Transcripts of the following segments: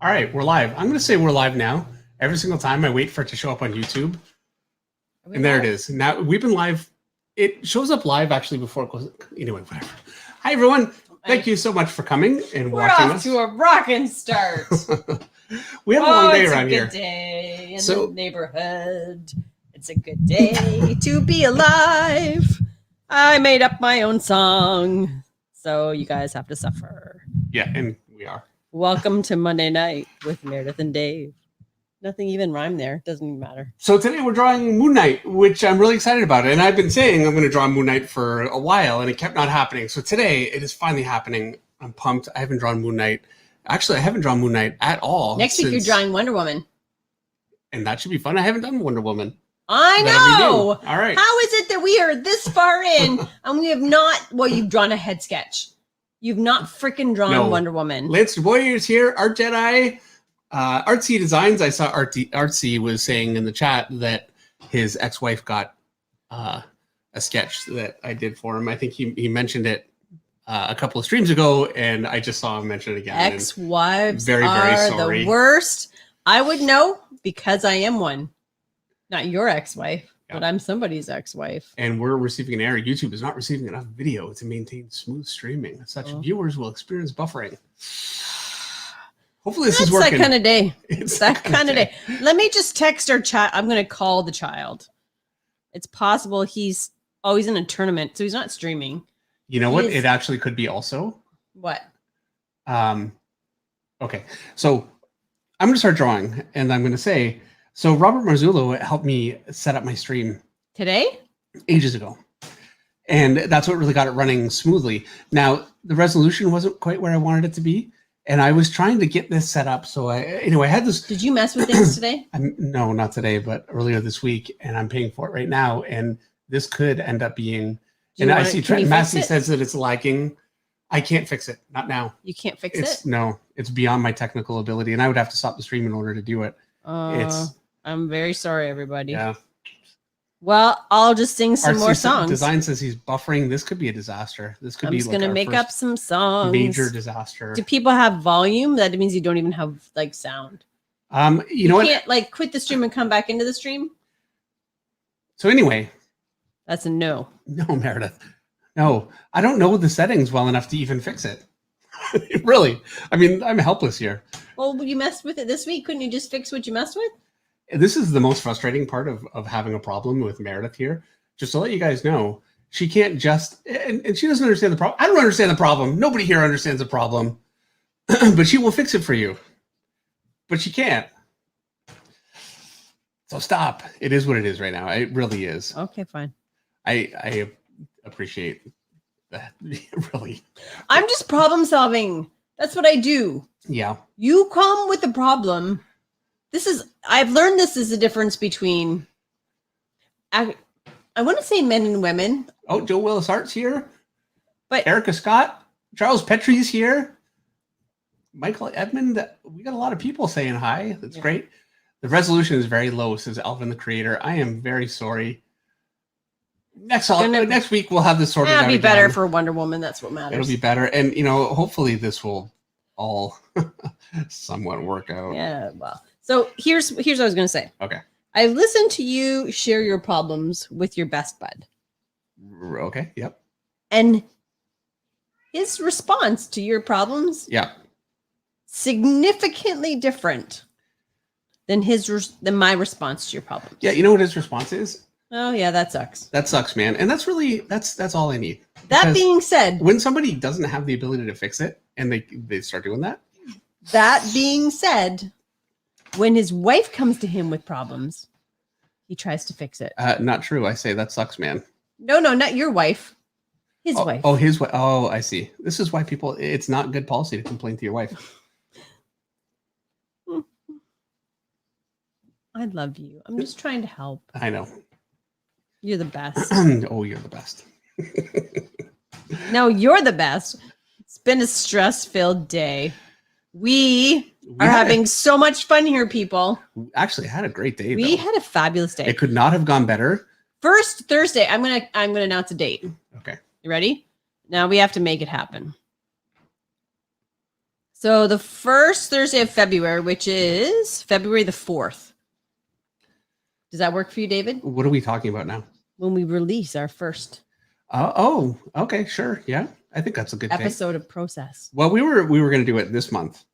All right, we're live. I'm going to say we're live now. Every single time I wait for it to show up on YouTube. And there it is. Now we've been live. It shows up live actually before it goes. Anyway, whatever. Hi, everyone. Thank you so much for coming and watching us. We're off to a rockin' start. We have a long day around here. It's a good day in the neighborhood. It's a good day to be alive. I made up my own song, so you guys have to suffer. Yeah, and we are. Welcome to Monday Night with Meredith and Dave. Nothing even rhymed there. Doesn't even matter. So today we're drawing Moon Knight, which I'm really excited about. And I've been saying I'm going to draw Moon Knight for a while, and it kept not happening. So today it is finally happening. I'm pumped. I haven't drawn Moon Knight. Actually, I haven't drawn Moon Knight at all. Next week you're drawing Wonder Woman. And that should be fun. I haven't done Wonder Woman. I know. All right. How is it that we are this far in and we have not, well, you've drawn a head sketch. You've not freaking drawn Wonder Woman. Lance DuBois is here. Art Jedi. Artsy Designs. I saw Artsy was saying in the chat that his ex-wife got a sketch that I did for him. I think he mentioned it a couple of streams ago, and I just saw him mention it again. Ex-wives very are the worst. I would know because I am one. Not your ex-wife, but I'm somebody's ex-wife. And we're receiving an error. YouTube is not receiving enough video to maintain smooth streaming. Such viewers will experience buffering. Hopefully this is working. It's that kind of day. It's that kind of day. Let me just text our child. I'm going to call the child. It's possible he's in a tournament, so he's not streaming. You know what? It actually could be also. What? Okay. So I'm going to start drawing, and I'm going to say, so Robert Marzullo helped me set up my stream. Today? Ages ago. And that's what really got it running smoothly. Now, the resolution wasn't quite where I wanted it to be. And I was trying to get this set up. So I had this. Did you mess with things today? No, not today, but earlier this week. And I'm paying for it right now. And this could end up being. And I see Trent Massey says that it's lagging. I can't fix it. Not now. You can't fix it? No, it's beyond my technical ability. And I would have to stop the stream in order to do it. I'm very sorry, everybody. Yeah. Well, I'll just sing some more songs. Design says he's buffering. This could be a disaster. This could be. I'm just gonna make up some songs. Major disaster. Do people have volume? That means you don't even have like sound. You know what? You can't like quit the stream and come back into the stream. So anyway, that's a no. No, Meredith. No, I don't know the settings well enough to even fix it. Really, I mean, I'm helpless here. Well, you messed with it this week. Couldn't you just fix what you messed with? This is the most frustrating part of having a problem with Meredith here. Just to let you guys know, she can't just, and she doesn't understand the problem. I don't understand the problem. Nobody here understands the problem, but she will fix it for you. But she can't. So stop. It is what it is right now. It really is. Okay, fine. I appreciate that. Really. I'm just problem solving. That's what I do. Yeah. You come with a problem. I've learned this is the difference between, I want to say men and women. Oh, Joe Willis Art's here. But Erica Scott, Charles Petrie's here. Michael Edmond. We got a lot of people saying hi. That's great. The resolution is very low, says Alvin the Creator. I am very sorry. Next week we'll have this sorted out. It'll be better for Wonder Woman. That's what matters. It'll be better. And, hopefully this will all somewhat work out. Yeah, well. So here's what I was going to say. Okay. I listened to you share your problems with your best bud. Okay. Yep. And his response to your problems, significantly different than my response to your problems. Yeah. You know what his response is? Oh yeah, that sucks. That sucks, man. And that's really that's all I need. That being said, when somebody doesn't have the ability to fix it and they start doing that. That being said, when his wife comes to him with problems, he tries to fix it. Not true. I say that sucks, man. No, not your wife. His wife. Oh, his wife. Oh, I see. This is why it's not good policy to complain to your wife. I love you. I'm just trying to help. I know. You're the best. Oh, you're the best. No, you're the best. It's been a stress-filled day. We are having so much fun here, people. We actually had a great day. We had a fabulous day. It could not have gone better. First Thursday, I'm gonna announce a date. Okay. You ready? Now we have to make it happen. So the first Thursday of February, which is February the 4th. Does that work for you, David? What are we talking about now? When we release our first Okay, sure. Yeah, I think that's a good episode of Process. Well, we were going to do it this month,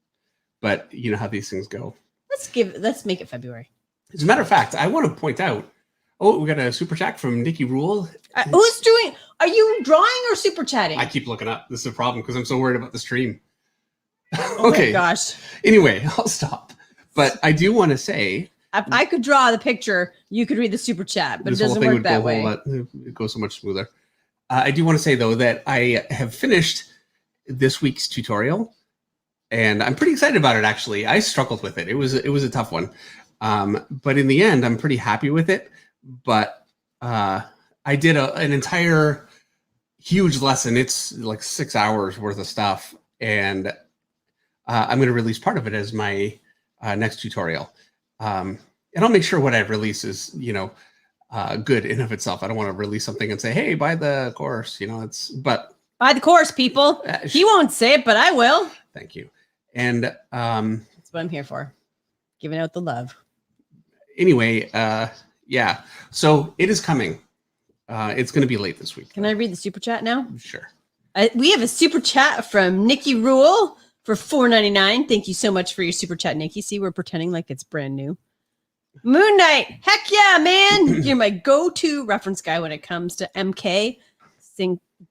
but you know how these things go. Let's make it February. As a matter of fact, I want to point out. Oh, we got a super chat from Nikki Rule. Who's doing? Are you drawing or super chatting? I keep looking up. This is a problem because I'm so worried about the stream. Oh Okay. my gosh. Anyway, I'll stop. But I do want to say, if I could draw the picture, you could read the super chat, but it doesn't work that way. It goes so much smoother. I do want to say though that I have finished this week's tutorial, and I'm pretty excited about it. Actually, I struggled with it. It was a tough one, but in the end, I'm pretty happy with it. But I did an entire huge lesson. It's like 6 hours worth of stuff, and I'm going to release part of it as my next tutorial. And I'll make sure what I release is, good in of itself. I don't want to release something and say, "Hey, buy the course." But buy the course, people. He won't say it, but I will. Thank you. And that's what I'm here for, giving out the love. Anyway, yeah. So it is coming. It's going to be late this week. Can I read the super chat now? Sure. We have a super chat from Nikki Rule for $4.99. Thank you so much for your super chat, Nikki. See, we're pretending like it's brand new. Moon Knight, heck yeah, man! You're my go-to reference guy when it comes to MK.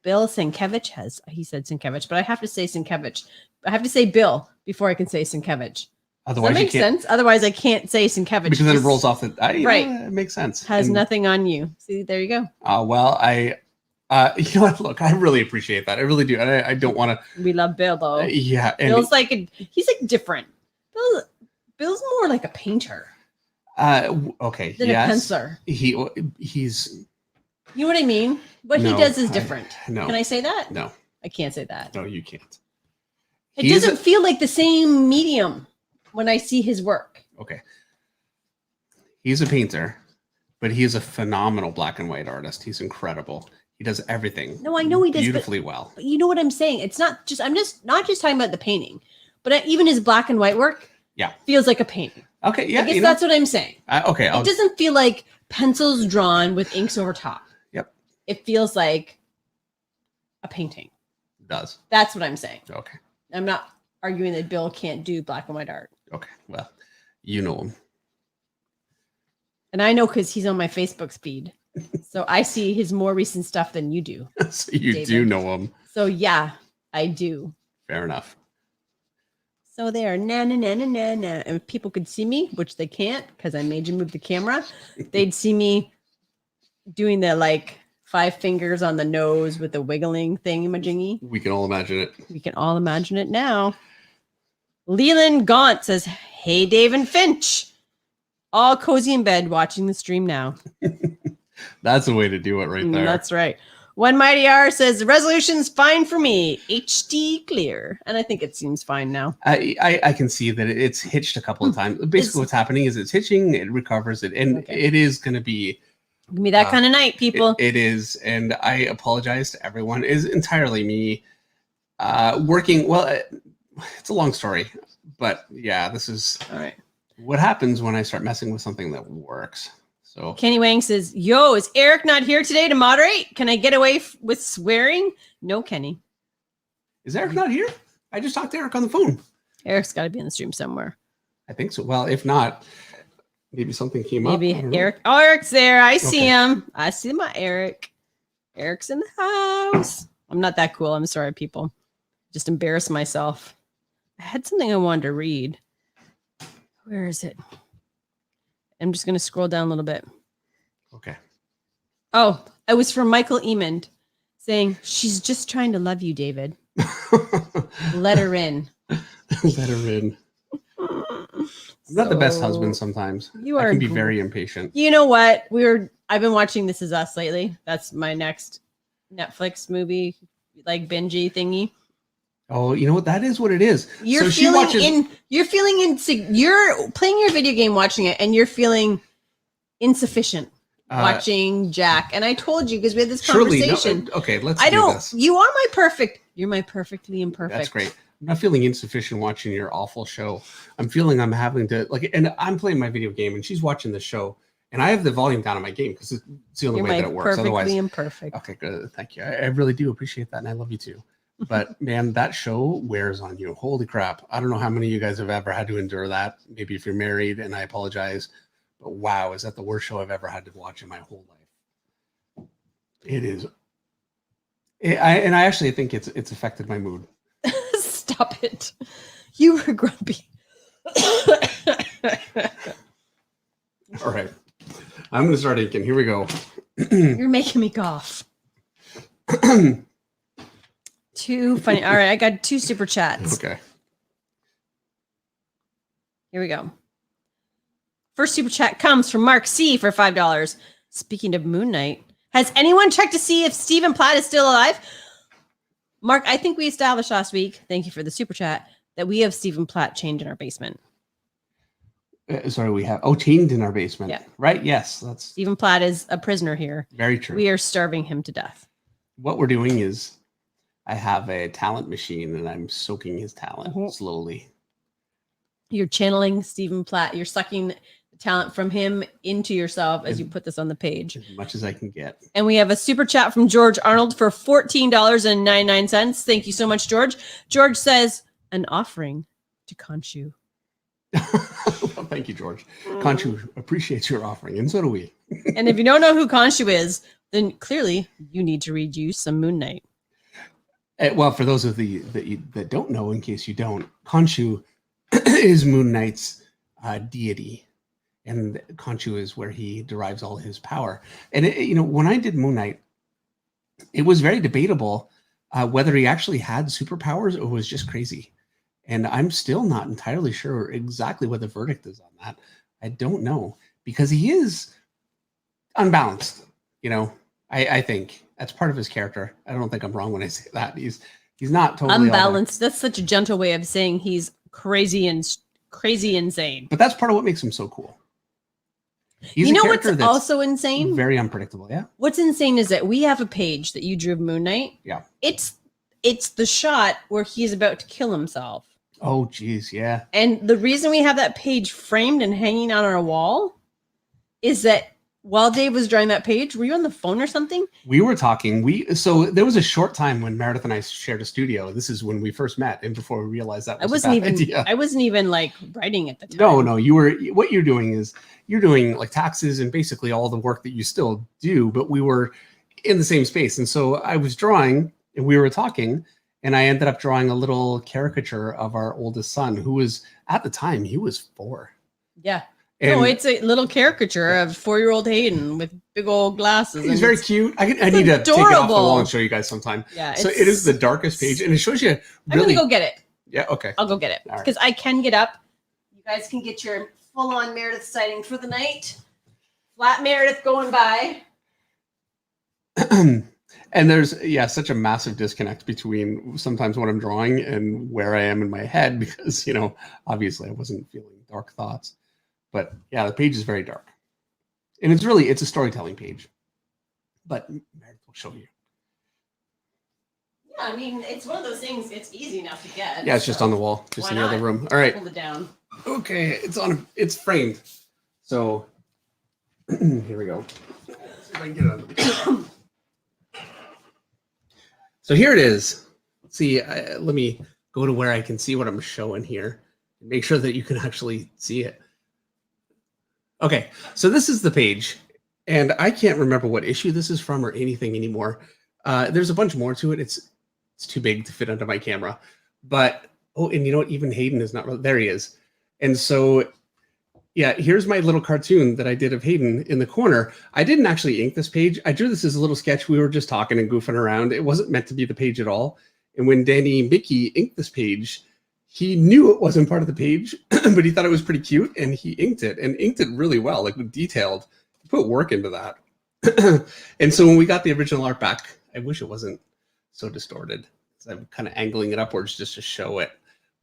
Bill Sienkiewicz he said Sienkiewicz, but I have to say Sienkiewicz. I have to say Bill before I can say Sienkiewicz. Otherwise, does that make sense? Otherwise, I can't say Sienkiewicz. Because then it rolls off right. It makes sense. Has nothing on you. See, there you go. Well, you know what? Look, I really appreciate that. I really do. I don't want to. We love Bill, though. Yeah. Bill's he's like different. Bill's more like a painter. Okay. Than a penciler. He's. You know what I mean? What he does is different. No. Can I say that? No. I can't say that. No, you can't. It doesn't feel like the same medium when I see his work. Okay. He's a painter, but he's a phenomenal black and white artist. He's incredible. He does everything. No, I know he does beautifully well. But you know what I'm saying? It's not just not just talking about the painting, but even his black and white work. Yeah. Feels like a painting. Okay. Yeah. I guess that's what I'm saying. Okay. It doesn't feel like pencils drawn with inks over top. Yep. It feels like a painting. It does. That's what I'm saying. Okay. I'm not arguing that Bill can't do black and white art. Okay. Well, you know him. And I know because he's on my Facebook feed. So I see his more recent stuff than you do. So you David. do know him. So yeah, I do. Fair enough. So there, na na na na na na. And if people could see me, which they can't because I made you move the camera, they'd see me doing the 5 fingers on the nose with the wiggling thingamajingy. We can all imagine it. We can all imagine it now. Leland Gaunt says, "Hey, Dave and Finch. All cozy in bed watching the stream now." That's the way to do it right there. That's right. One Mighty R says, "The resolution's fine for me. HD clear." And I think it seems fine now. I can see that it's hitched a couple of times. Basically, what's happening is it's hitching, it recovers it, and it is going to be... Give me that kind of night, people. It is, and I apologize to everyone. It is entirely me working... Well, it's a long story, but yeah, this is all right. What happens when I start messing with something that works. So Kenny Wang says, "Yo, is Eric not here today to moderate? Can I get away with swearing?" No, Kenny. Is Eric not here? I just talked to Eric on the phone. Eric's got to be in the stream somewhere. I think so. Well, if not, maybe something came up. Maybe Eric. Oh, Eric's there. I see him. I see my Eric. Eric's in the house. I'm not that cool. I'm sorry, people. Just embarrassed myself. I had something I wanted to read. Where is it? I'm just going to scroll down a little bit. Okay. Oh, it was from Michael Emond saying, "She's just trying to love you, David. Let her in." Let her in. I'm not the best husband sometimes. You are. I can be very impatient. You know what? I've been watching This Is Us lately. That's my next Netflix movie, bingey thingy. Oh, you know what? That is what it is. You're playing your video game watching it, and you're feeling insufficient watching Jack. And I told you because we had this conversation. Okay, let's do this. You're my perfectly imperfect. That's great. I'm not feeling insufficient watching your awful show. I'm feeling I'm having to like, and I'm playing my video game and she's watching the show and I have the volume down on my game because it's the only way that it works. Perfectly Otherwise, imperfect. okay, good. Thank you. I really do appreciate that. And I love you too. But man, that show wears on you. Holy crap. I don't know how many of you guys have ever had to endure that. Maybe if you're married, and I apologize, but wow, is that the worst show I've ever had to watch in my whole life? It is. I actually think it's affected my mood. Stop it. You were grumpy. All right. I'm going to start inking. Here we go. You're making me cough. Too funny. All right, I got 2 super chats. Okay. Here we go. First super chat comes from Mark C for $5. Speaking of Moon Knight, has anyone checked to see if Stephen Platt is still alive? Mark, I think we established last week, thank you for the super chat, that we have Stephen Platt chained in our basement. Sorry, we have chained in our basement. Yeah. Right? Yes, that's Stephen Platt is a prisoner here. very true. We are starving him to death. What we're doing is I have a talent machine and I'm soaking his talent slowly. You're channeling Stephen Platt. You're sucking the talent from him into yourself as you put this on the page. As much as I can get. And we have a super chat from George Arnold for $14.99. Thank you so much, George. George says, an offering to Khonshu. Well, thank you, George. Khonshu appreciates your offering, and so do we. And if you don't know who Khonshu is, then clearly you need to read you some Moon Knight. Well, for those of that don't know, in case you don't, Khonshu is Moon Knight's deity, and Khonshu is where he derives all his power. And when I did Moon Knight, it was very debatable whether he actually had superpowers or was just crazy. And I'm still not entirely sure exactly what the verdict is on that. I don't know, because he is unbalanced. I think that's part of his character. I don't think I'm wrong when I say that. He's not totally unbalanced. That's such a gentle way of saying he's crazy insane. But that's part of what makes him so cool. He's what's also insane? Very unpredictable. Yeah. What's insane is that we have a page that you drew of Moon Knight. Yeah. It's the shot where he's about to kill himself. Oh, geez. Yeah. And the reason we have that page framed and hanging on our wall is that while Dave was drawing that page, were you on the phone or something? We were talking. So there was a short time when Meredith and I shared a studio. This is when we first met, and before we realized that was a bad idea. I wasn't even like writing at the time. No. What you're doing is you're doing like taxes and basically all the work that you still do, but we were in the same space. And so I was drawing and we were talking, and I ended up drawing a little caricature of our oldest son, who was at the time, he was 4. Yeah. It's a little caricature of 4-year-old Hayden with big old glasses. He's very cute. I need to take it off the wall and show you guys sometime. Yeah. So it is the darkest page, and it shows you. I'm gonna go get it. Yeah. Okay. I'll go get it because I can get up. You guys can get your full-on Meredith sighting for the night. Flat Meredith going by. And there's such a massive disconnect between sometimes what I'm drawing and where I am in my head because obviously I wasn't feeling dark thoughts. But yeah, the page is very dark. And it's a storytelling page. But Meredith will show you. Yeah, I mean, it's one of those things, it's easy enough to get. Yeah, it's just on the wall, just in the other room. All right. Hold it down. Okay, it's framed. So here we go. Let's see if I can get it under the So here it is. Let's see, let me go to where I can see what I'm showing here. Make sure that you can actually see it. Okay, so this is the page, and I can't remember what issue this is from or anything anymore. There's a bunch more to it. It's too big to fit under my camera. But, and you know what? Even Hayden is not, there he is. And so, yeah, here's my little cartoon that I did of Hayden in the corner. I didn't actually ink this page. I drew this as a little sketch. We were just talking and goofing around. It wasn't meant to be the page at all. And when Danny Mickey inked this page, he knew it wasn't part of the page, but he thought it was pretty cute, and he inked it really well, like detailed. He put work into that. And so when we got the original art back, I wish it wasn't so distorted. I'm kind of angling it upwards just to show it.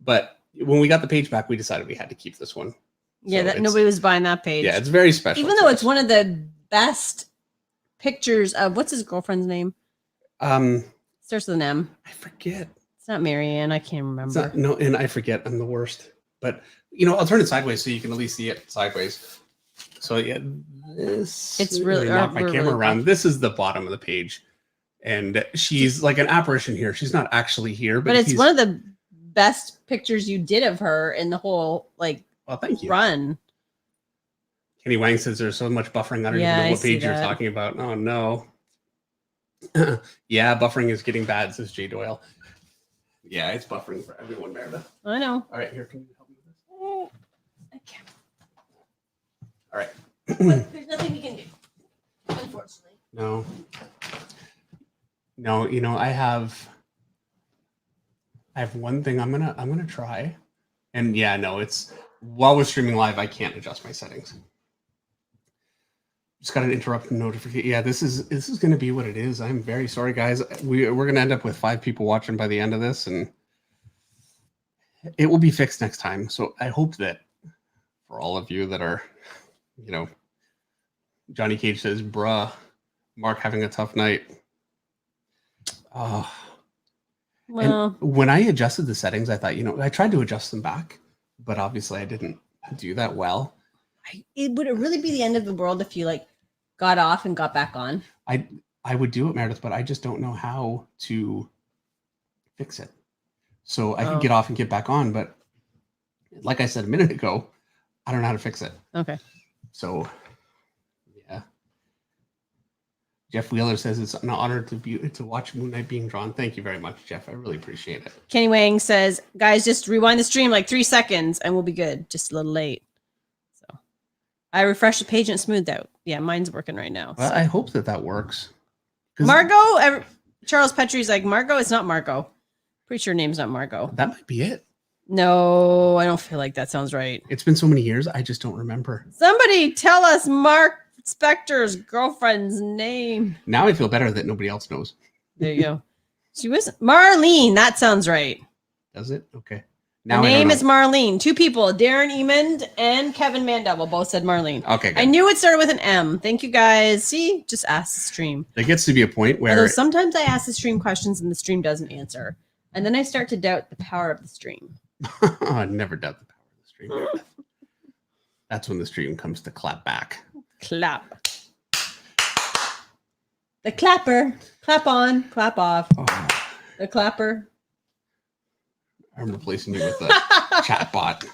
But when we got the page back, we decided we had to keep this one. Yeah, so nobody was buying that page. Yeah, it's very special. Even though it's one of the best pictures of, what's his girlfriend's name? Starts with an M. I forget. It's not Marianne. I can't remember. No, and I forget. I'm the worst. But I'll turn it sideways so you can at least see it sideways. So yeah, this. It's really knock my we're camera really around. This is the bottom of the page, and she's like an apparition here. She's not actually here, but it's one of the best pictures you did of her in the whole like thank you. run. Kenny Wang says there's so much buffering. I don't even know what page you're talking about. Oh no. Yeah, buffering is getting bad, says Jay Doyle. Yeah, it's buffering for everyone, Meredith. I know. All right, here, can you help me with this? Oh, I can't. All right. There's nothing you can do, unfortunately. No, I have one thing I'm gonna try, and yeah, no, it's while we're streaming live, I can't adjust my settings. Just got an interrupt notification. Yeah, this is going to be what it is. I'm very sorry, guys. We're going to end up with 5 people watching by the end of this, and it will be fixed next time. So I hope that for all of you that are, Johnny Cage says, "Bruh, Mark having a tough night." Oh. Well, and when I adjusted the settings, I thought, I tried to adjust them back, but obviously I didn't do that well. Would it really be the end of the world if you got off and got back on? I would do it, Meredith, but I just don't know how to fix it. So I could get off and get back on, but like I said a minute ago, I don't know how to fix it. Okay. So yeah. Jeff Wheeler says it's an honor to watch Moon Knight being drawn. Thank you very much, Jeff. I really appreciate it. Kenny Wang says, guys, just rewind the stream 3 seconds and we'll be good. Just a little late. So I refreshed the page and it smoothed out. Yeah, mine's working right now. Well, I hope that works. Margot, Charles Petrie's like, Margot, it's not Margot. Pretty sure her name's not Margot. That might be it. No, I don't feel like that sounds right. It's been so many years, I just don't remember. Somebody tell us Mark Spector's girlfriend's name. Now I feel better that nobody else knows. There you go. She was Marlene. That sounds right. Does it? Okay. Now the name is Marlene. 2 people, Darren Emond and Kevin Mandel, both said Marlene. Okay. Good. I knew it started with an M. Thank you guys. See, just ask the stream. There gets to be a point where although sometimes I ask the stream questions and the stream doesn't answer. And then I start to doubt the power of the stream. I never doubt the power of the stream. That's when the stream comes to clap back. Clap. The clapper. Clap on, clap off. Oh. The clapper. I'm replacing you with a chat bot.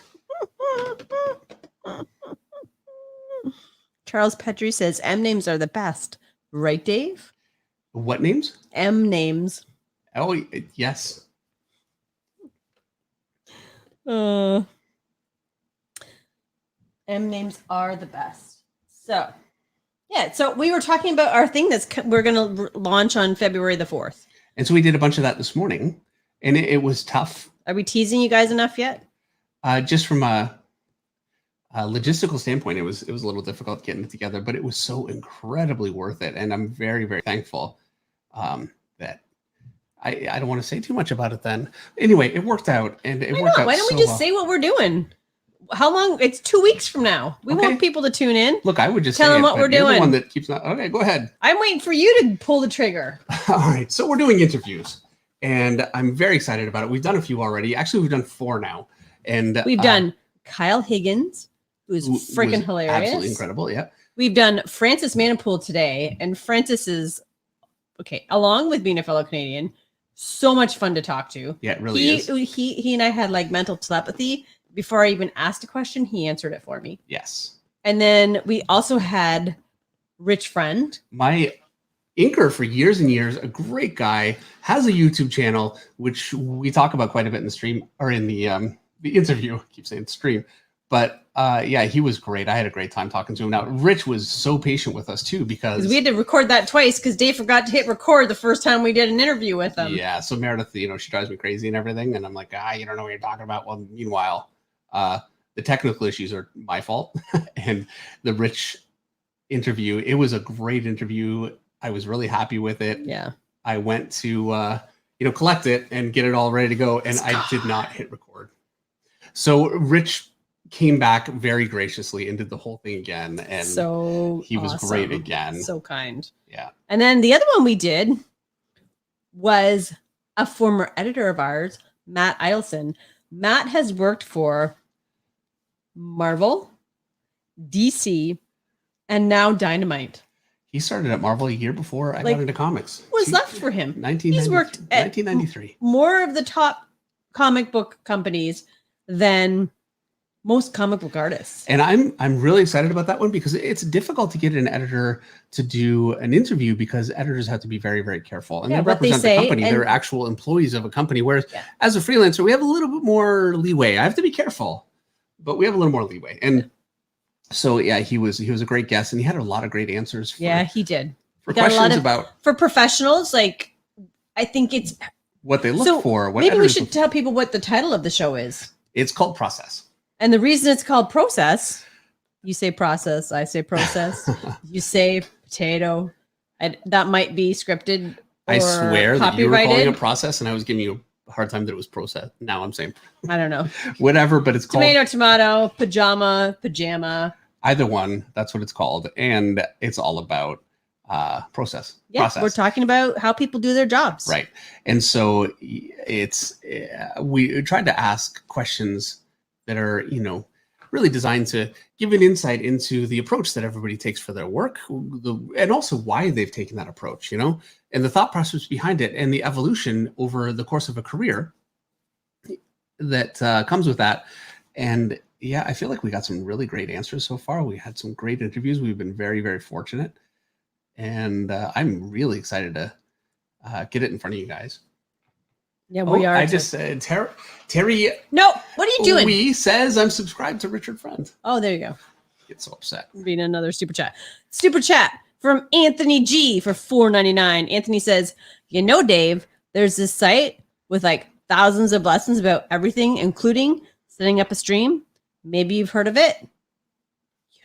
Charles Petrie says M names are the best. Right, Dave? What names? M names. Oh, yes. M names are the best. So, yeah. So we were talking about our thing we're going to launch on February the 4th. And so we did a bunch of that this morning, and it was tough. Are we teasing you guys enough yet? Just from a logistical standpoint, it was a little difficult getting it together, but it was so incredibly worth it. And I'm very, very thankful that I don't want to say too much about it then. Anyway, it worked out, and it worked out. Why don't we just say what we're doing? How long? It's 2 weeks from now. We want people to tune in. Look, I would just tell them what we're doing. The one that keeps not. Okay, go ahead. I'm waiting for you to pull the trigger. All right, so we're doing interviews, and I'm very excited about it. We've done a few already. Actually, we've done 4 now, and we've done Kyle Higgins, who's freaking hilarious, absolutely incredible. Yeah, we've done Francis Manipool today, and Francis is along with being a fellow Canadian, so much fun to talk to. Yeah, it really is. He and I had mental telepathy. Before I even asked a question, he answered it for me. Yes. And then we also had Rich Friend. My inker for years and years, a great guy, has a YouTube channel, which we talk about quite a bit in the stream or in the interview. I keep saying stream. But yeah, he was great. I had a great time talking to him. Now, Rich was so patient with us too, because we had to record that twice because Dave forgot to hit record the first time we did an interview with him. Yeah. So Meredith, she drives me crazy and everything. And I'm like, you don't know what you're talking about. Well, meanwhile, the technical issues are my fault. And the Rich interview, it was a great interview. I was really happy with it. Yeah. I went to, collect it and get it all ready to go. And I did not hit record. So Rich came back very graciously and did the whole thing again. And so he was great again. So kind. Yeah. And then the other one we did was a former editor of ours, Matt Eidelson. Matt has worked for Marvel, DC, and now Dynamite. He started at Marvel a year before I got into comics. What's left for him? 1990, He's worked at 1993. more of the top comic book companies than most comic book artists. And I'm really excited about that one because it's difficult to get an editor to do an interview because editors have to be very, very careful. And they represent the company. They're actual employees of a company. Whereas as a freelancer, we have a little bit more leeway. I have to be careful, but we have a little more leeway. And so, yeah, he was a great guest, and he had a lot of great answers. He did. For questions for professionals, like I think it's what they look for. What maybe we should tell people what the title of the show is. It's called Process. And the reason it's called Process, you say process, I say process. You say potato. That might be scripted. I swear that you were calling it Process, and I was giving you a hard time that it was Process. Now I'm saying I don't know. Whatever, but it's called tomato, pajama. Either one, that's what it's called, and it's all about process. We're talking about how people do their jobs, right? And so it's we tried to ask questions that are really designed to give an insight into the approach that everybody takes for their work, and also why they've taken that approach, and the thought process behind it, and the evolution over the course of a career that comes with that. And yeah, I feel like we got some really great answers so far. We had some great interviews. We've been very, very fortunate. And I'm really excited to get it in front of you guys. Yeah, we are. I just said, Terry. No, what are you doing? We says I'm subscribed to Richard Friend. Oh, there you go. Get so upset. Reading another super chat. Super chat from Anthony G for $4.99. Anthony says, Dave, there's this site with like thousands of lessons about everything, including setting up a stream. Maybe you've heard of it.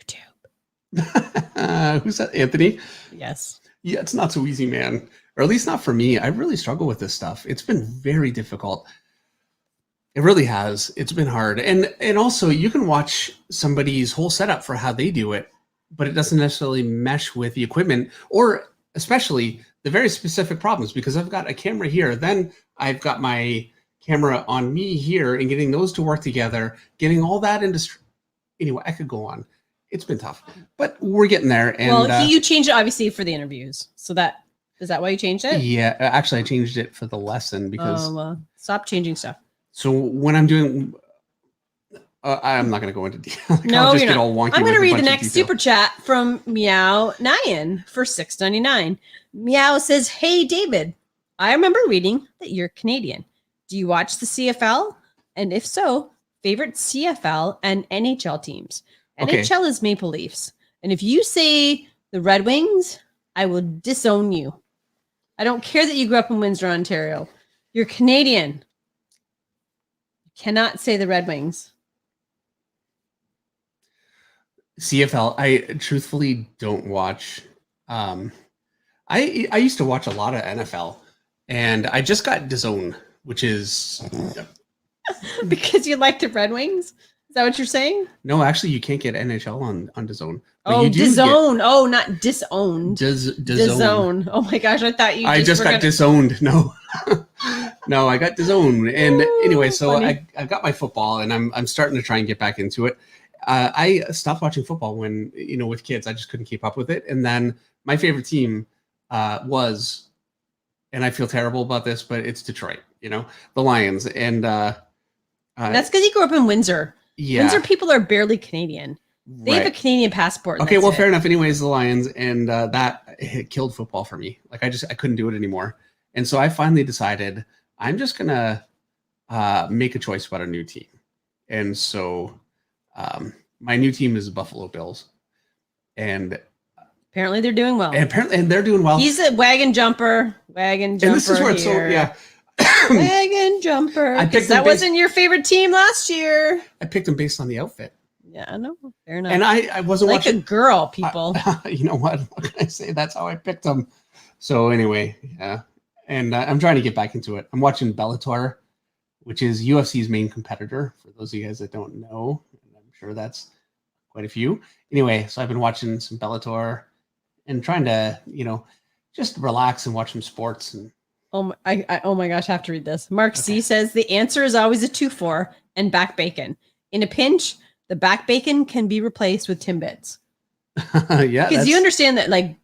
YouTube. Who's that? Anthony? Yes. Yeah, it's not so easy, man. Or at least not for me. I really struggle with this stuff. It's been very difficult. It really has. It's been hard. And also you can watch somebody's whole setup for how they do it, but it doesn't necessarily mesh with the equipment, or especially the very specific problems, because I've got a camera here, then I've got my camera on me here, and getting those to work together, getting all that into anyway, I could go on. It's been tough, but we're getting there. And you changed it obviously for the interviews. So is that why you changed it? Yeah, actually I changed it for the lesson because stop changing stuff. So when I'm doing I'm not going to go into detail. No, I'll just get all wonky. I'm going to read the next super chat from Meow Nyan for $6.99. Meow says, "Hey David, I remember reading that you're Canadian. Do you watch the CFL? And if so, favorite CFL and NHL teams?" Okay. NHL is Maple Leafs. And if you say the Red Wings, I will disown you. I don't care that you grew up in Windsor, Ontario. You're Canadian. You cannot say the Red Wings. CFL, I truthfully don't watch. I used to watch a lot of NFL, and I just got disowned, which is because you like the Red Wings. Is that what you're saying? No, actually, you can't get NHL on DAZN. Oh, DAZN. Not disowned. DAZN. Oh my gosh, I thought you. I just got disowned. No, no, I got disowned. And anyway, so I got my football, and I'm starting to try and get back into it. I stopped watching football when with kids. I just couldn't keep up with it. And then my favorite team was, and I feel terrible about this, but it's Detroit. The Lions, and that's because you grew up in Windsor. Yeah. Windsor people are barely Canadian. They have a Canadian passport. Okay, well, fair enough. Anyways, the Lions, and that killed football for me. Like I couldn't do it anymore. And so I finally decided I'm just gonna make a choice about a new team. And so my new team is the Buffalo Bills, and apparently they're doing well. And they're doing well. He's a wagon jumper. And this is where it's so wagon jumper. That wasn't your favorite team last year. I picked them based on the outfit. Yeah, I know. Fair enough. And I wasn't like watching a girl, people. You know what? What can I say? That's how I picked them. So anyway, yeah. And I'm trying to get back into it. I'm watching Bellator, which is UFC's main competitor. For those of you guys that don't know, I'm sure that's quite a few. Anyway, so I've been watching some Bellator and trying to, just relax and watch some sports. And Oh my gosh, I have to read this. Mark C says the answer is always a 2-4 and back bacon. In a pinch, the back bacon can be replaced with Timbits. Yeah, because you understand that, like,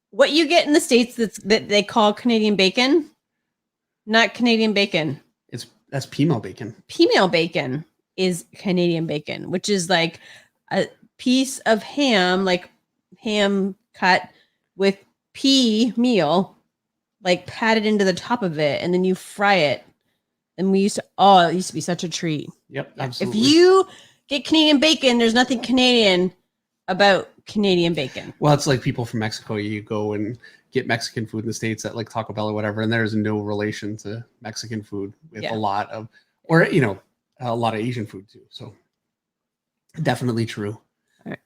what you get in the States that they call Canadian bacon, not Canadian bacon. That's female bacon. Female bacon is Canadian bacon, which is like a piece of ham, like ham cut with pea meal, like patted into the top of it, and then you fry it. And it used to be such a treat. Yep, Yeah. absolutely. If you get Canadian bacon, there's nothing Canadian about Canadian bacon. Well, it's like people from Mexico. You go and get Mexican food in the States at like Taco Bell or whatever, and there's no relation to Mexican food with a lot of, or a lot of Asian food too. So definitely true. All right.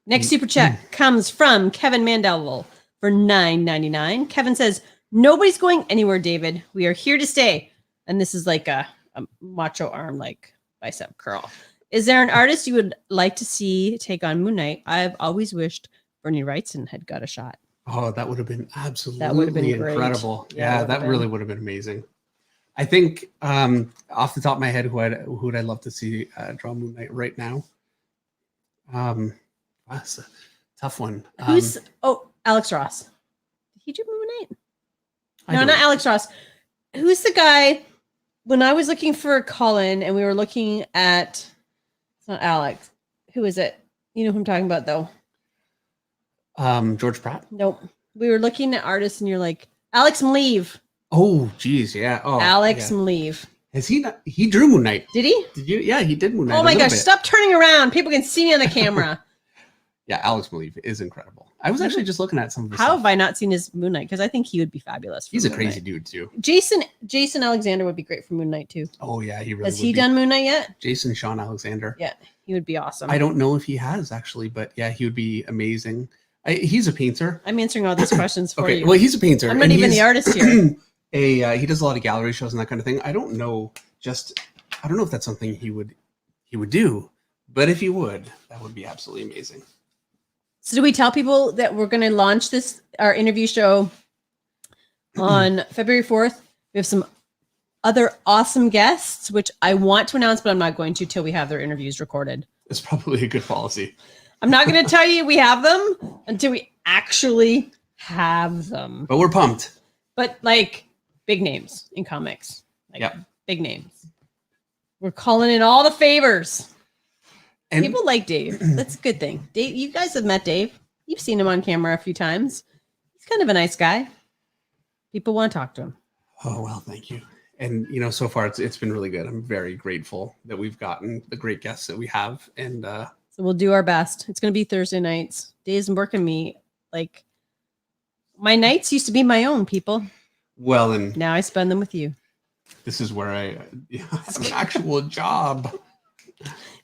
Next super chat comes from Kevin Mandel for $9.99. Kevin says, "Nobody's going anywhere, David. We are here to stay." And this is like a macho arm, like bicep curl. Is there an artist you would like to see take on Moon Knight? I've always wished Bernie Wrightson had got a shot. Oh, that would have been absolutely incredible. Great. Yeah, that really would have been amazing. I think off the top of my head, who would I love to see draw Moon Knight right now? That's a tough one. Alex Ross. Did he do Moon Knight? No, not Alex Ross. Who's the guy? When I was looking for Colin and we were looking at, it's not Alex. Who is it? You know who I'm talking about, though. George Pratt. Nope. We were looking at artists, and you're like, Alex Maleev. Oh, geez, yeah. Oh, Alex Maleev. Has he not? He drew Moon Knight. Did he? Did you? Yeah, he did Moon Knight. Oh my gosh! Stop turning around. People can see me on the camera. Yeah, Alex Maleev is incredible. I was actually just looking at some of his How stuff. have I not seen his Moon Knight? Because I think he would be fabulous. He's a crazy dude too. Jason Alexander would be great for Moon Knight too. Oh yeah, he really. Has he done Moon Knight yet? Jason Sean Alexander. Yeah, he would be awesome. I don't know if he has actually, but yeah, he would be amazing. He's a painter. I'm answering all these questions for you. Well, he's a painter. I'm not even the artist here. He does a lot of gallery shows and that kind of thing. I don't know if that's something he would do, but if he would, that would be absolutely amazing. So do we tell people that we're going to launch our interview show on February 4th? We have some other awesome guests, which I want to announce, but I'm not going to till we have their interviews recorded. It's probably a good policy. I'm not going to tell you we have them until we actually have them. But we're pumped. But like big names in comics. Like big names. We're calling in all the favors. And people like Dave. That's a good thing. Dave, you guys have met Dave. You've seen him on camera a few times. He's kind of a nice guy. People want to talk to him. Oh, well, thank you. And, so far it's been really good. I'm very grateful that we've gotten the great guests that we have. And so we'll do our best. It's going to be Thursday nights. Dave's working me. Like, my nights used to be my own, people. Well, and now I spend them with you. This is where I have an actual job.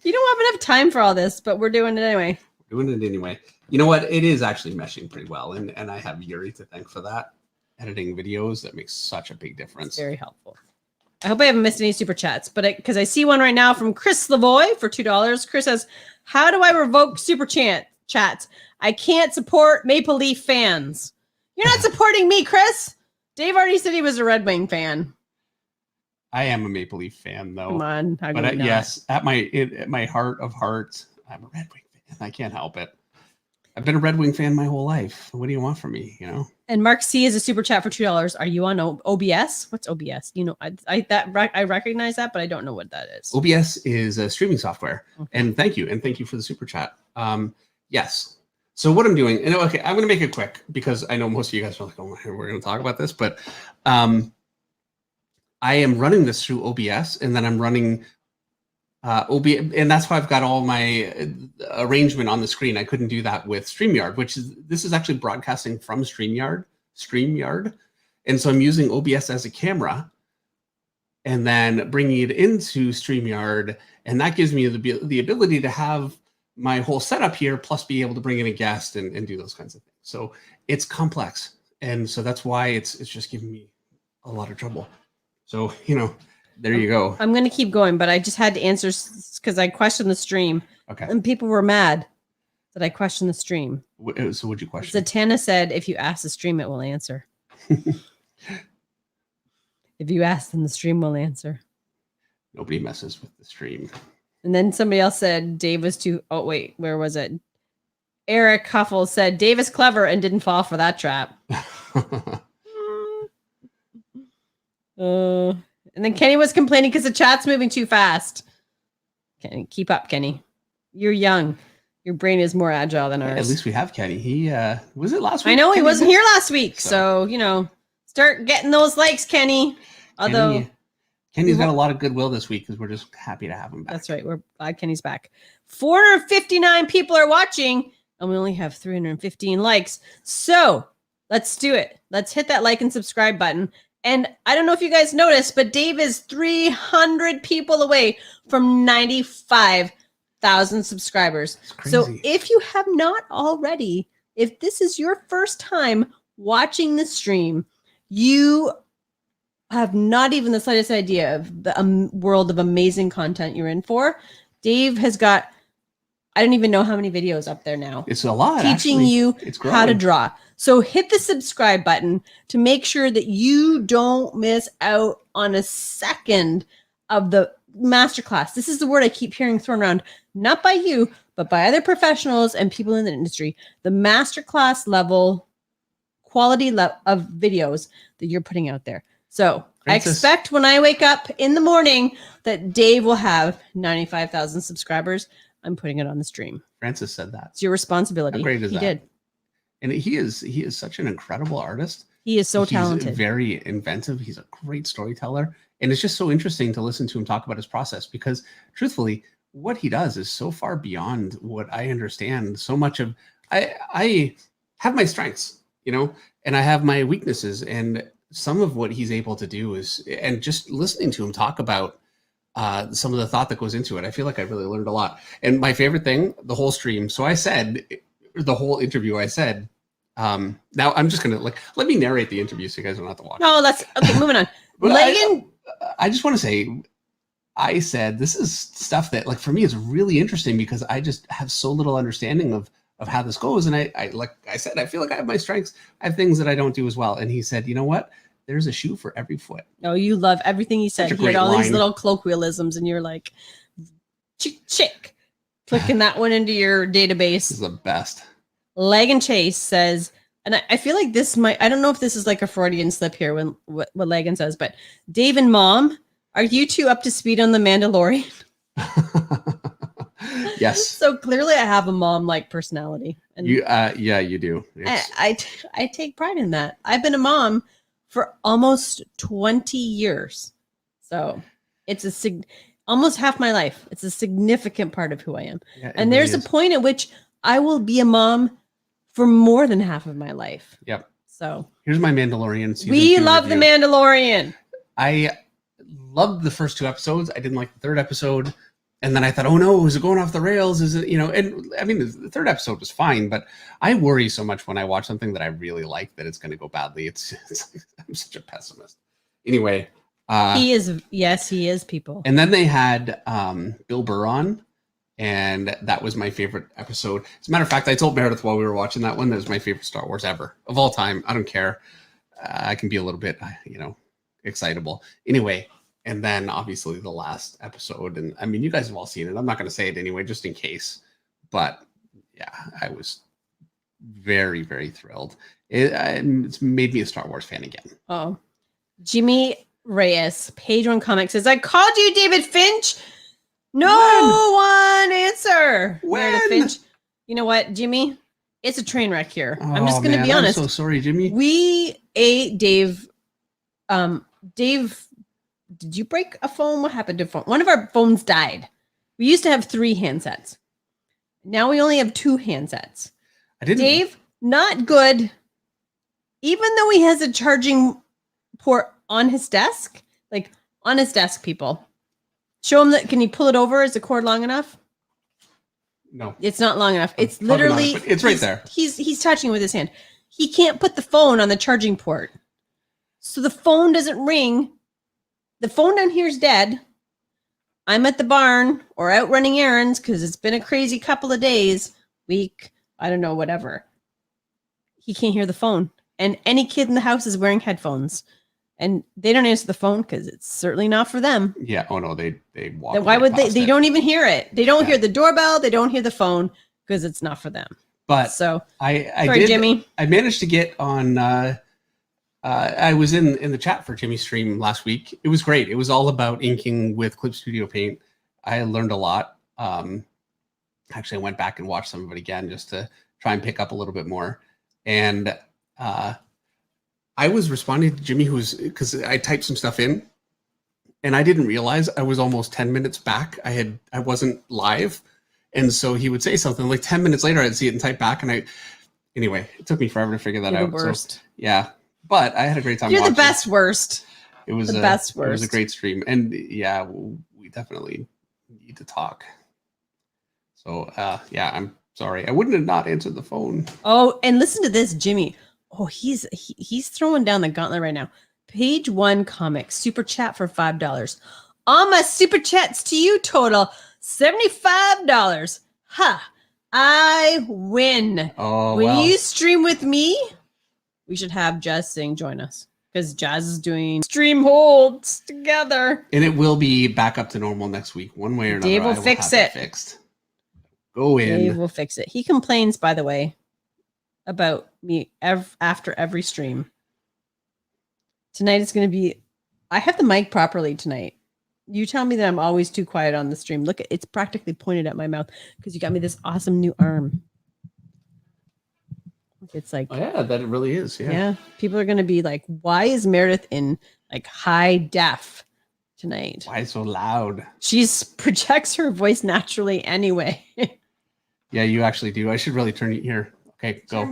You don't have enough time for all this, but we're doing it anyway. Doing it anyway. You know what? It is actually meshing pretty well. And I have Yuri to thank for that. Editing videos, that makes such a big difference. It's very helpful. I hope I haven't missed any super chats, but because I see one right now from Chris Lavoy for $2. Chris says, "How do I revoke super chats? I can't support Maple Leaf fans." You're not supporting me, Chris. Dave already said he was a Red Wing fan. I am a Maple Leaf fan, though. Come on, but yes, at my heart of hearts, I'm a Red Wing fan. I can't help it. I've been a Red Wing fan my whole life. What do you want from me? And Mark C is a super chat for $2. Are you on OBS? What's OBS? I recognize that, but I don't know what that is. OBS is a streaming software. Okay. And thank you for the super chat. Yes. So what I'm doing, and okay, I'm going to make it quick because I know most of you guys are like, "Oh, we're going to talk about this," but I am running this through OBS, and then I'm running OBS, and that's why I've got all my arrangement on the screen. I couldn't do that with StreamYard, this is actually broadcasting from StreamYard, and so I'm using OBS as a camera, and then bringing it into StreamYard, and that gives me the ability to have my whole setup here, plus be able to bring in a guest and do those kinds of things. So it's complex, and so that's why it's just giving me a lot of trouble. So, there you go. I'm going to keep going, but I just had to answer because I questioned the stream. Okay. And people were mad that I questioned the stream. So what'd you question? Zatanna said, if you ask the stream, it will answer. If you ask, then the stream will answer. Nobody messes with the stream. And then somebody else said Dave was too. Oh, wait, where was it? Eric Huffle said Dave is clever and didn't fall for that trap. And then Kenny was complaining because the chat's moving too fast. Kenny, keep up, Kenny. You're young. Your brain is more agile than ours. At least we have Kenny. He was it last week? I know he Kenny wasn't was? here last week, so start getting those likes, Kenny. Although Kenny's got a lot of goodwill this week because we're just happy to have him back. That's right. We're glad Kenny's back. 459 people are watching, and we only have 315 likes. So let's do it. Let's hit that like and subscribe button. And I don't know if you guys noticed, but Dave is 300 people away from 95,000 subscribers. So if you have not already, if this is your first time watching the stream, you have not even the slightest idea of the world of amazing content you're in for. Dave has got, I don't even know how many videos up there now. It's a lot. Teaching you how to draw. So hit the subscribe button to make sure that you don't miss out on a second of the masterclass. This is the word I keep hearing thrown around, not by you, but by other professionals and people in the industry. The masterclass level quality of videos that you're putting out there. So Francis, I expect when I wake up in the morning that Dave will have 95,000 subscribers. I'm putting it on the stream. Francis said that. It's your responsibility. How great is he that? Did. And he is such an incredible artist. He is so talented. He's very inventive. He's a great storyteller. And it's just so interesting to listen to him talk about his process because truthfully, what he does is so far beyond what I understand. So much of I have my strengths, and I have my weaknesses. And some of what he's able to do is, and just listening to him talk about some of the thought that goes into it, I feel like I really learned a lot. And my favorite thing, the whole stream. So I said, the whole interview, I said, now I'm just going to let me narrate the interview so you guys don't have to watch. No, that's okay. Moving on. I just want to say, I said, this is stuff that for me is really interesting because I just have so little understanding of how this goes. And I like I said, I feel like I have my strengths. I have things that I don't do as well. And he said, you know what? There's a shoe for every foot. Oh, you love everything he said. He had all these little colloquialisms and you're like, chick, clicking that one into your database. This is the best. Leg and Chase says, and I feel like this might, I don't know if this is like a Freudian slip here when what Legan says, but Dave and Mom, are you two up to speed on The Mandalorian? Yes. So clearly I have a mom-like personality. And yeah, you do. I take pride in that. I've been a mom for almost 20 years. So it's almost half my life. It's a significant part of who I am. Yeah, and there's a point at which I will be a mom for more than half of my life. Yep. So here's my Mandalorian. We love The Mandalorian. I loved the first two episodes. I didn't like the third episode. And then I thought, oh no, is it going off the rails? Is it, and I mean, the third episode was fine, but I worry so much when I watch something that I really like that it's going to go badly. It's I'm such a pessimist. Anyway. He is, people. And then they had Bill Burr on, and that was my favorite episode. As a matter of fact, I told Meredith while we were watching that one, that was my favorite Star Wars ever of all time. I don't care. I can be a little bit, excitable. Anyway. And then obviously the last episode, and I mean, you guys have all seen it. I'm not going to say it anyway, just in case. But yeah, I was very, very thrilled. It's made me a Star Wars fan again. Oh, Jimmy Reyes, page one comic says, I called you David Finch. No one answer. When? Meredith Finch. You know what, Jimmy? It's a train wreck here. I'm just going to be honest. I'm so sorry, Jimmy. We ate Dave. Dave, did you break a phone? What happened to phone? One of our phones died. We used to have 3 handsets. Now we only have 2 handsets. Dave, not good. Even though he has a charging port on his desk, people. Show him that. Can he pull it over? Is the cord long enough? No. It's not long enough. It's literally, it's right there. He's touching it with his hand. He can't put the phone on the charging port. So the phone doesn't ring. The phone down here is dead. I'm at the barn or out running errands because it's been a crazy couple of days, week, I don't know, whatever. He can't hear the phone. and any kid in the house is wearing headphones, and they don't answer the phone because it's certainly not for them. Yeah. Oh no, they walk. Then why right would they? past They it. don't even hear it. They don't hear the doorbell. They don't hear the phone because it's not for them. But So I sorry, did, Jimmy. I managed to get on. I was in the chat for Jimmy's stream last week. It was great. It was all about inking with Clip Studio Paint. I learned a lot. Actually, I went back and watched some of it again just to try and pick up a little bit more. And I was responding to Jimmy, because I typed some stuff in, and I didn't realize I was almost 10 minutes back. I wasn't live, and so he would say something like 10 minutes later, I'd see it and type back, and anyway, it took me forever to figure that You're out. the worst. So, yeah, but I had a great time. You're watching. the best worst. It was the best It was a worst. great stream, and yeah, we definitely need to talk. So yeah, I'm sorry. I wouldn't have not answered the phone. Oh, and listen to this, Jimmy. Oh, he's throwing down the gauntlet right now. Page 1 comic super chat for $5. All my super chats to you total $75. Ha! I win. Oh, when well. you stream with me, we should have Jazz Sing join us because Jazz is doing stream holds together. And it will be back up to normal next week, one way or another. Dave will I fix have it. Fixed. Go in. Dave will fix it. He complains, by the way, about me after every stream. Tonight is going to be. I have the mic properly tonight. You tell me that I'm always too quiet on the stream. Look, it's practically pointed at my mouth because you got me this awesome new arm. It's like, Oh, yeah, that it really is. yeah. People are going to be like, why is Meredith in like high def tonight? Why so loud? She's projects her voice naturally anyway. Yeah, you actually do. I should really turn it here. Okay, go.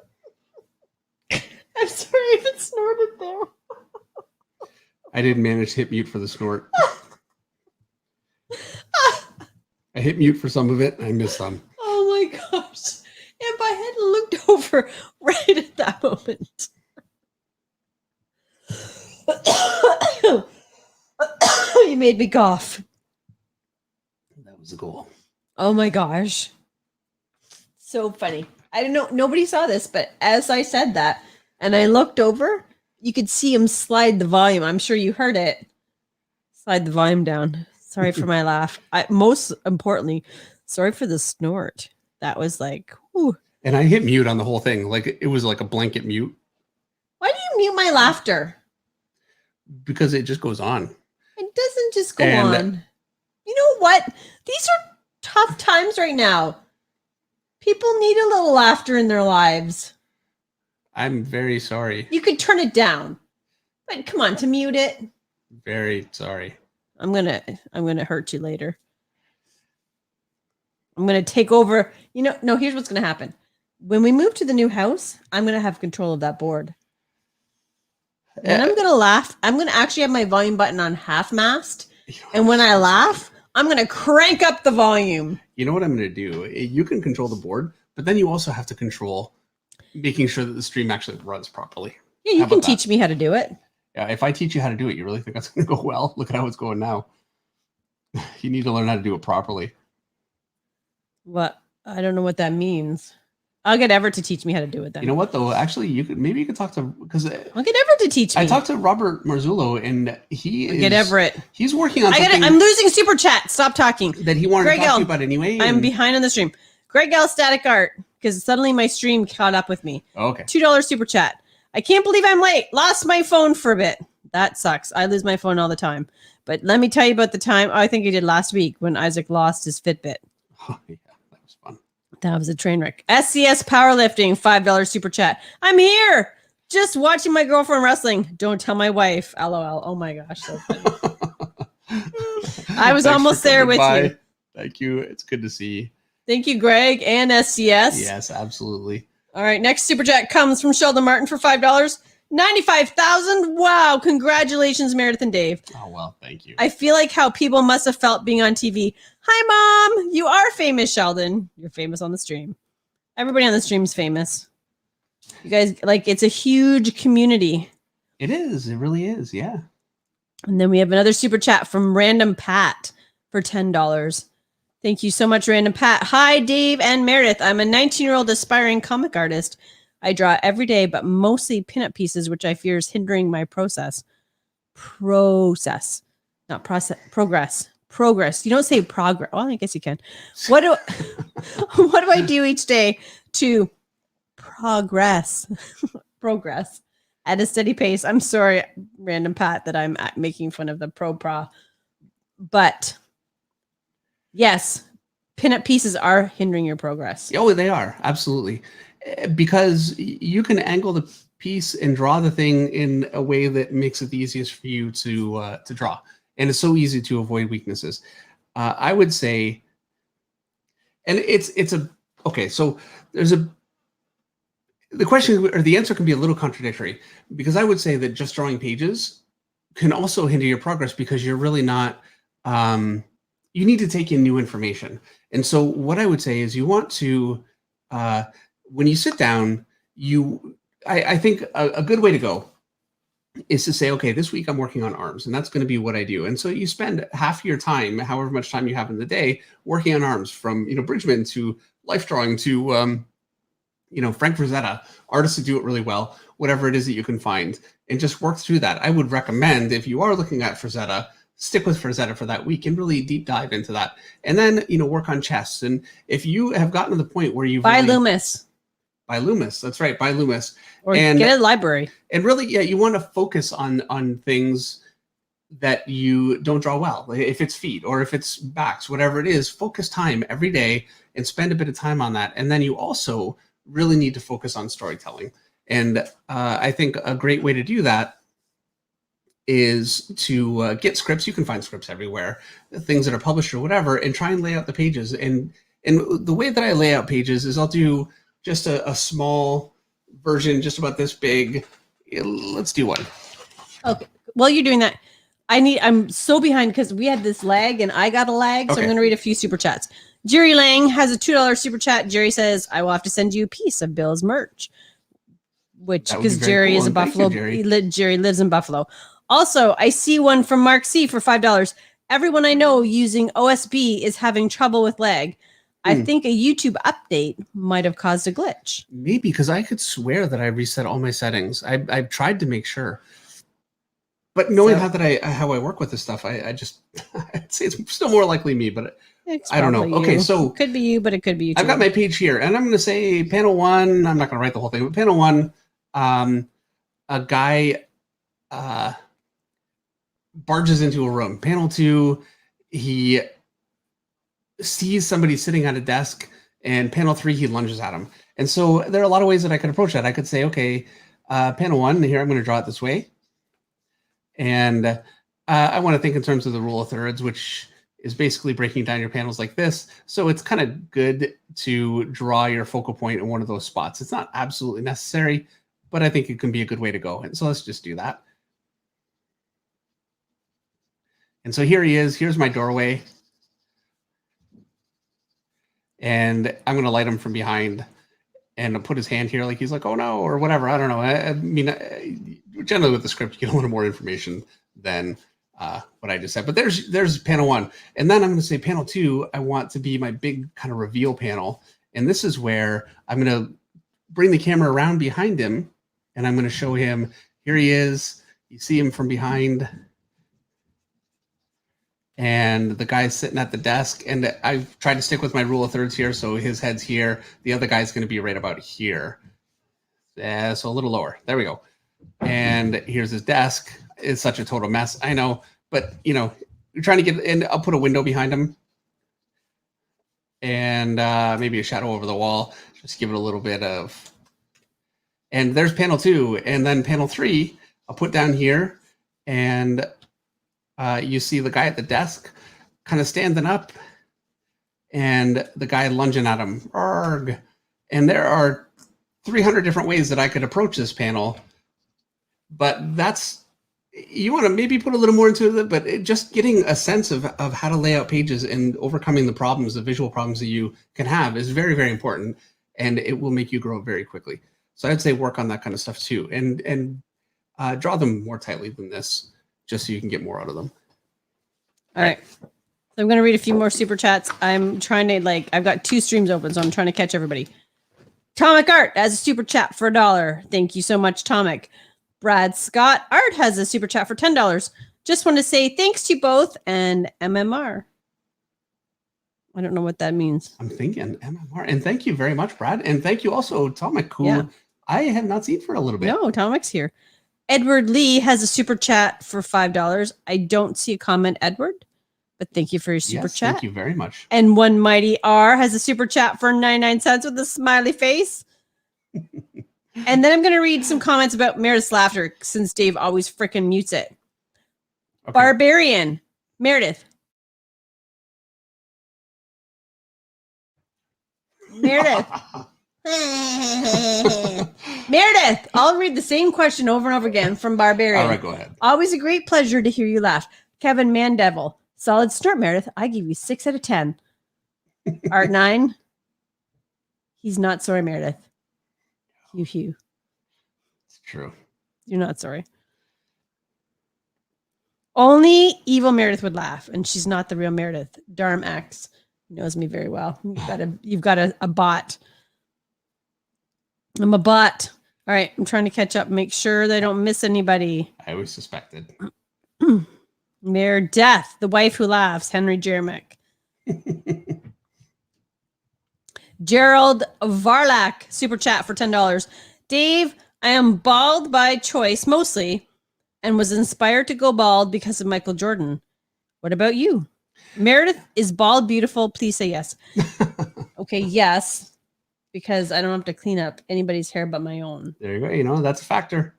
I'm sorry if it snorted there. I didn't manage to hit mute for the snort. I hit mute for some of it. I missed some. Oh my gosh. If I had looked over right at that moment. You made me cough. That was the goal. Oh my gosh. So funny. I don't know. Nobody saw this, but as I said that and I looked over, you could see him slide the volume. I'm sure you heard it. Slide the volume down. Sorry for my laugh. Most importantly, sorry for the snort. That was like, whew. And I hit mute on the whole thing. Like it was like a blanket mute. Why do you mute my laughter? Because it just goes on. It doesn't just go on. You know what? These are tough times right now. People need a little laughter in their lives. I'm very sorry. You could turn it down. But come on, to mute it. Very sorry. I'm gonna hurt you later. I'm gonna take over. No, here's what's gonna happen. When we move to the new house, I'm gonna have control of that board. And I'm gonna laugh. I'm gonna actually have my volume button on half mast. And when I laugh, I'm gonna crank up the volume. You know what I'm gonna do? You can control the board, but then you also have to control making sure that the stream actually runs properly. Yeah, you can teach me how to do it. Yeah, if I teach you how to do it, you really think that's going to go well? Look at how it's going now. You need to learn how to do it properly. What? I don't know what that means. I'll get Everett to teach me how to do it then. You know what, though? Actually, you could talk to, because I'll get Everett to teach me. I talked to Robert Marzullo, and get Everett. He's working on something. I'm losing super chat. Stop talking. That he wanted to talk to you about anyway. I'm behind on the stream. Greg L static art, because suddenly my stream caught up with me. Okay. $2 super chat. I can't believe I'm late. Lost my phone for a bit. That sucks. I lose my phone all the time. But let me tell you about the time I think he did last week when Isaac lost his Fitbit. Oh, yeah, that was fun. That was a train wreck. SCS Powerlifting, $5 super chat. I'm here. Just watching my girlfriend wrestling. Don't tell my wife. LOL. Oh my gosh. So funny. I was almost there with you. Thank you. It's good to see you. Thank you, Greg and SCS. Yes, absolutely. All right. Next super chat comes from Sheldon Martin for $5. 95,000. Wow. Congratulations, Meredith and Dave. Oh, well, thank you. I feel like how people must have felt being on TV. Hi, Mom. You are famous, Sheldon. You're famous on the stream. Everybody on the stream is famous. You guys, like, it's a huge community. It is. It really is. Yeah. And then we have another super chat from Random Pat for $10. Thank you so much, Random Pat. Hi, Dave and Meredith. I'm a 19-year-old aspiring comic artist. I draw every day, but mostly pinup pieces, which I fear is hindering my progress. Not process. Progress. You don't say progress. Well, I guess you can. What do I do each day to progress at a steady pace? I'm sorry, Random Pat, that I'm making fun of the pro, but yes, pinup pieces are hindering your progress. Oh, they are. Absolutely. Because you can angle the piece and draw the thing in a way that makes it the easiest for you to draw. And it's so easy to avoid weaknesses. I would say, and so the question or the answer can be a little contradictory, because I would say that just drawing pages can also hinder your progress because you're really not, you need to take in new information. And so what I would say is you want to, when you sit down, I think a good way to go is to say, okay, this week I'm working on arms, and that's going to be what I do. And so you spend half your time, however much time you have in the day, working on arms, from Bridgman to life drawing to Frank Frazetta, artists who do it really well, whatever it is that you can find, and just work through that. I would recommend, if you are looking at Frazetta, stick with Frazetta for that week and really deep dive into that. And then, work on chests. And if you have gotten to the point where you've Loomis. By Loomis, that's right, by Loomis. Or get a library. And really, you want to focus on things that you don't draw well. If it's feet or if it's backs, whatever it is, focus time every day and spend a bit of time on that. And then you also really need to focus on storytelling. And I think a great way to do that is to get scripts. You can find scripts everywhere, things that are published or whatever, and try and lay out the pages. And the way that I lay out pages is I'll do just a small version, just about this big. Let's do one. Okay. While you're doing that, I'm so behind because we had this lag and I got a lag. So I'm going to read a few super chats. Jerry Lang has a $2 super chat. Jerry says, I will have to send you a piece of Bill's merch, which because Jerry is a Buffalo. Jerry lives in Buffalo. Also, I see one from Mark C for $5. Everyone I know using OSB is having trouble with lag. I think a YouTube update might have caused a glitch. Maybe, because I could swear that I reset all my settings. I've tried to make sure. But knowing how I work with this stuff, I'd say it's still more likely me, but I don't know. You. Okay, so could be you, but it could be you too. I've got my page here, and I'm going to say panel 1. I'm not going to write the whole thing, but panel 1, a guy barges into a room. Panel 2, he sees somebody sitting at a desk, and panel 3, he lunges at him. And so there are a lot of ways that I could approach that. I could say, okay, panel 1, here I'm going to draw it this way. And I want to think in terms of the rule of thirds, which is basically breaking down your panels like this. So it's kind of good to draw your focal point in one of those spots. It's not absolutely necessary, but I think it can be a good way to go. And so let's just do that. And so here he is. Here's my doorway. And I'm going to light him from behind and put his hand here like he's like, oh no, or whatever. I don't know. I mean, generally with the script, you get a little more information than what I just said. But there's panel 1. And then I'm going to say panel 2, I want to be my big kind of reveal panel. And this is where I'm going to bring the camera around behind him. And I'm going to show him, here he is. You see him from behind. And the guy's sitting at the desk, and I've tried to stick with my rule of thirds here. So his head's here. The other guy's going to be right about here. So a little lower. There we go. And here's his desk. It's such a total mess. I know, but you're trying to get, and I'll put a window behind him and maybe a shadow over the wall. Just give it a little bit of, and there's panel 2. And then panel 3, I'll put down here, and you see the guy at the desk kind of standing up and the guy lunging at him. Arg. And there are 300 different ways that I could approach this panel. but that's, you want to maybe put a little more into it, but just getting a sense of how to lay out pages and overcoming the problems, the visual problems that you can have is very, very important, and it will make you grow very quickly. So I'd say work on that kind of stuff too, and draw them more tightly than this, just so you can get more out of them. All right. So I'm going to read a few more super chats. I'm trying to I've got 2 streams open, so I'm trying to catch everybody. Tomic Art has a super chat for $1. Thank you so much, Tomic. Brad Scott Art has a super chat for $10. Just want to say thanks to you both and MMR. I don't know what that means. I'm thinking MMR. And thank you very much, Brad. And thank you also, Tomic, who I have not seen for a little bit. No, Tomic's here. Edward Lee has a super chat for $5. I don't see a comment, Edward, but thank you for your super chat. Thank you very much. And One Mighty R has a super chat for 99 cents with a smiley face. And then I'm going to read some comments about Meredith's laughter since Dave always freaking mutes it. Okay. Barbarian. Meredith. Meredith. Meredith. I'll read the same question over and over again from Barbarian. All right, go ahead. Always a great pleasure to hear you laugh. Kevin Mandevil. Solid start, Meredith. I give you 6 out of 10. Art 9. He's not sorry, Meredith. Hugh. It's true. You're not sorry. Only evil Meredith would laugh, and she's not the real Meredith. Darm X knows me very well. You've got a bot. I'm a bot. All right, I'm trying to catch up, make sure that I don't miss anybody. I always suspected. Mayor Death, the wife who laughs, Henry Jeremick. Gerald Varlak, super chat for $10. Dave, I am bald by choice mostly and was inspired to go bald because of Michael Jordan. What about you? Meredith, is bald beautiful? Please say yes. Okay, yes, because I don't have to clean up anybody's hair but my own. There you go. You know, that's a factor.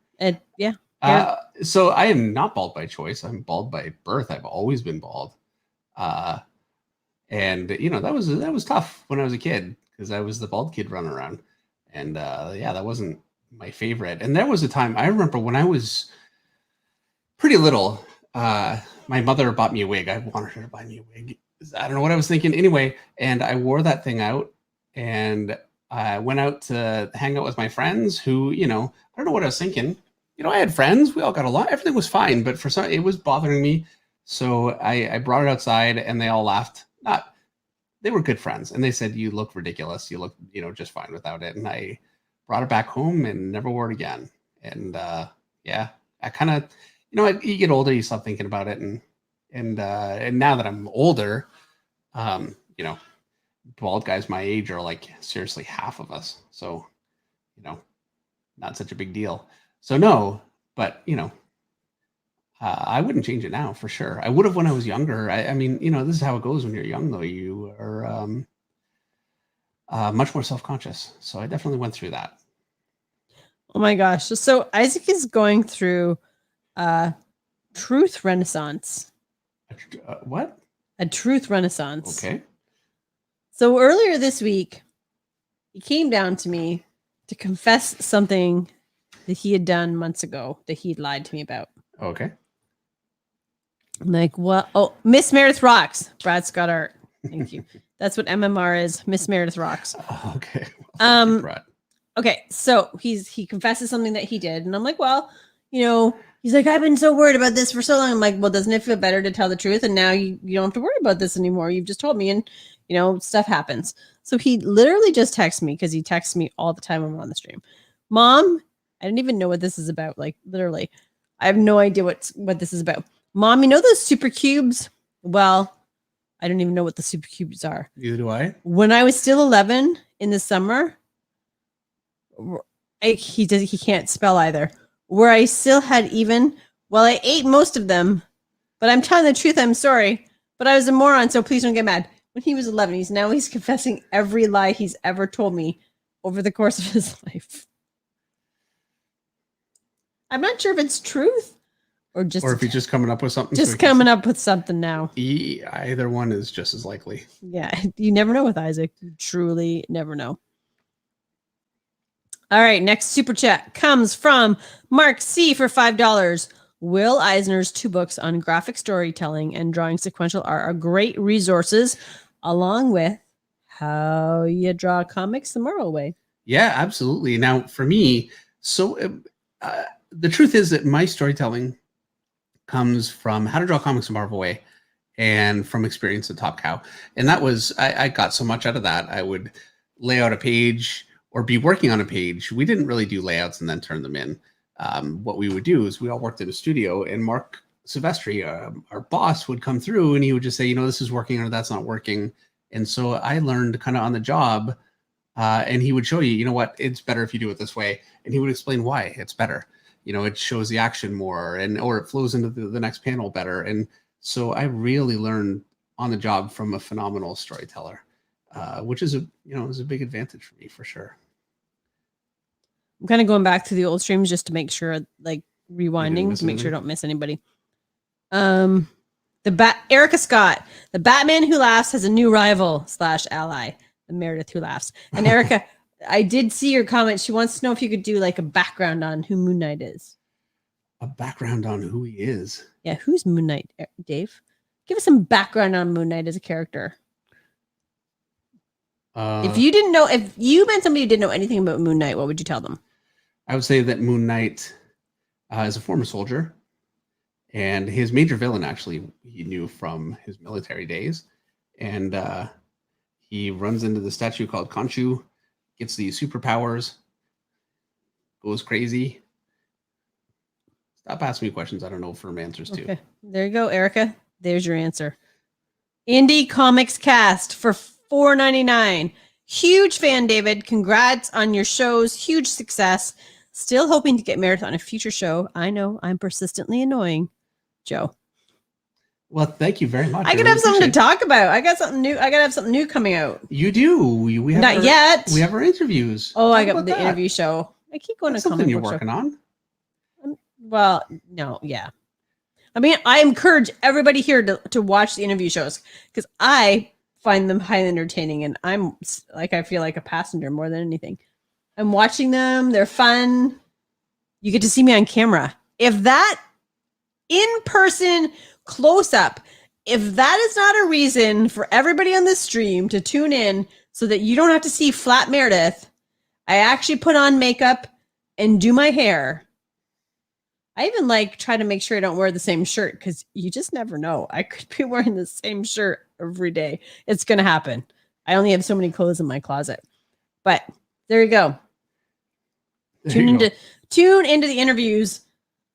Yeah. So I am not bald by choice. I'm bald by birth. I've always been bald. And you know, that was tough when I was a kid because I was the bald kid running around. And that wasn't my favorite. And there was a time I remember when I was pretty little, my mother bought me a wig. I wanted her to buy me a wig. I don't know what I was thinking anyway. And I wore that thing out and I went out to hang out with my friends who, you know, I don't know what I was thinking. You know, I had friends. We all got along. Everything was fine. But for some, it was bothering me. So I brought it outside and they all laughed. They were good friends. And they said, you look ridiculous. You look, you know, just fine without it. And I brought it back home and never wore it again. And I kind of, you know, you get older, you stop thinking about it. And now that I'm older, you know, bald guys my age are like seriously half of us. So, you know, not such a big deal. So no, but you know, I wouldn't change it now for sure. I would have when I was younger. I mean, you know, this is how it goes when you're young, though. You are much more self-conscious. So I definitely went through that. Oh my gosh. So Isaac is going through truth renaissance. What? A truth renaissance. Okay. So earlier this week, he came down to me to confess something that he had done months ago that he'd lied to me about. Okay. I'm like, what? Oh, Miss Meredith rocks. Brad Scott Art. Thank you. That's what MMR is. Miss Meredith rocks. Okay. Brad. Okay. So he confesses something that he did. And I'm like, well, you know, he's like, I've been so worried about this for so long. I'm like, well, doesn't it feel better to tell the truth? And now you don't have to worry about this anymore. You've just told me and, you know, stuff happens. So he literally just texts me because he texts me all the time when I'm on the stream. Mom, I didn't even know what this is about. Like literally, I have no idea what this is about. Mom, you know those super cubes? Well, I don't even know what the super cubes are. Neither do I. When I was still 11 in the summer, he can't spell either. Where I still had I ate most of them, but I'm telling the truth. I'm sorry, but I was a moron. So please don't get mad. When he was 11, he's confessing every lie he's ever told me over the course of his life. I'm not sure if it's truth or if he's just coming up with something. Just coming up with something now. Either one is just as likely. Yeah, you never know with Isaac. You truly never know. All right, next super chat comes from Mark C for $5. Will Eisner's 2 books on graphic storytelling and drawing sequential art are great resources, along with How You Draw Comics the Marvel Way. Yeah, absolutely. Now, for me, so the truth is that my storytelling comes from How to Draw Comics the Marvel Way and from experience at Top Cow. And that was, I got so much out of that. I would lay out a page or be working on a page. We didn't really do layouts and then turn them in. What we would do is we all worked in a studio, and Mark Silvestri, our boss, would come through and he would just say, this is working or that's not working. And so I learned kind of on the job, and he would show you, what, it's better if you do it this way. And he would explain why it's better. It shows the action more or it flows into the next panel better. And so I really learned on the job from a phenomenal storyteller, which is is a big advantage for me for sure. I'm kind of going back to the old streams just to make sure, like rewinding to make sure I don't miss anybody. Erica Scott, the Batman who laughs has a new rival / ally, the Meredith who laughs. And Erica, I did see your comment. She wants to know if you could do like a background on who Moon Knight is. A background on who he is? Yeah, who's Moon Knight, Dave? Give us some background on Moon Knight as a character. If you met somebody who didn't know anything about Moon Knight, what would you tell them? I would say that Moon Knight is a former soldier, and his major villain actually he knew from his military days, and he runs into the statue called Khonshu, gets these superpowers, goes crazy. Stop asking me questions I don't know firm answers to. Okay, there you go, Erica. There's your answer. Indie Comics Cast for $4.99. Huge fan, David. Congrats on your shows. Huge success. Still hoping to get Meredith on a future show. I know I'm persistently annoying, Joe. Well, thank you very much. I could have something to talk about. I got something new. I gotta have something new coming out. You do. We have not yet. We have our interviews. Oh, I got the interview show. I keep going to something you're working on. Well, no, yeah. I mean, I encourage everybody here to watch the interview shows because I find them highly entertaining, and I'm like, I feel like a passenger more than anything. I'm watching them. They're fun. You get to see me on camera. If that in-person close-up, if that is not a reason for everybody on this stream to tune in so that you don't have to see flat Meredith, I actually put on makeup and do my hair. I even try to make sure I don't wear the same shirt because you just never know. I could be wearing the same shirt every day. It's going to happen. I only have so many clothes in my closet. But there you go. Tune into the interviews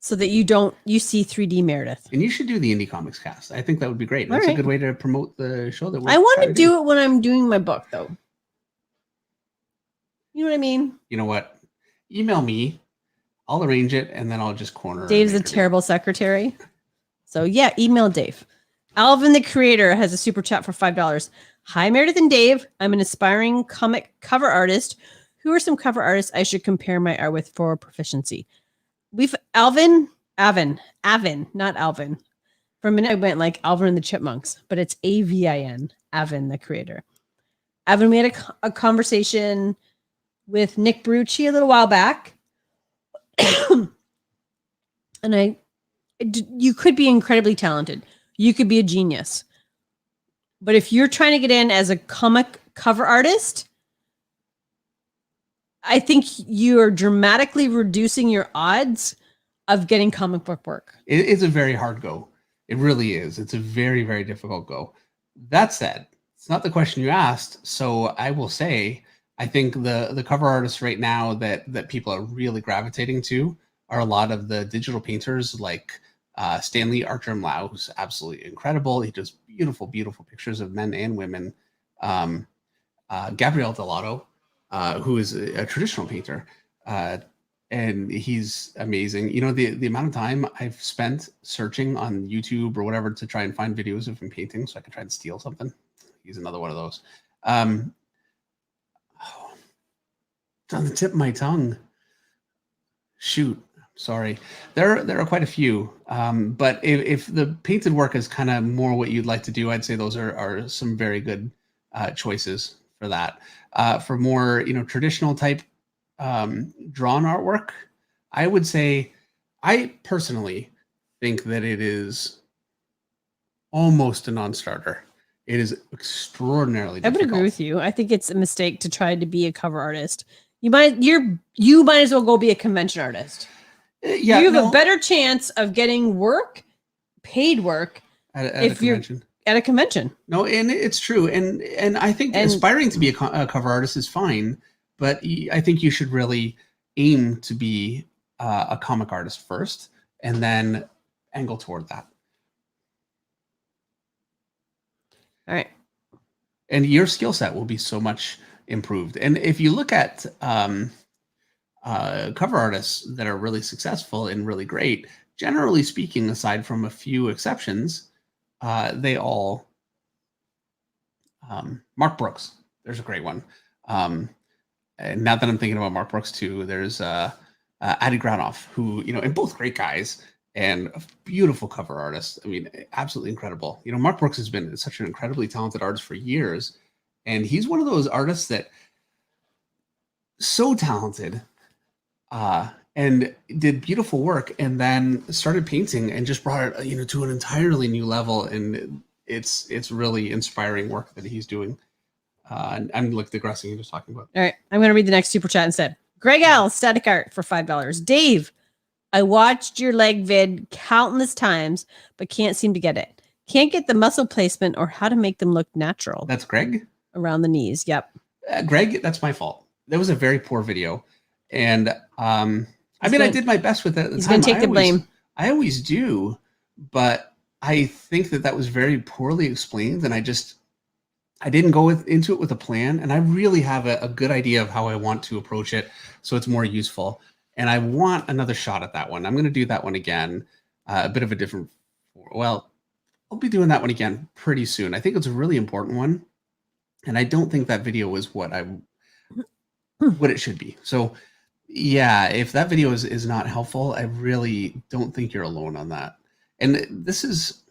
so that you see 3D Meredith. And you should do the Indie Comics Cast. I think that would be great. That's a good way to promote the show. That I want to do it when I'm doing my book, though. You know what I mean? You know what? Email me. I'll arrange it, and then I'll just corner. Dave's a terrible secretary. So, yeah, email Dave. Alvin, the creator, has a super chat for $5. Hi, Meredith and Dave. I'm an aspiring comic cover artist. Who are some cover artists I should compare my art with for proficiency? Avin, not Alvin. For a minute, I went like Alvin and the Chipmunks, but it's Avin, Avin, the creator. Avin, we had a conversation with Nick Barrucci a little while back. And you could be incredibly talented. You could be a genius. But if you're trying to get in as a comic cover artist, I think you are dramatically reducing your odds of getting comic book work. It's a very hard go. It really is. It's a very, very difficult go. That said, it's not the question you asked. So I will say, I think the cover artists right now that people are really gravitating to are a lot of the digital painters like Stanley Archer-Lau, who's absolutely incredible. He does beautiful, beautiful pictures of men and women. Gabriel Delato, who is a traditional painter, and he's amazing. The amount of time I've spent searching on YouTube or whatever to try and find videos of him painting so I can try and steal something. He's another one of those. It's on the tip of my tongue. Shoot. Sorry. There are quite a few. But if the painted work is kind of more what you'd like to do, I'd say those are some very good choices for that. For more, traditional type drawn artwork, I would say I personally think that it is almost a non-starter. It is extraordinarily difficult. I would agree with you. I think it's a mistake to try to be a cover artist. You might as well go be a convention artist. Yeah, you have a better chance of getting work, paid work, at a convention. At a convention. No, and it's true, and I think aspiring to be a cover artist is fine, but I think you should really aim to be a comic artist first, and then angle toward that. All right. And your skill set will be so much improved. And if you look at cover artists that are really successful and really great, generally speaking, aside from a few exceptions, they all Mark Brooks, there's a great one. And now that I'm thinking about Mark Brooks too, there's Adi Granoff, who, and both great guys and a beautiful cover artist. I mean, absolutely incredible. Mark Brooks has been such an incredibly talented artist for years, and he's one of those artists that so talented and did beautiful work, and then started painting and just brought it to an entirely new level. And it's really inspiring work that he's doing. I'm like digressing, you're just talking about. All right, I'm going to read the next super chat instead. Greg L, static art for $5. Dave, I watched your leg vid countless times, but can't seem to get it. Can't get the muscle placement or how to make them look natural. That's Greg? Around the knees, yep. Greg, that's my fault. That was a very poor video. And I did my best with it at the time. He's going to take the blame. I always do, but I think that was very poorly explained, and I didn't go into it with a plan, and I really have a good idea of how I want to approach it so it's more useful. And I want another shot at that one. I'm going to do that one again, a bit of a different, well, I'll be doing that one again pretty soon. I think it's a really important one, and I don't think that video is what it should be. So yeah, if that video is not helpful, I really don't think you're alone on that. And this is,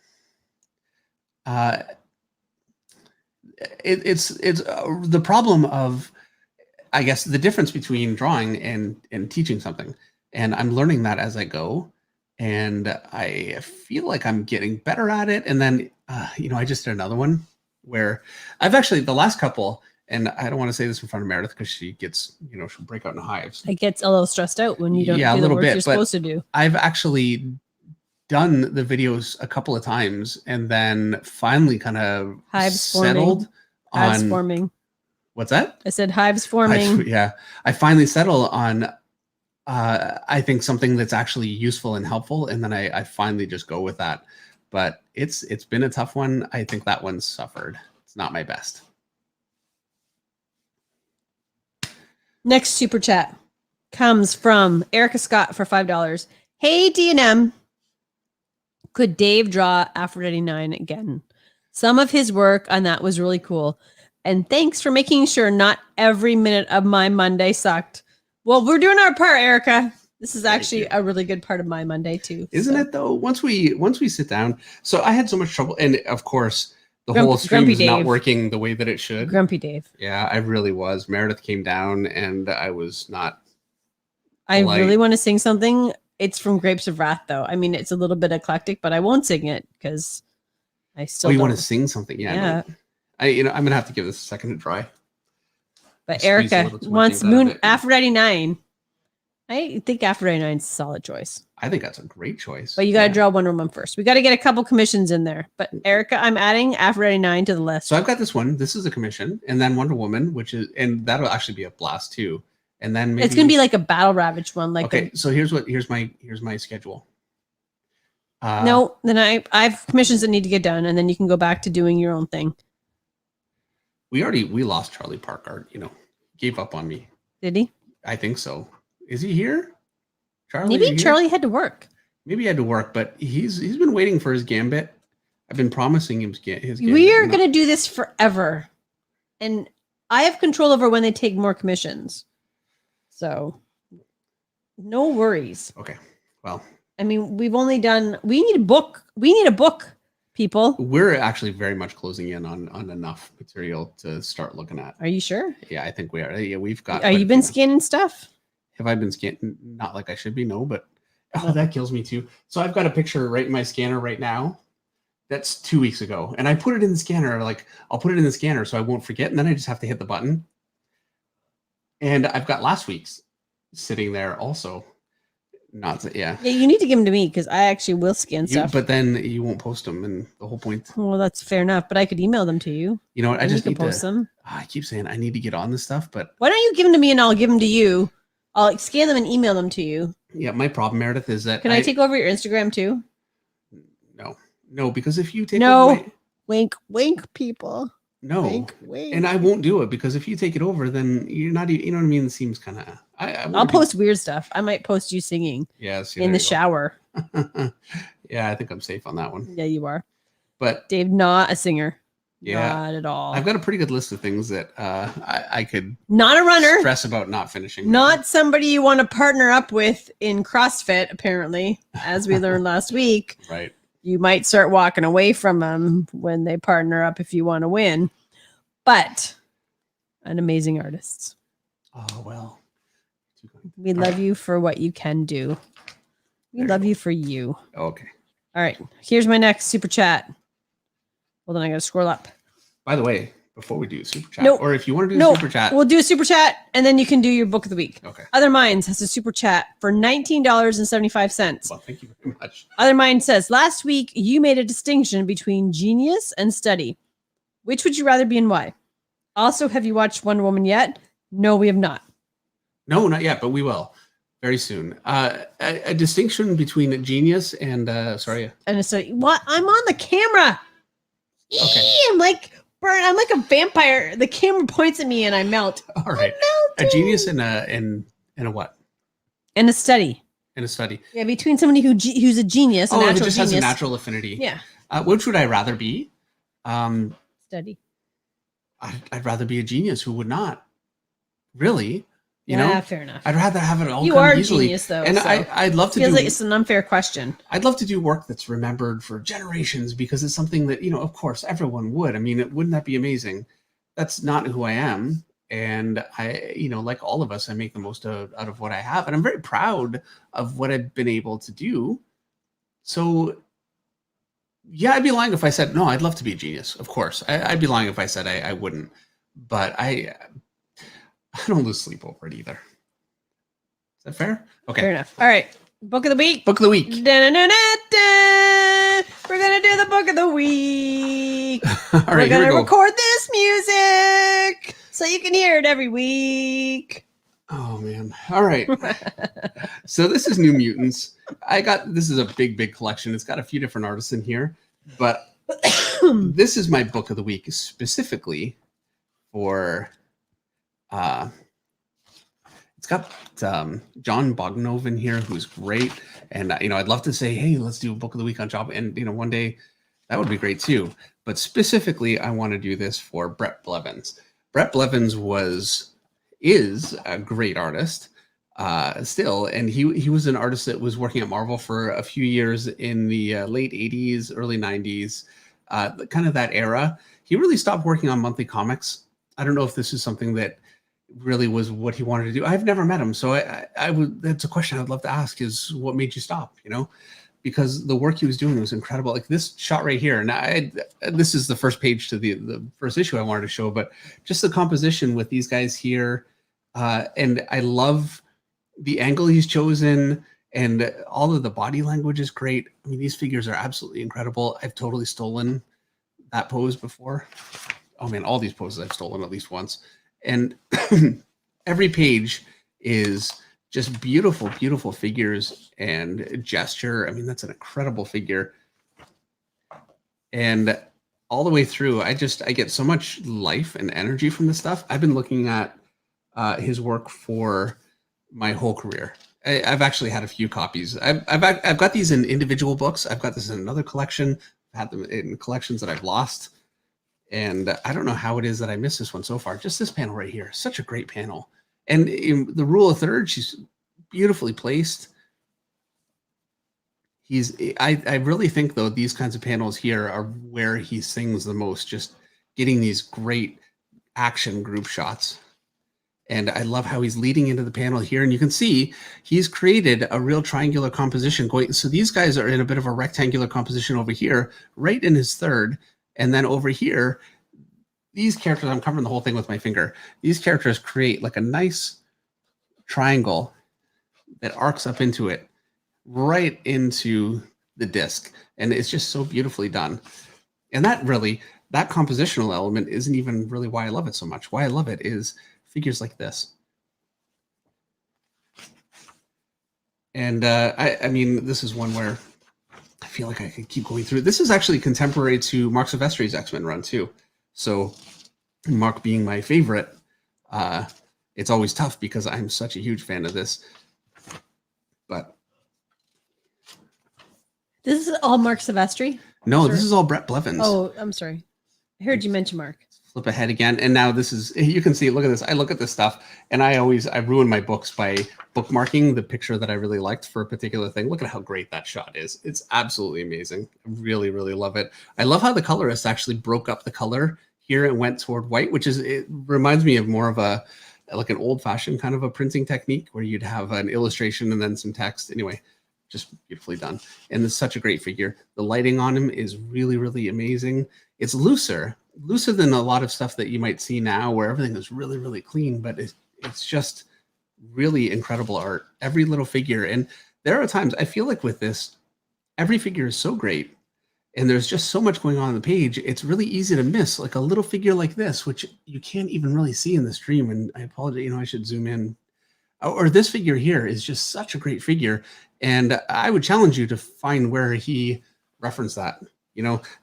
it's the problem of, I guess, the difference between drawing and teaching something. And I'm learning that as I go, and I feel like I'm getting better at it. And then, I just did another one where I've actually, the last couple, and I don't want to say this in front of Meredith because she gets, she'll break out in hives. It gets a little stressed out when you don't do the work you're supposed to do. I've actually done the videos a couple of times, and then finally kind of settled on hives forming. What's that? I said hives forming. I finally settled on I think something that's actually useful and helpful, and then I finally just go with that. But it's been a tough one. I think that one's suffered. It's not my best. Next super chat comes from Erica Scott for $5. Hey, D&M. Could Dave draw Aphrodite 9 again? Some of his work on that was really cool. And thanks for making sure not every minute of my Monday sucked. Well, we're doing our part, Erica. This is actually a really good part of my Monday too. Isn't it though? Once we sit down. So I had so much trouble, and of course the whole stream is not working the way that it should. Grumpy Dave. Yeah, I really was. Meredith came down, and I was not. I really want to sing something. It's from Grapes of Wrath, though. I mean, it's a little bit eclectic, but I won't sing it because I still. Oh, you want to sing something? Yeah. No. I'm gonna have to give this a second to dry. But Erica wants Aphrodite 9. I think Aphrodite 9 is a solid choice. I think that's a great choice. But you got to draw Wonder Woman first. We got to get a couple commissions in there. But Erica, I'm adding Aphrodite 9 to the list. So I've got this one. This is a commission, and then Wonder Woman, and that'll actually be a blast too. And then maybe it's gonna be like a Battle Ravage one. So here's my schedule. No, then I have commissions that need to get done, and then you can go back to doing your own thing. We lost Charlie Parker. Gave up on me. Did he? I think so. Is he here? Charlie? Maybe Charlie had to work. Maybe he had to work, but he's been waiting for his gambit. I've been promising him his gambit. We are going to do this forever. And I have control over when they take more commissions. So no worries. Okay. Well, I mean, we need a book. We need a book, people. We're actually very much closing in on enough material to start looking at. Are you sure? Yeah, I think we are. Yeah, we've got. Are you been scanning stuff? Have I been scanning? Not like I should be, no, but that kills me too. So I've got a picture right in my scanner right now. That's 2 weeks ago. And I put it in the scanner, like I'll put it in the scanner so I won't forget. And then I just have to hit the button. And I've got last week's sitting there also. Yeah, you need to give them to me because I actually will scan stuff. But then you won't post them, and the whole point. Well, that's fair enough. But I could email them to you. You know what? I just need to post them. I keep saying I need to get on this stuff, but why don't you give them to me and I'll give them to you? I'll scan them and email them to you. Yeah, my problem, Meredith, is that can I take over your Instagram too? No, because if you take over wink, people. No, wink. And I won't do it because if you take it over, then you're not even. You know what I mean? It seems kind of. I'll post weird stuff. I might post you singing. Yes, in the shower. Yeah, I think I'm safe on that one. Yeah, you are. But Dave, not a singer. Yeah, not at all. I've got a pretty good list of things that I could. Not a runner. Stress about not finishing. Not somebody you want to partner up with in CrossFit. Apparently, as we learned last week. Right. You might start walking away from them when they partner up if you want to win. But an amazing artist. Oh, well. We love you for what you can do. We love you for you. Okay. All right. Here's my next super chat. Well, then I got to scroll up. By the way, before we do super chat, nope. or if you want to do super chat, we'll do a super chat and then you can do your book of the week. Okay. Other Minds has a super chat for $19.75. Well, thank you very much. Other Mind says, last week you made a distinction between genius and study. Which would you rather be and why? Also, have you watched Wonder Woman yet? No, we have not. No, not yet, but we will very soon. A distinction between a genius and sorry. And a study. What? I'm on the camera. Okay. I'm like a vampire. The camera points at me and I melt. All right. A genius and a what? And a study. And a study. Yeah, between somebody who's a genius. Oh, and it just has a natural affinity. Yeah. Which would I rather be? Study. I'd rather be a genius who would not. Really? You yeah, know? Fair enough. I'd rather have it all you come are easily. Genius, though. And so I'd love to feels do. Like it's an unfair question. I'd love to do work that's remembered for generations because it's something that, you know, of course, everyone would. I mean, wouldn't that be amazing? That's not who I am. And I, you know, like all of us, I make the most out of what I have. And I'm very proud of what I've been able to do. So, yeah, I'd be lying if I said, no, I'd love to be a genius. Of course. I'd be lying if I said I wouldn't. But I don't lose sleep over it either. Is that fair? Okay. Fair enough. All right. Book of the week. Book of the week. Da-na-na-na-da. We're going to do the book of the week. All right, we're going to record this music so you can hear it every week. Oh, man. All right. So this is New Mutants. This is a big collection. It's got a few different artists in here, but this is my book of the week specifically for, it's got John Bogdanove in here, who's great. And, you know, I'd love to say, hey, let's do a book of the week on Job. And, you know, one day that would be great too. But specifically, I want to do this for Brett Blevins. Brett Blevins is a great artist still. And he was an artist that was working at Marvel for a few years in the late 80s, early 90s, kind of that era. He really stopped working on monthly comics. I don't know if this is something that really was what he wanted to do. I've never met him. So that's a question I'd love to ask is what made you stop, you know, because the work he was doing was incredible. Like this shot right here. And this is the first page to the first issue I wanted to show, but just the composition with these guys here. And I love the angle he's chosen and all of the body language is great. I mean, these figures are absolutely incredible. I've totally stolen that pose before. Oh man, all these poses I've stolen at least once. And every page is just beautiful figures and gesture. I mean, that's an incredible figure. And all the way through, I get so much life and energy from this stuff. I've been looking at his work for my whole career. I've actually had a few copies. I've got these in individual books. I've got this in another collection. I've had them in collections that I've lost. And I don't know how it is that I missed this one so far. Just this panel right here. Such a great panel. And in the rule of third, she's beautifully placed. I really think, though, these kinds of panels here are where he sings the most. Just getting these great action group shots. And I love how he's leading into the panel here. And you can see he's created a real triangular composition going. So these guys are in a bit of a rectangular composition over here, right in his third. And then over here, these characters, I'm covering the whole thing with my finger. These characters create like a nice triangle that arcs up into it, right into the disc. And it's just so beautifully done. And that compositional element isn't even really why I love it so much. Why I love it is figures like this. And I mean, this is one where I feel like I could keep going through. This is actually contemporary to Mark Silvestri's X-Men run too. So Mark being my favorite, it's always tough because I'm such a huge fan of this. But this is all Mark Silvestri? No, this is all Brett Blevins. Oh, I'm sorry. I heard you mention Mark. Flip ahead again. And now this is, you can see, look at this. I look at this stuff and I ruin my books by bookmarking the picture that I really liked for a particular thing. Look at how great that shot is. It's absolutely amazing. I really, really love it. I love how the colorist actually broke up the color here and went toward white, it reminds me of more of like an old fashioned kind of a printing technique where you'd have an illustration and then some text. Anyway, just beautifully done. And it's such a great figure. The lighting on him is really, really amazing. It's looser than a lot of stuff that you might see now where everything is really, really clean, but it's just really incredible art. Every little figure. And there are times I feel like with this, every figure is so great and there's just so much going on the page. It's really easy to miss like a little figure like this, which you can't even really see in the stream. And I apologize, I should zoom in. Or this figure here is just such a great figure. And I would challenge you to find where he referenced that.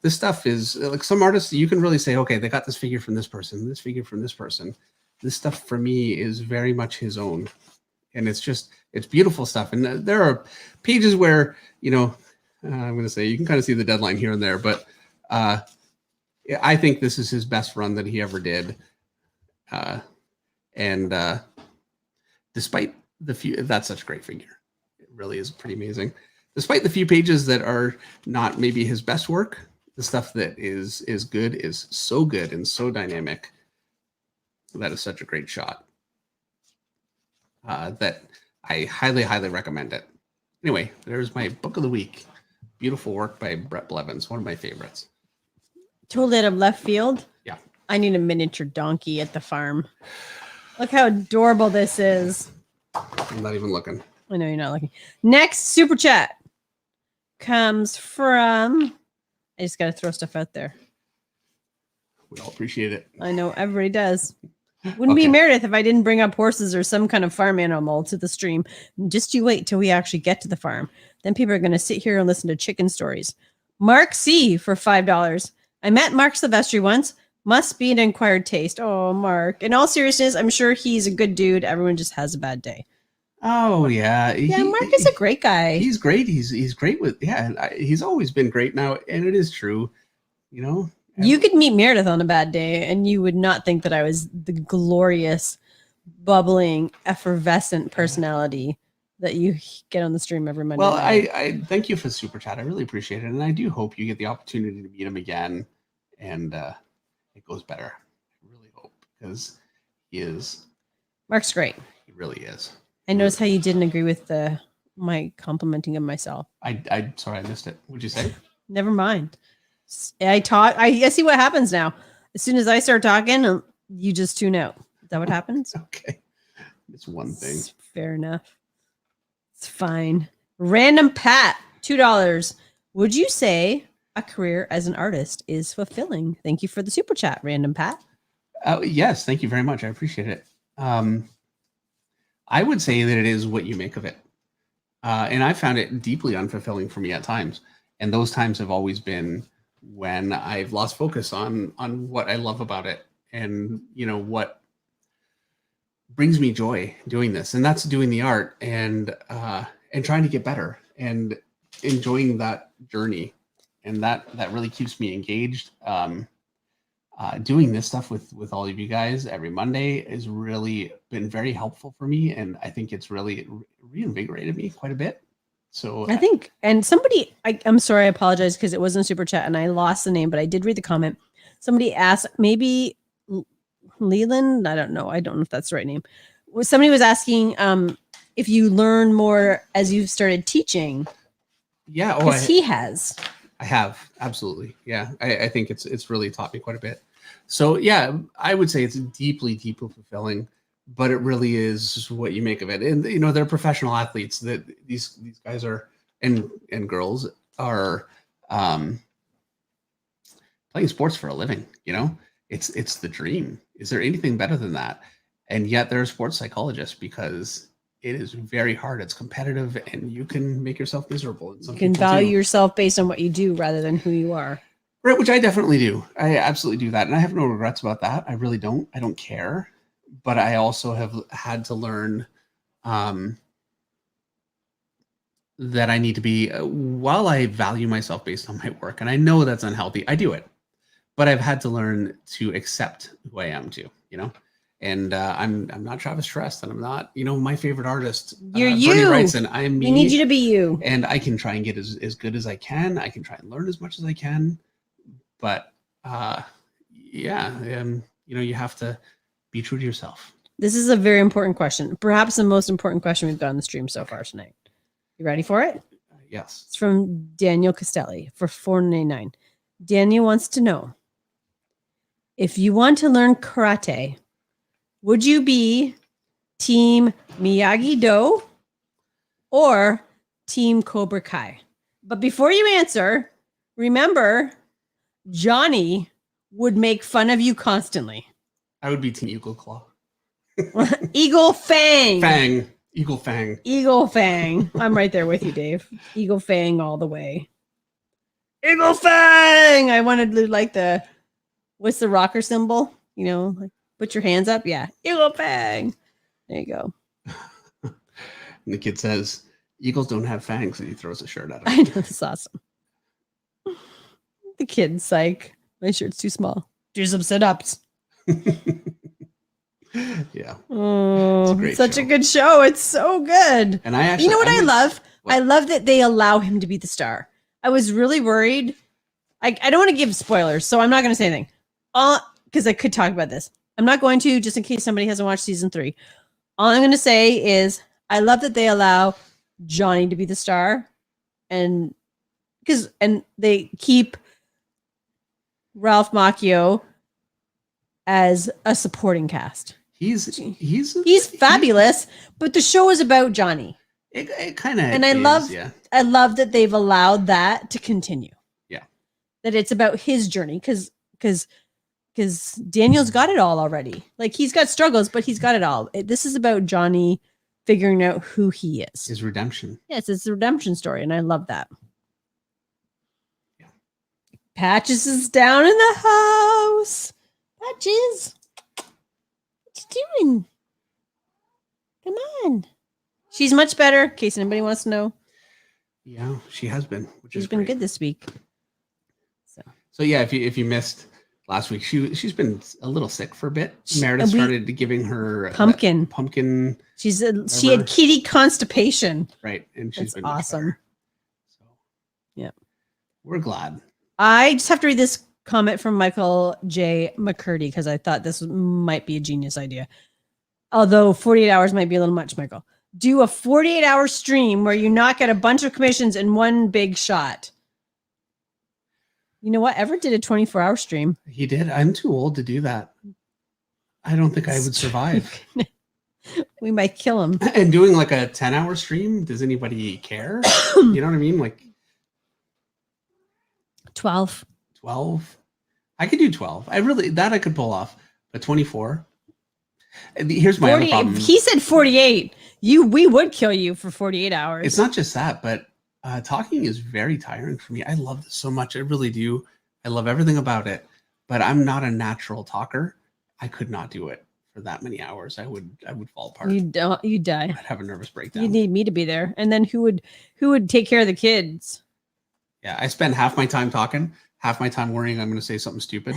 This stuff is like some artists, you can really say, okay, they got this figure from this person, this figure from this person. This stuff for me is very much his own. And it's beautiful stuff. And there are pages where, I'm going to say you can kind of see the deadline here and there, but I think this is his best run that he ever did. Despite the few, that's such a great figure. It really is pretty amazing. Despite the few pages that are not maybe his best work, the stuff that is good is so good and so dynamic. That is such a great shot that I highly, highly recommend it. Anyway, there's my book of the week. Beautiful work by Brett Blevins, one of my favorites. Totally out of left field. Yeah. I need a miniature donkey at the farm. Look how adorable this is. I'm not even looking. I know you're not looking. Next super chat comes from, I just got to throw stuff out there. We all appreciate it. I know everybody does. Wouldn't be Meredith if I didn't bring up horses or some kind of farm animal to the stream. Just you wait till we actually get to the farm. Then people are going to sit here and listen to chicken stories. Mark C for $5. I met Mark Silvestri once. Must be an acquired taste. Oh, Mark. In all seriousness, I'm sure he's a good dude. Everyone just has a bad day. Oh, yeah. Yeah, Mark is a great guy. He's great. He's great with, he's always been great now. And it is true, You could meet Meredith on a bad day and you would not think that I was the glorious, bubbling, effervescent personality that you get on the stream every Monday. Well, I thank you for the super chat. I really appreciate it. And I do hope you get the opportunity to meet him again and it goes better. I really hope because Mark's great. He really is. I noticed how you didn't agree with my complimenting of myself. I sorry, I missed it. What'd you say? Never mind. I see what happens now. As soon as I start talking, you just tune out. Is that what happens? Okay. It's one thing. It's fair enough. It's fine. Random Pat, $2. Would you say a career as an artist is fulfilling? Thank you for the super chat, Random Pat. Yes, thank you very much. I appreciate it. I would say that it is what you make of it. And I found it deeply unfulfilling for me at times. And those times have always been when I've lost focus on what I love about it and, what brings me joy doing this. And that's doing the art and trying to get better and enjoying that journey. And that really keeps me engaged. Doing this stuff with all of you guys every Monday has really been very helpful for me. And I think it's really reinvigorated me quite a bit. So I think, and somebody, I'm sorry, I apologize because it wasn't a super chat and I lost the name, but I did read the comment. Somebody asked, maybe Leland. I don't know if that's the right name. Somebody was asking if you learn more as you've started teaching. Yeah. Because he has. I have, absolutely. Yeah. I think it's really taught me quite a bit. So yeah, I would say it's deeply, deeply fulfilling, but it really is what you make of it. And you know, they're professional athletes that these guys are, and girls are playing sports for a living. You know, it's the dream. Is there anything better than that? And yet they're a sports psychologist because it is very hard. It's competitive, and you can make yourself miserable. And You can value yourself based on what you do rather than who you are. Right, which I definitely do. I absolutely do that, and I have no regrets about that. I really don't. I don't care. But I also have had to learn that I need to be, while I value myself based on my work, and I know that's unhealthy, I do it. But I've had to learn to accept who I am too, you know? And I'm not Travis Trest, and I'm not, you know, my favorite artist. You're Bernie you. Wrightson. I'm me. We need you to be you. And I can try and get as good as I can. I can try and learn as much as I can. But yeah, you know, you have to be true to yourself. This is a very important question. Perhaps the most important question we've got on the stream so far tonight. You ready for it? Yes. It's from Daniel Castelli for $4.99. Daniel wants to know, if you want to learn karate, would you be Team Miyagi-Do or Team Cobra Kai? But before you answer, remember, Johnny would make fun of you constantly. I would be Team Eagle Claw. Eagle Fang. Fang. Eagle Fang. Eagle Fang. I'm right there with you, Dave. Eagle Fang all the way. Eagle Fang. I wanted to like what's the rocker symbol? You know, like put your hands up. Yeah. Eagle Fang. There you go. And the kid says, Eagles don't have fangs, and he throws a shirt at him. I know, it's awesome. The kid's like, my shirt's too small. Do some sit-ups. Yeah. Oh, it's such a good show. It's so good. And I actually, you know what I love? What? I love that they allow him to be the star. I was really worried. I don't want to give spoilers, so I'm not going to say anything. Because I could talk about this. I'm not going to, just in case somebody hasn't watched season 3. All I'm going to say is I love that they allow Johnny to be the star, and they keep Ralph Macchio as a supporting cast. He's fabulous, but the show is about Johnny. It kind of, and I love that they've allowed that to continue. Yeah, that it's about his journey because Daniel's got it all already. Like, he's got struggles, but he's got it all. This is about Johnny figuring out who he is. His redemption. Yes, it's a redemption story, and I love that. Yeah. Patches is down in the house. Patches. What you doing? Come on. She's much better, in case anybody wants to know. Yeah, she has been. She's been good this week. So yeah, if you missed last week, she's been a little sick for a bit. Meredith started giving her pumpkin. She had kitty constipation. Right, and she's been awesome. So yeah, we're glad. I just have to read this comment from Michael J. McCurdy because I thought this might be a genius idea. Although 48 hours might be a little much, Michael. Do a 48-hour stream where you knock out a bunch of commissions in one big shot. You know what? Everett did a 24-hour stream. He did. I'm too old to do that. I don't think I would survive. We might kill him. And doing like a 10-hour stream, does anybody care? You know what I mean? Like 12. 12? I could do 12. I could pull off. But 24? Here's my other problem. He said 48. We would kill you for 48 hours. It's not just that, but talking is very tiring for me. I love this so much. I really do. I love everything about it. But I'm not a natural talker. I could not do it for that many hours. I would fall apart. You'd die. I'd have a nervous breakdown. You need me to be there. And then who would take care of the kids? Yeah, I spend half my time talking, half my time worrying I'm going to say something stupid.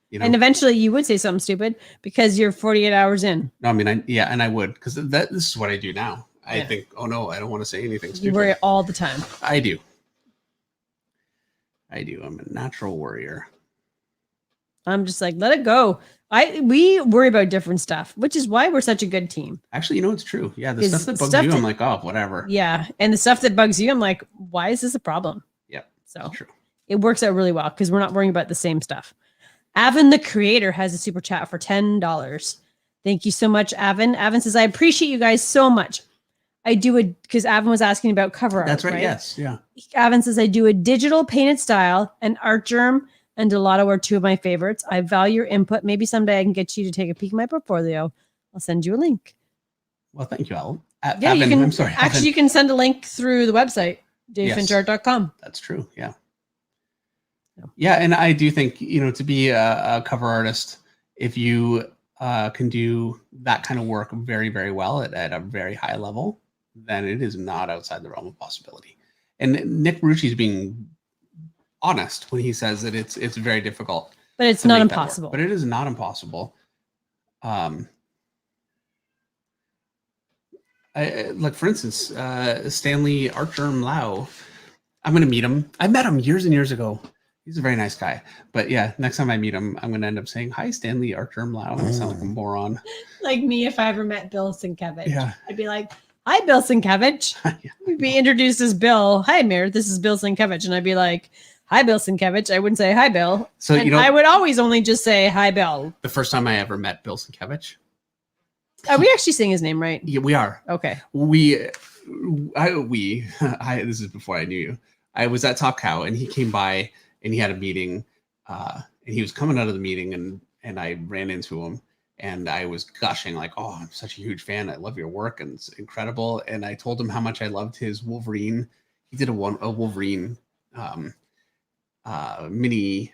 You know? And eventually you would say something stupid because you're 48 hours in. No, I mean, and I would, because this is what I do now. I think, oh no, I don't want to say anything stupid. You worry all the time. I do. I'm a natural worrier. I'm just like, let it go. We worry about different stuff, which is why we're such a good team. Actually, you know, it's true. Yeah, the Is stuff that bugs stuff you, that- I'm like, oh, whatever. Yeah. And the stuff that bugs you, I'm like, why is this a problem? Yep. So True. it works out really well because we're not worrying about the same stuff. Avon the creator has a super chat for $10. Thank you so much, Avon. Avon says, I appreciate you guys so much. I do it because Avon was asking about cover art. That's right. Yes. Yeah. Avon says, I do a digital painted style, and Art Germ and Delato are two of my favorites. I value your input. Maybe someday I can get you to take a peek at my portfolio. I'll send you a link. Well, thank you, Alan. Yeah, you can. I'm sorry. Actually, Evan. you can send a link through the website, Yes. davefinchart.com. That's true. Yeah. No. Yeah, and I do think, you know, to be a cover artist, if you can do that kind of work very, very well at a very high level, then it is not outside the realm of possibility. And Nick Barrucci is being honest when he says that it's very difficult. But it's to not make that work. impossible. But it is not impossible. Like, for instance, Stanley Archerm Lau. I'm going to meet him. I met him years and years ago. He's a very nice guy. But yeah, next time I meet him, I'm going to end up saying, hi, Stanley Archerm Lau. I sound like a moron. Like me, if I ever met Bill Sienkiewicz, Yeah. I'd be like, hi, Bill Sienkiewicz. Yeah. We'd be introduced as Bill. Hi, Mayor. This is Bill Sienkiewicz. And I'd be like, hi, Bill Sienkiewicz. I wouldn't say hi, Bill. So, And you know, I would always only just say hi, Bill. the first time I ever met Bill Sienkiewicz. Are we actually saying his name right? Yeah, we are. Okay. This is before I knew you. I was at Top Cow and he came by and he had a meeting and he was coming out of the meeting and I ran into him and I was gushing like, oh, I'm such a huge fan. I love your work and it's incredible. And I told him how much I loved his Wolverine. He did a Wolverine mini,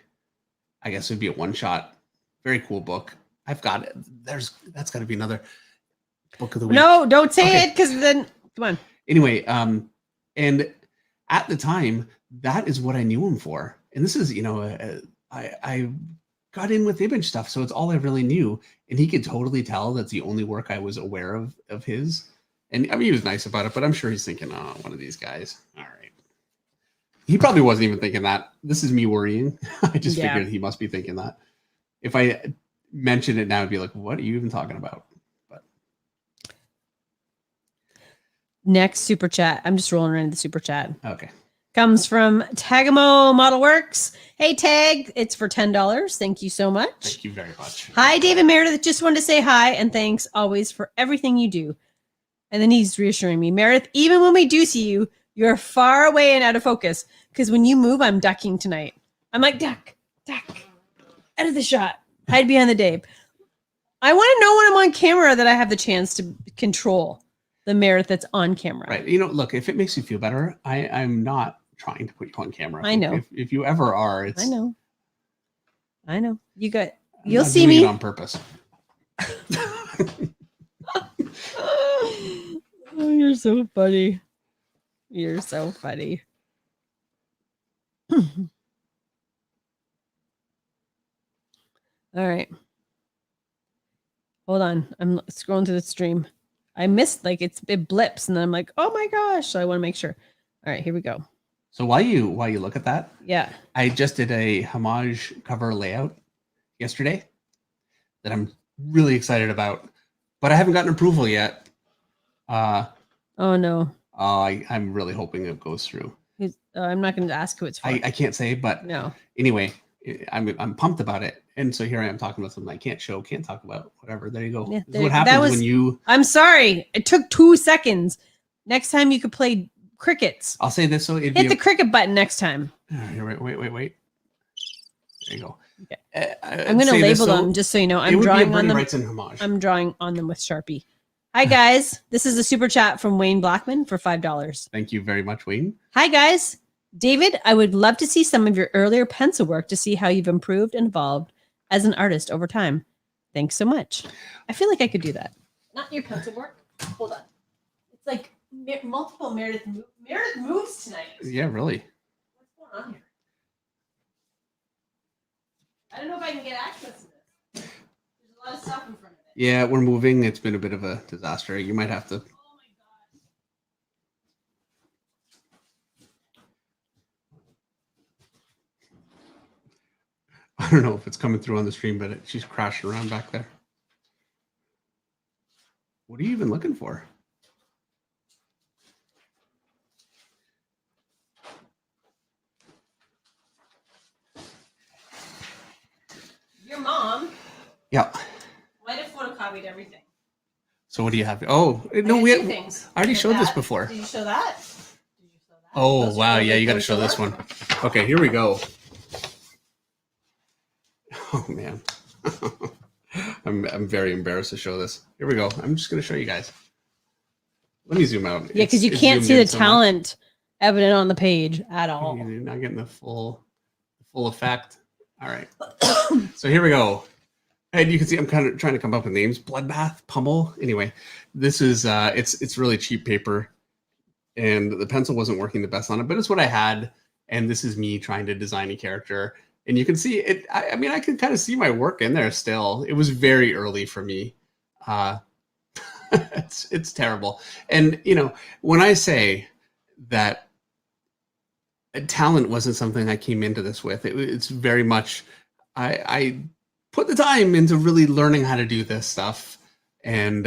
I guess it would be a one shot. Very cool book. I've got it. That's got to be another book of the week. No, don't say Okay. it because then, come on. Anyway, and at the time, that is what I knew him for. And this is, you know, I got in with image stuff, so it's all I really knew. And he could totally tell that's the only work I was aware of his. And I mean, he was nice about it, but I'm sure he's thinking, oh, one of these guys. All right. He probably wasn't even thinking that. This is me worrying. I just figured he must be thinking that. If I mention it now, I'd be like, what are you even talking about? But Next super chat. I'm just rolling around the super chat. okay. Comes from Tagamo Model Works. Hey, Tag. It's for $10. Thank you so much. Thank you very much. Hi, David Meredith. Just wanted to say hi and thanks always for everything you do. And then he's reassuring me, Meredith, even when we do see you, you're far away and out of focus. Because when you move, I'm ducking tonight. I'm like, duck, out of the shot. Hide behind the Dave. I want to know when I'm on camera that I have the chance to control the Meredith that's on camera. Right. You know, look, if it makes you feel better, I'm not trying to put you on camera. I know. If you ever are, it's. I know. You got. I'm You'll not see doing me it on purpose. Oh, you're so funny. You're so funny. All right. Hold on. I'm scrolling through the stream. I missed it blips and then I'm like, oh my gosh. So I want to make sure. All right, here we go. So while you look at that, Yeah. I just did a homage cover layout yesterday that I'm really excited about, but I haven't gotten approval yet. Oh no. I'm really hoping it goes through. I'm not going to ask who it's for. I can't say, but No. anyway, I'm pumped about it. And so here I am talking about something I can't show, can't talk about, whatever. There you go. Yeah, This is what happens when you. I'm sorry. It took 2 seconds. Next time you could play crickets. I'll say this, so Hit the cricket button next time. Wait. There you go. Okay. I'm going to label them just so you know. I'm drawing on them. I'm drawing on them with Sharpie. Hi guys, this is a super chat from Wayne Blackman for $5. Thank you very much, Wayne. Hi guys, David. I would love to see some of your earlier pencil work to see how you've improved and evolved as an artist over time. Thanks so much. I feel like I could do that. Not your pencil work. Hold on. It's like multiple Meredith moves tonight. Yeah, really. What's going on here? I don't know if I can get access to this. There's a lot of stuff in front of it. Yeah, we're moving. It's been a bit of a disaster. You might have to. Oh my I don't know if it's coming through on the stream, but she's crashing around back there. What are you even looking for? Your mom. Yeah. Might have photocopied everything. So what do you have? Oh no, we had, things. I already showed this before. Did you show that? Oh wow, yeah, you got to show this one. Okay, here we go. Oh man, I'm very embarrassed to show this. Here we go. I'm just going to show you guys. Let me zoom out. Yeah, because you can't see the talent evident on the page at all. You're not getting the full effect. All right. So here we go. And you can see I'm kind of trying to come up with names. Bloodbath, Pummel. Anyway, this is it's really cheap paper, and the pencil wasn't working the best on it, but it's what I had. And this is me trying to design a character. And you can see it. I mean, I can kind of see my work in there still. It was very early for me. It's terrible. And you know, when I say that talent wasn't something I came into this with, it's very much I put the time into really learning how to do this stuff, and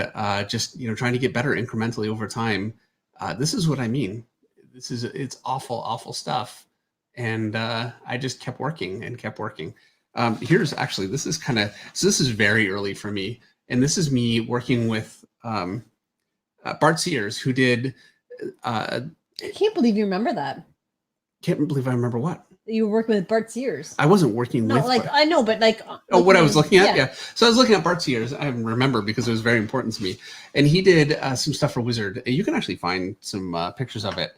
just trying to get better incrementally over time. This is what I mean. It's awful stuff. And I just kept working and kept working. Here's actually, this is very early for me. And this is me working with Bart Sears, who did. I can't believe you remember that. Can't believe I remember what. You were working with Bart Sears. I wasn't working with. I know, but like. Oh, what I was looking at? Yeah. So I was looking at Bart Sears. I remember because it was very important to me. And he did some stuff for Wizard. You can actually find some pictures of it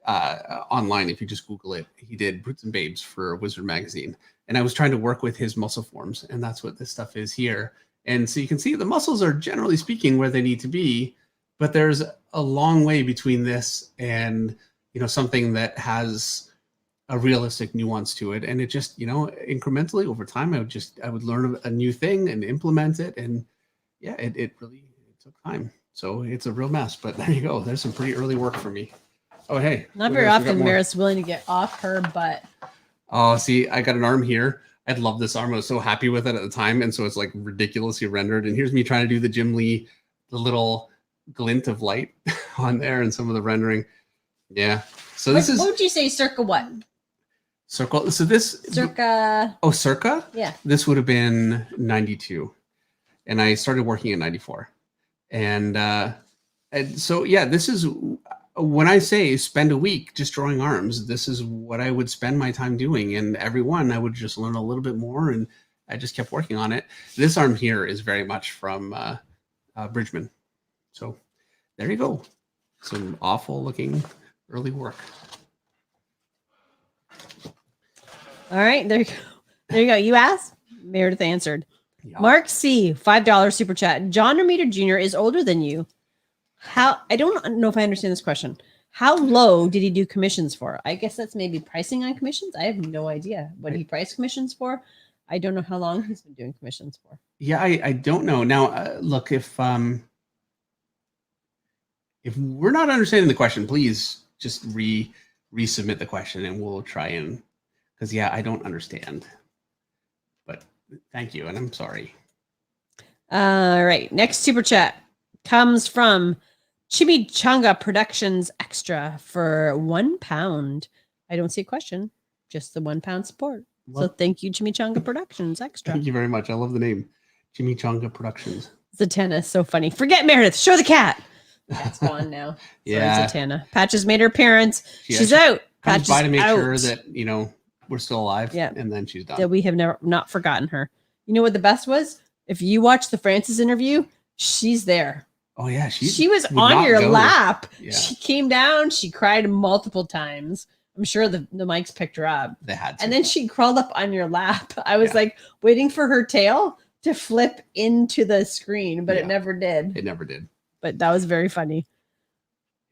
online if you just Google it. He did Brutes and Babes for Wizard magazine, and I was trying to work with his muscle forms, and that's what this stuff is here. And so you can see the muscles are generally speaking where they need to be, but there's a long way between this and something that has a realistic nuance to it. And it just incrementally over time I would learn a new thing and implement it, and yeah, it really took time. So it's a real mess, but there you go. There's some pretty early work for me. Oh, hey. Not very often Maris willing to get off her butt. Oh, see, I got an arm here. I love this arm. I was so happy with it at the time. And so it's like ridiculously rendered. And here's me trying to do the Jim Lee, the little glint of light on there and some of the rendering. Yeah. So this is. What would you say, circa what? Circle. So this. Circa. Oh, circa? Yeah. This would have been 92. And I started working in 94. And so, yeah, this is. When I say spend a week just drawing arms, this is what I would spend my time doing. And every one I would just learn a little bit more, and I just kept working on it. This arm here is very much from Bridgman. So there you go. Some awful looking early work. All right, there you go. There you go. You asked, Meredith answered. Yeah. Mark C, $5 super chat. John Romita Jr. is older than you. I don't know if I understand this question. How low did he do commissions for? I guess that's maybe pricing on commissions. I have no idea what he priced commissions for. I don't know how long he's been doing commissions for. Yeah, I don't know. Now, look, if we're not understanding the question, please just resubmit the question and we'll try and, because yeah, I don't understand. But thank you, and I'm sorry. All right, next super chat comes from Chimichanga Productions Extra for £1. I don't see a question, just the £1 support. So thank you, Chimichanga Productions Extra. Thank you very much. I love the name, Chimichanga Productions. Zatanna, so funny. Forget Meredith. Show the cat. That's gone now. Sorry, Yeah. Zatanna. Patches made her appearance. She's out. Comes Patches by to make out. sure that we're still alive. Yeah. And then she's done. That we have not forgotten her. You know what the best was? If you watch the Francis interview, she's there. Oh yeah, she was on your lap. Yeah. She came down. She cried multiple times. I'm sure the mics picked her up. They had to. And then she crawled up on your lap. I was like waiting for her tail to flip into the screen, but it never did. It never did. But that was very funny.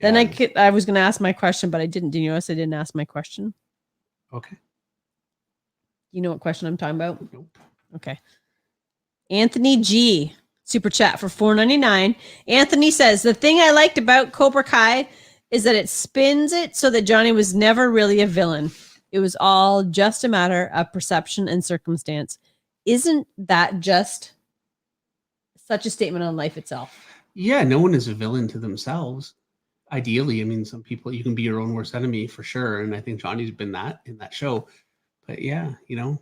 Yeah. Then I was going to ask my question, but I didn't. Do you notice I didn't ask my question? Okay. You know what question I'm talking about? Nope. Okay. Anthony G. Super chat for $4.99. Anthony says, the thing I liked about Cobra Kai is that it spins it so that Johnny was never really a villain. It was all just a matter of perception and circumstance. Isn't that just such a statement on life itself? Yeah, no one is a villain to themselves. Ideally, I mean, some people, you can be your own worst enemy for sure. And I think Johnny's been that in that show. But yeah, you know,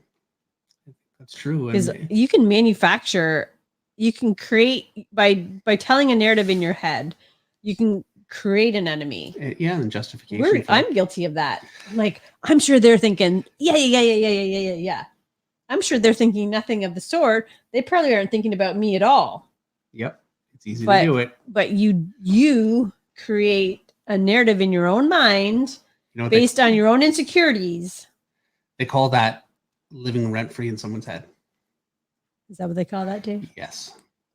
that's true. Because And you can manufacture, you can create by telling a narrative in your head, you can create an enemy. yeah, and justification. I'm guilty of that. Like, I'm sure they're thinking, yeah. I'm sure they're thinking nothing of the sort. They probably aren't thinking about me at all. Yep. It's easy to do it. But you create a narrative in your own mind, you know, based on your own insecurities. They call that living rent free in someone's head. Is that what they call that, Dave? Yes.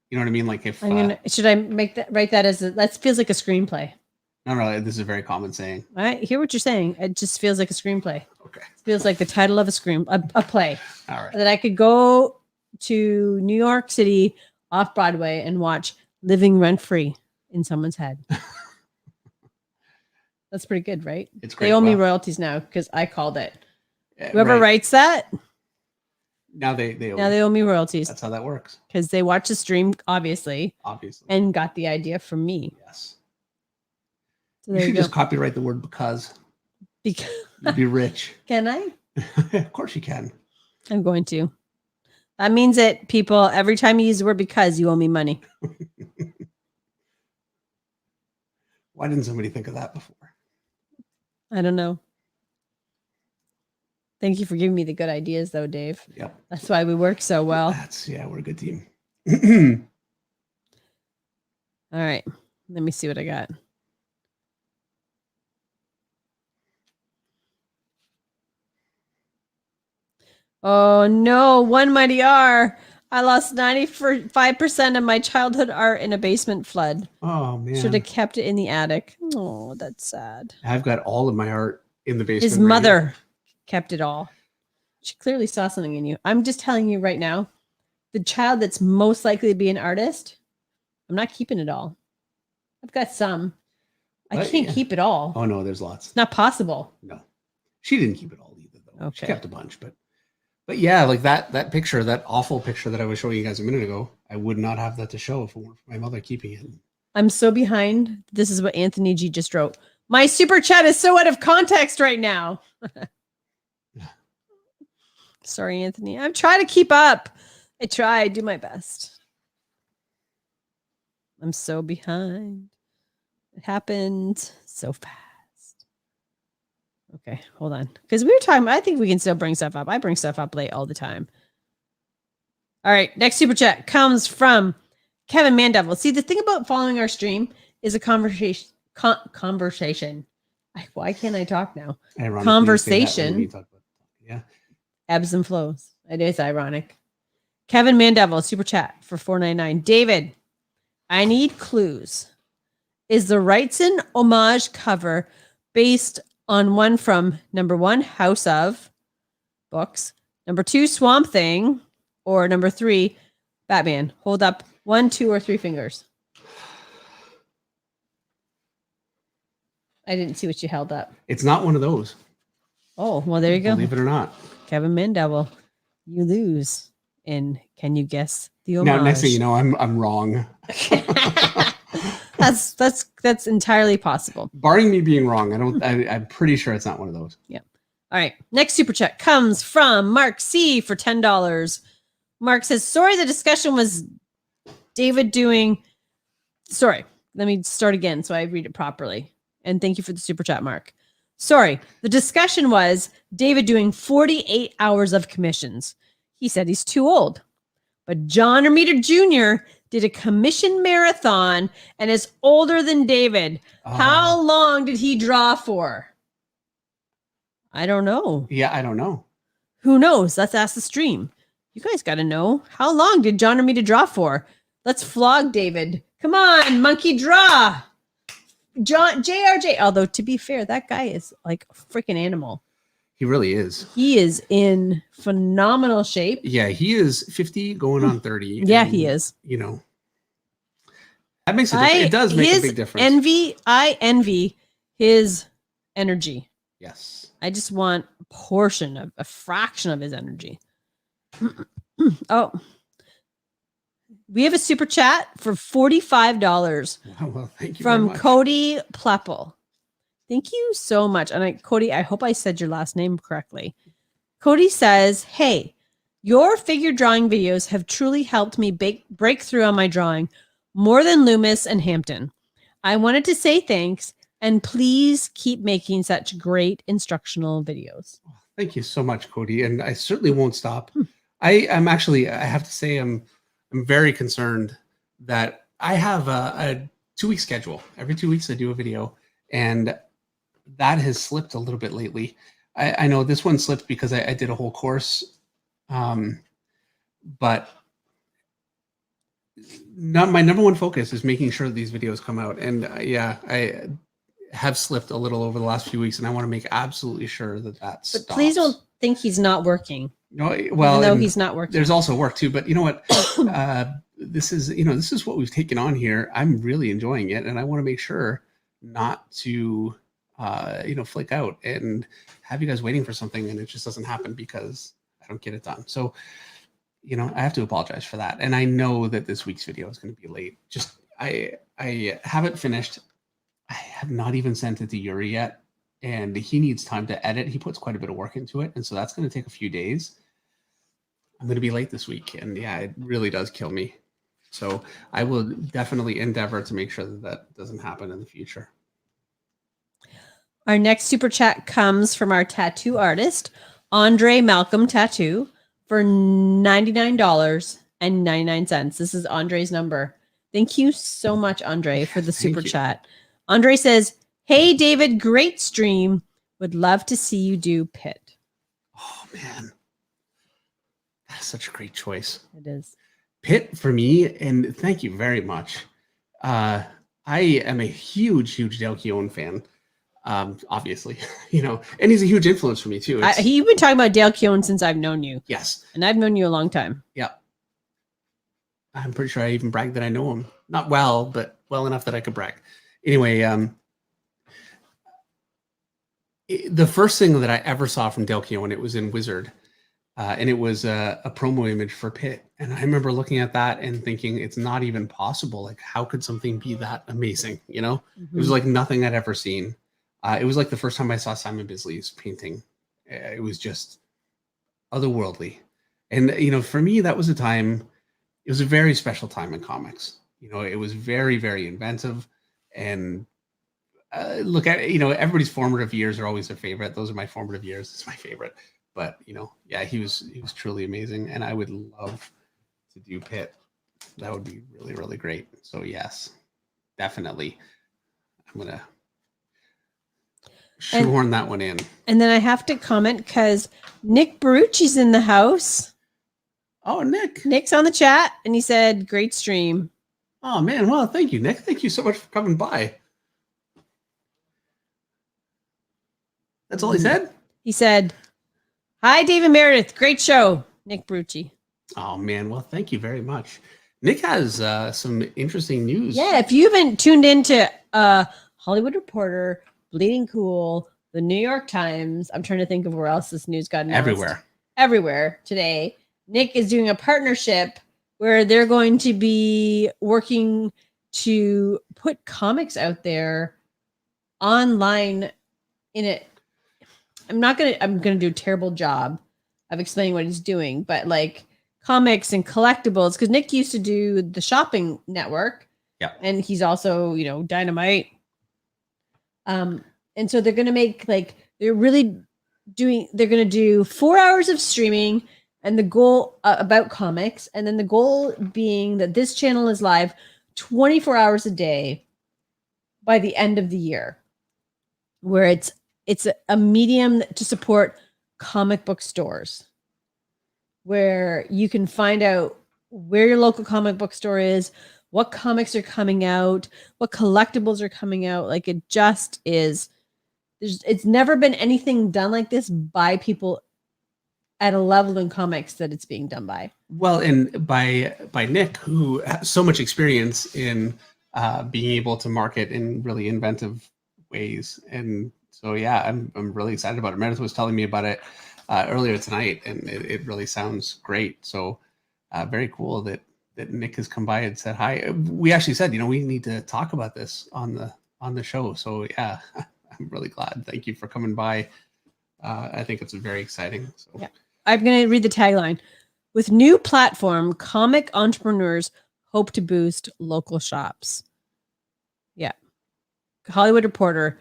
You know what I mean? Like if should I write that as that feels like a screenplay? No, this is a very common saying. I hear what you're saying. It just feels like a screenplay. Okay. It feels like the title of a play. All right. That I could go to New York City off Broadway and watch living rent free in someone's head. That's pretty good, right? It's great. They owe me royalties now because I called it. Whoever right. writes that, now they owe me royalties. That's how that works. Because they watched the stream, obviously, and got the idea from me. Yes. So you should just copyright the word because you'd be rich. Can I? Of course you can. I'm going to. That means that people, every time you use the word because, you owe me money. Why didn't somebody think of that before? I don't know. Thank you for giving me the good ideas, though, Dave. Yep. That's why we work so well. We're a good team. All right. Let me see what I got. Oh, no. One mighty R. I lost 95% of my childhood art in a basement flood. Oh, man. Should have kept it in the attic. Oh, that's sad. I've got all of my art in the basement. His mother kept it all. She clearly saw something in you. I'm just telling you right now, the child that's most likely to be an artist, I'm not keeping it all. I've got some. I can't keep it all. Oh, no, there's lots. It's not possible. No. She didn't keep it all either, though. Okay. She kept a bunch, but yeah, like that picture, that awful picture that I was showing you guys a minute ago, I would not have that to show if it weren't for my mother keeping it. I'm so behind. This is what Anthony G just wrote. My super chat is so out of context right now. Sorry, Anthony. I'm trying to keep up. I do my best. I'm so behind. It happened so fast. Okay, hold on. Because we were talking, I think we can still bring stuff up. I bring stuff up late all the time. All right, next super chat comes from Kevin Mandevil. See, the thing about following our stream is a conversation. Conversation. Why can't I talk now? Conversation. Yeah. Ebbs and flows. It is ironic. Kevin Mandevil, super chat for $4.99. David, I need clues. Is the Wrightson homage cover based on one from number 1, House of books, number 2, Swamp Thing, or number 3, Batman? Hold up 1, 2, or 3 fingers. I didn't see what you held up. It's not one of those. Oh, well, there you go. Believe it or not. Kevin Mandevil, you lose. And can you guess the homage? Now, next thing you know, I'm wrong. That's entirely possible. Barring me being wrong, I'm pretty sure it's not one of those. Yeah. All right. Next super chat comes from Mark C for $10. Mark says, sorry, the discussion was David doing. Sorry, let me start again so I read it properly. And thank you for the super chat, Mark. Sorry, the discussion was David doing 48 hours of commissions. He said he's too old. But John Romita Jr. did a commission marathon and is older than David. How long did he draw for? I don't know. Yeah, I don't know. Who knows? Let's ask the stream. You guys got to know. How long did John Romita draw for? Let's flog David. Come on, monkey draw. JRJ. Although, to be fair, that guy is like a freaking animal. He really is. He is in phenomenal shape. Yeah, he is 50 going on 30. Yeah, he is. You know, that makes it does make a big difference. I envy his energy. Yes. I just want a fraction of his energy. Oh, we have a super chat for $45 Well, thank you very from much. Cody Pleppel. Thank you so much. And Cody, I hope I said your last name correctly. Cody says, "Hey, your figure drawing videos have truly helped me break through on my drawing more than Loomis and Hampton. I wanted to say thanks and please keep making such great instructional videos." Thank you so much, Cody. And I certainly won't stop. I am actually, I have to say, I'm very concerned that I have a 2-week schedule. Every 2 weeks I do a video, and that has slipped a little bit lately. I know this one slipped because I did a whole course, but my number one focus is making sure that these videos come out. And I have slipped a little over the last few weeks, and I want to make absolutely sure that But stops. please don't think he's not working. No, well, even though he's not working. There's also work too, but you know what? This is what we've taken on here. I'm really enjoying it, and I want to make sure not to flake out and have you guys waiting for something and it just doesn't happen because I don't get it done. So I have to apologize for that, and I know that this week's video is going to be late. Just I haven't finished. I have not even sent it to Yuri yet, and he needs time to edit. He puts quite a bit of work into it, and so that's going to take a few days. I'm going to be late this week, and yeah, it really does kill me. So I will definitely endeavor to make sure that doesn't happen in the future. Our next super chat comes from our tattoo artist, Andre Malcolm Tattoo, for $99.99. This is Andre's number. Thank you so much, Andre, for the super chat. Andre says, "Hey, David, great stream. Would love to see you do Pit." Oh, man. That's such a great choice. It is. Pit for me, and thank you very much. I am a huge Dale Keown fan. Obviously, and he's a huge influence for me too. You've been talking about Dale Keown since I've known you. Yes. And I've known you a long time. Yeah. I'm pretty sure I even bragged that I know him. Not well, but well enough that I could brag. Anyway, the first thing that I ever saw from Dale Keown, it was in Wizard. And it was a promo image for Pit. And I remember looking at that and thinking, it's not even possible. Like, how could something be that amazing? It was like nothing I'd ever seen. It was like the first time I saw Simon Bisley's painting. It was just otherworldly. And, for me, that was a time, it was a very special time in comics. It was very, very inventive. And look at, everybody's formative years are always their favorite. Those are my formative years. It's my favorite. But, yeah, he was truly amazing. And I would love to do Pit. That would be really, really great. So, yes, definitely. I'm going to shoehorn that one in. And then I have to comment because Nick Barrucci's in the house. Oh, Nick. Nick's on the chat, and he said, "Great stream." Oh, man. Well, thank you, Nick. Thank you so much for coming by. That's all he said? He said, "Hi, David Meredith. Great show." Nick Barrucci. Oh, man. Well, thank you very much. Nick has some interesting news. Yeah, if you haven't tuned into Hollywood Reporter, Bleeding Cool, the New York Times, I'm trying to think of where else this news got announced. Everywhere today. Nick is doing a partnership where they're going to be working to put comics out there online in it. I'm going to do a terrible job of explaining what he's doing, but like comics and collectibles, because Nick used to do the shopping network. Yeah. And he's also, Dynamite. And so they're going to make they're going to do 4 hours of streaming and the goal about comics. And then the goal being that this channel is live 24 hours a day by the end of the year, where it's a medium to support comic book stores, where you can find out where your local comic book store is, what comics are coming out, what collectibles are coming out. Like, it just is. It's never been anything done like this by people at a level in comics that it's being done by. Well, and by Nick, who has so much experience in being able to market in really inventive ways and So yeah, I'm really excited about it. Meredith was telling me about it earlier tonight, and it really sounds great. So very cool that Nick has come by and said hi. We actually said, we need to talk about this on the show. So yeah, I'm really glad. Thank you for coming by. I think it's very exciting. So yeah. I'm going to read the tagline. With new platform, comic entrepreneurs hope to boost local shops. Yeah. Hollywood Reporter,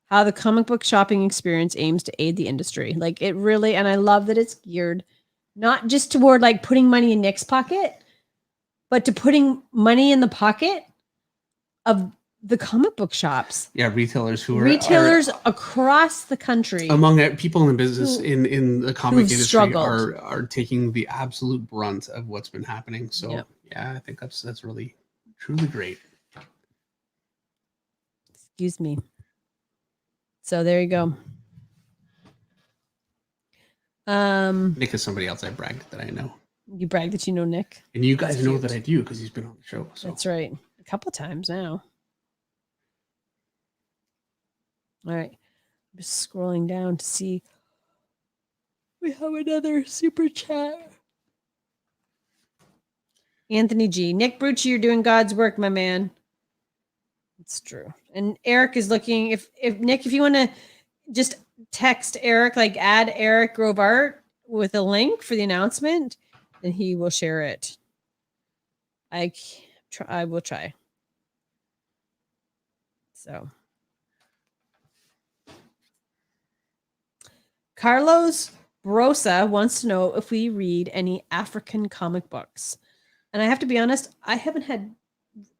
how the comic book shopping experience aims to aid the industry. Like it really, and I love that it's geared not just toward like putting money in Nick's pocket, but to putting money in the pocket of the comic book shops. Yeah, retailers are across the country. Among people in the business in the comic industry struggled. are taking the absolute brunt of what's been happening. So Yep. yeah, I think that's really truly great. Excuse me. So there you go. Nick is somebody else I bragged that I know. You brag that you know Nick. And you guys know that I do because he's been on the show. So. That's right. A couple times now. All right. I'm just scrolling down to see. We have another super chat. Anthony G. Nick Barrucci, you're doing God's work, my man. It's true. And Eric is looking. If Nick, if you want to just text Eric, like add Eric Grove Art with a link for the announcement, and he will share it. I will try. So, Carlos Brosa wants to know if we read any African comic books. And I have to be honest,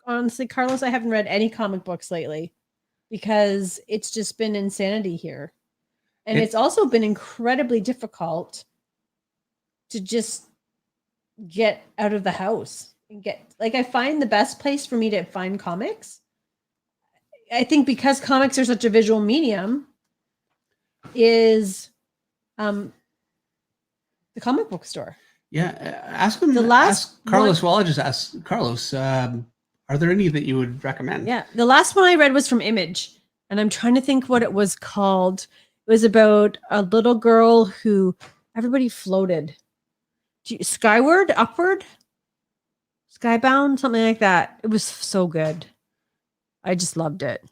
honestly, Carlos, I haven't read any comic books lately because it's just been insanity here. And it's also been incredibly difficult to just get out of the house and I find the best place for me to find comics. I think because comics are such a visual medium is the comic book store. Yeah, ask him. Ask Carlos. Well, I'll just ask Carlos. Are there any that you would recommend? Yeah, the last one I read was from Image, and I'm trying to think what it was called. It was about a little girl who everybody floated skyward, upward, skybound, something like that. It was so good. I just loved it.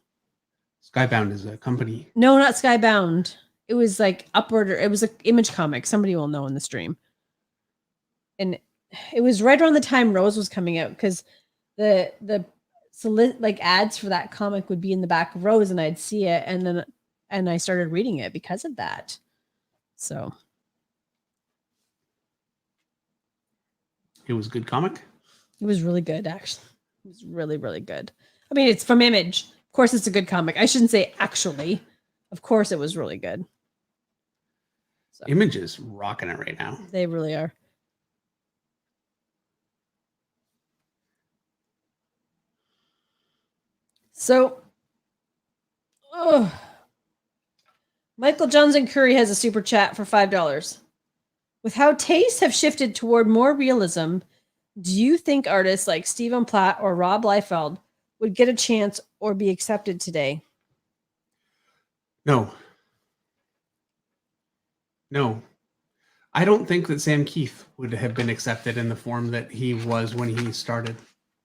Skybound is a company. No, not Skybound. It was like upward. It was an Image comic. Somebody will know in the stream. And it was right around the time Rose was coming out because the ads for that comic would be in the back of Rose, and I'd see it, and I started reading it because of that. So it was a good comic. It was really good, actually. It was really, really good. I mean, it's from Image. Of course, it's a good comic. I shouldn't say actually. Of course, it was really good. So, Image is rocking it right now. They really are. So, Michael Johnson Curry has a super chat for $5. With how tastes have shifted toward more realism, do you think artists like Stephen Platt or Rob Liefeld would get a chance or be accepted today? No. I don't think that Sam Keith would have been accepted in the form that he was when he started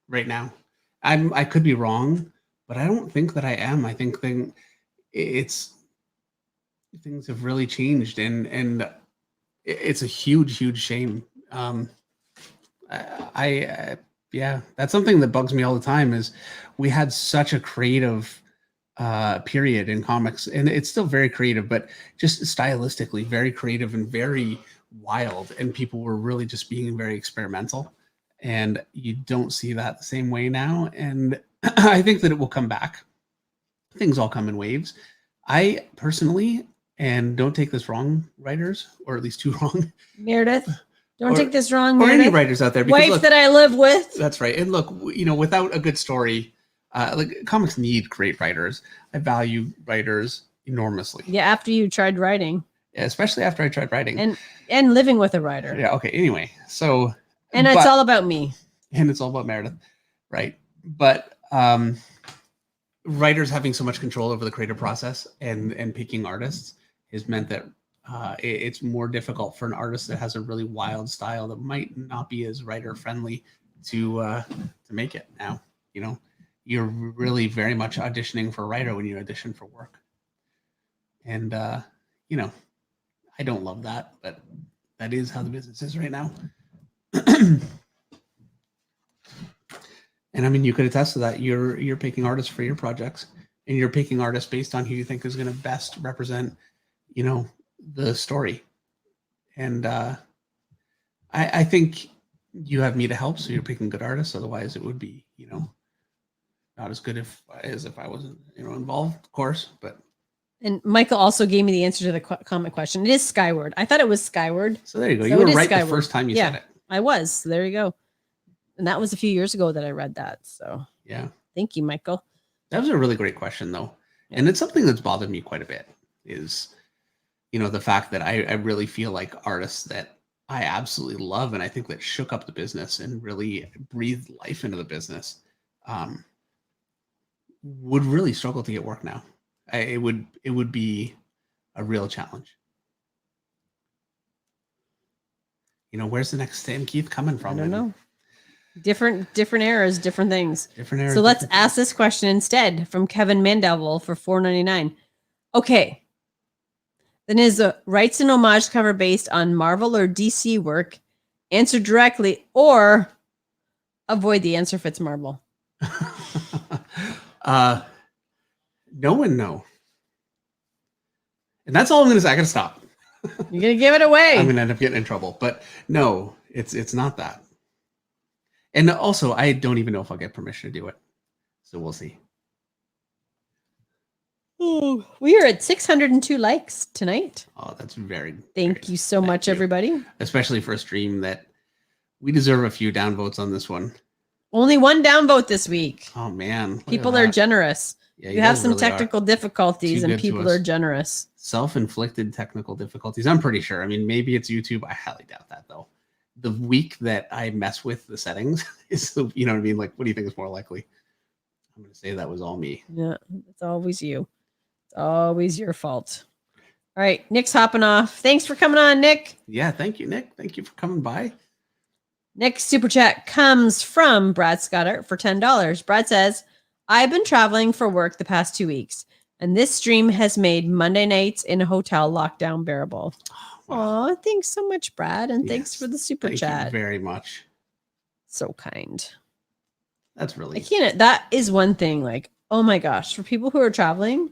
right now. I could be wrong, but I don't think that I am. I think things have really changed, and it's a huge shame. Yeah, that's something that bugs me all the time. Is we had such a creative period in comics, and it's still very creative, but just stylistically very creative and very wild, and people were really just being very experimental, and you don't see that the same way now. And I think that it will come back. Things all come in waves. I personally, and don't take this wrong, writers, or at least too wrong, Meredith, don't take this wrong, Meredith. Or any writers out there, wife look, that I live with. That's right. And look, without a good story, like comics need great writers. I value writers enormously. Yeah, after you tried writing. Yeah, especially after I tried writing. And living with a writer. Yeah, okay. Anyway, so it's all about me. And it's all about Meredith. Right. But writers having so much control over the creative process and picking artists has meant that it's more difficult for an artist that has a really wild style that might not be as writer friendly to make it now. You know, you're really very much auditioning for a writer when you audition for work. And, you know, I don't love that, but that is how the business is right now. And I mean, you could attest to that. You're picking artists for your projects, and you're picking artists based on who you think is going to best represent, you know, the story. And I think you have me to help, so you're picking good artists. Otherwise, it would be, you know, not as good as if I wasn't, you know, involved, of course. But And Michael also gave me the answer to the comment question. It is Skyward. I thought it was Skyward. so there you go. So You were it is right Skyward. the first time you Yeah. said it. I was. So there you go. And that was a few years ago that I read that. So Yeah. thank you, Michael. That was a really great question, though. And it's something that's bothered me quite a bit is, you know, the fact that I really feel like artists that I absolutely love and I think that shook up the business and really breathed life into the business would really struggle to get work now. It would be a real challenge. You know, where's the next Sam Keith coming from? I don't know. Different eras, different things. Different areas. So let's ask this question instead from Kevin Mandeville for $4.99. Okay. Then is the Rights and Homage cover based on Marvel or DC work? Answer directly or avoid the answer if it's Marvel. No and no. And that's all I'm going to say. I got to stop. You're going to give it away. I'm going to end up getting in trouble. But no, it's not that. And also, I don't even know if I'll get permission to do it. So we'll see. Oh, we are at 602 likes tonight. Oh, that's very. Thank you so much, you. everybody. Especially for a stream that we deserve a few downvotes on this one. Only one downvote this week. Oh, man. People are generous. Yeah, you have guys some really technical difficulties Too and good to people us. are generous. Self-inflicted technical difficulties. I'm pretty sure. I mean, maybe it's YouTube. I highly doubt that, though. The week that I mess with the settings is, you know what I mean? Like, what do you think is more likely? I'm going to say that was all me. Yeah, it's always you. It's always your fault. All right, Nick's hopping off. Thanks for coming on, Nick. Yeah, thank you, Nick. Thank you for coming by. Next super chat comes from Brad Scottart for $10. Brad says, I've been traveling for work the past 2 weeks, and this stream has made Monday nights in a hotel lockdown bearable. Wow. Aw, thanks so much, Brad, and thanks Yes, for the super Thank chat. you very much. So kind. That's I really can't. That is one thing. Like, oh my gosh, for people who are traveling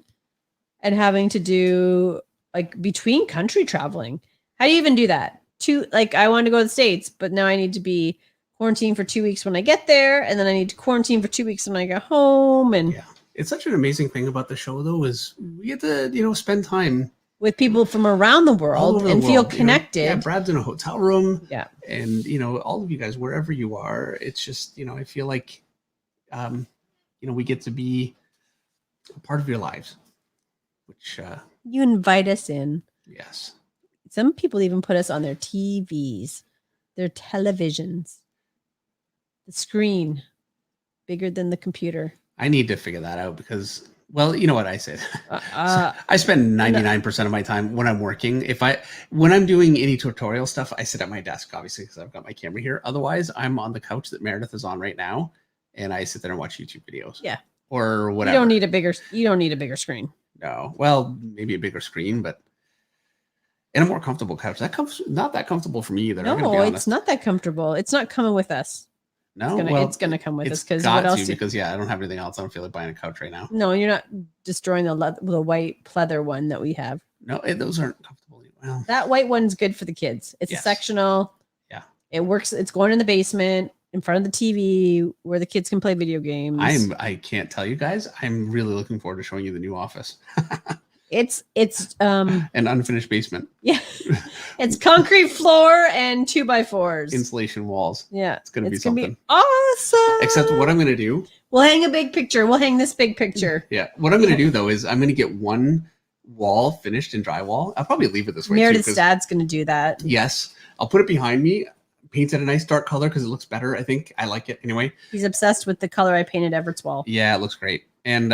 and having to do like between country traveling, how do you even do that? Like, I wanted to go to the States, but now I need to be quarantined for 2 weeks when I get there, and then I need to quarantine for 2 weeks when I get home. And yeah. It's such an amazing thing about the show, though, is we get to, you know, spend time with people from around the all world over and the feel world, you know? connected. Yeah, Brad's in a hotel room. Yeah. And, you know, all of you guys, wherever you are, it's just, you know, I feel like, you know, we get to be a part of your lives, which, You invite us in. yes. Some people even put us on their TVs, their televisions, the screen bigger than the computer. I need to figure that out because, well, you know what I said. Uh, I spend 99% of my time when I'm working. When I'm doing any tutorial stuff, I sit at my desk, obviously, because I've got my camera here. Otherwise, I'm on the couch that Meredith is on right now, and I sit there and watch YouTube videos. Yeah. Or whatever. You don't need a bigger screen. No. Well, maybe a bigger screen, but and a more comfortable couch. Not that comfortable for me either. I'm gonna No, be it's honest. not that comfortable. It's not coming with us. No, It's gonna come with us because got what else? to, because yeah, I don't have anything else. I don't feel like buying a couch right now. No, you're not destroying the white pleather one that we have. No, those aren't comfortable. Well, That white one's good for the kids. It's Yes. a sectional. Yeah. It works. It's going in the basement in front of the TV where the kids can play video games. I can't tell you guys. I'm really looking forward to showing you the new office. It's An unfinished basement, yeah. It's concrete floor and 2x4s. insulation walls. Yeah. It's gonna be something. Awesome. Except what I'm gonna do. We'll hang a big picture. We'll hang this big picture. Yeah, what I'm gonna do though is I'm gonna get one wall finished in drywall. I'll probably leave it this way. Meredith's too, 'cause- dad's gonna do that. Yes, I'll put it behind me. Paint it a nice dark color because it looks better. I think I like it anyway. He's obsessed with the color I painted Everett's wall. Yeah, it looks great. And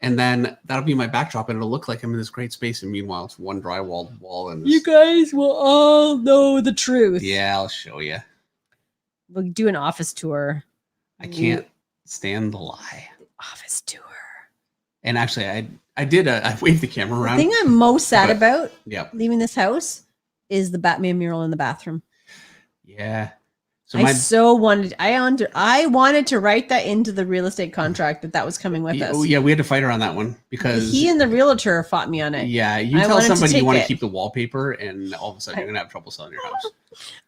And then that'll be my backdrop, and it'll look like I'm in this great space. And meanwhile, it's one drywalled wall. And You guys will all know the truth. yeah, I'll show you. We'll do an office tour. I can't stand the lie. Office tour. And actually, I waved the camera around. The thing I'm most sad about yeah, leaving this house is the Batman mural in the bathroom. Yeah. So I wanted to write that into the real estate contract that was coming with us. Oh yeah, we had to fight around that one because he and the realtor fought me on it. Yeah, you tell somebody you want to keep the wallpaper, and all of a sudden you're gonna have trouble selling your house.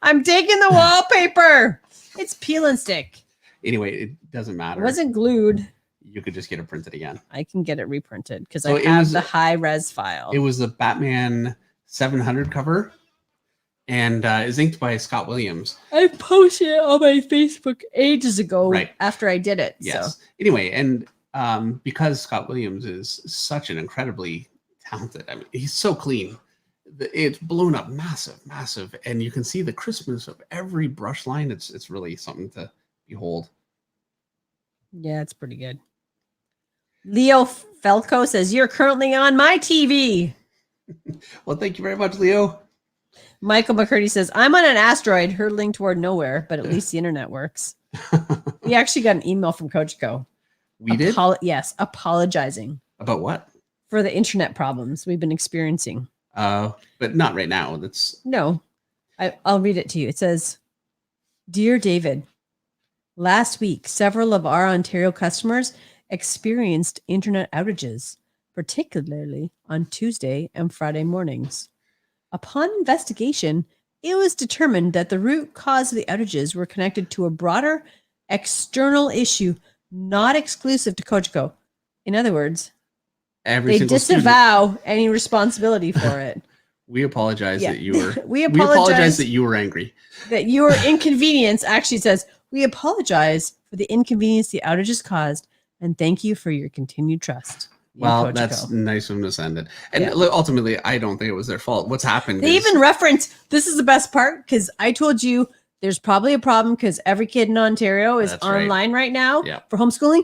I'm taking the wallpaper. It's peel and stick. Anyway, it doesn't matter. It wasn't glued. You could just get it printed again. I can get it reprinted because I have the high res file. It was the Batman 700 cover, and is inked by Scott Williams. I posted it on my Facebook ages ago, right after I did it. Yes. So. Anyway, and because Scott Williams is such an incredibly talented, I mean, he's so clean. It's blown up massive, and you can see the crispness of every brush line. It's really something to behold. Yeah, it's pretty good. Leo Felco says, "You're currently on my TV." Well, thank you very much, Leo. Michael McCurdy says, "I'm on an asteroid hurtling toward nowhere, but at least the internet works." We actually got an email from Coachco. We did? Yes, apologizing. About what? For the internet problems we've been experiencing. But not right now. No. I'll read it to you. It says, "Dear David, last week, several of our Ontario customers experienced internet outages, particularly on Tuesday and Friday mornings. Upon investigation, it was determined that the root cause of the outages were connected to a broader external issue not exclusive to Coachco. In other words, they disavow any responsibility for it." We apologize that you were. we apologize that you were angry. That you were inconvenienced. Actually says, "We apologize for the inconvenience the outages caused, and thank you for your continued trust." Well, that's nice of them to send it. And ultimately, I don't think it was their fault. What's happened? They even reference, this is the best part, because I told you there's probably a problem because every kid in Ontario is online right now for homeschooling.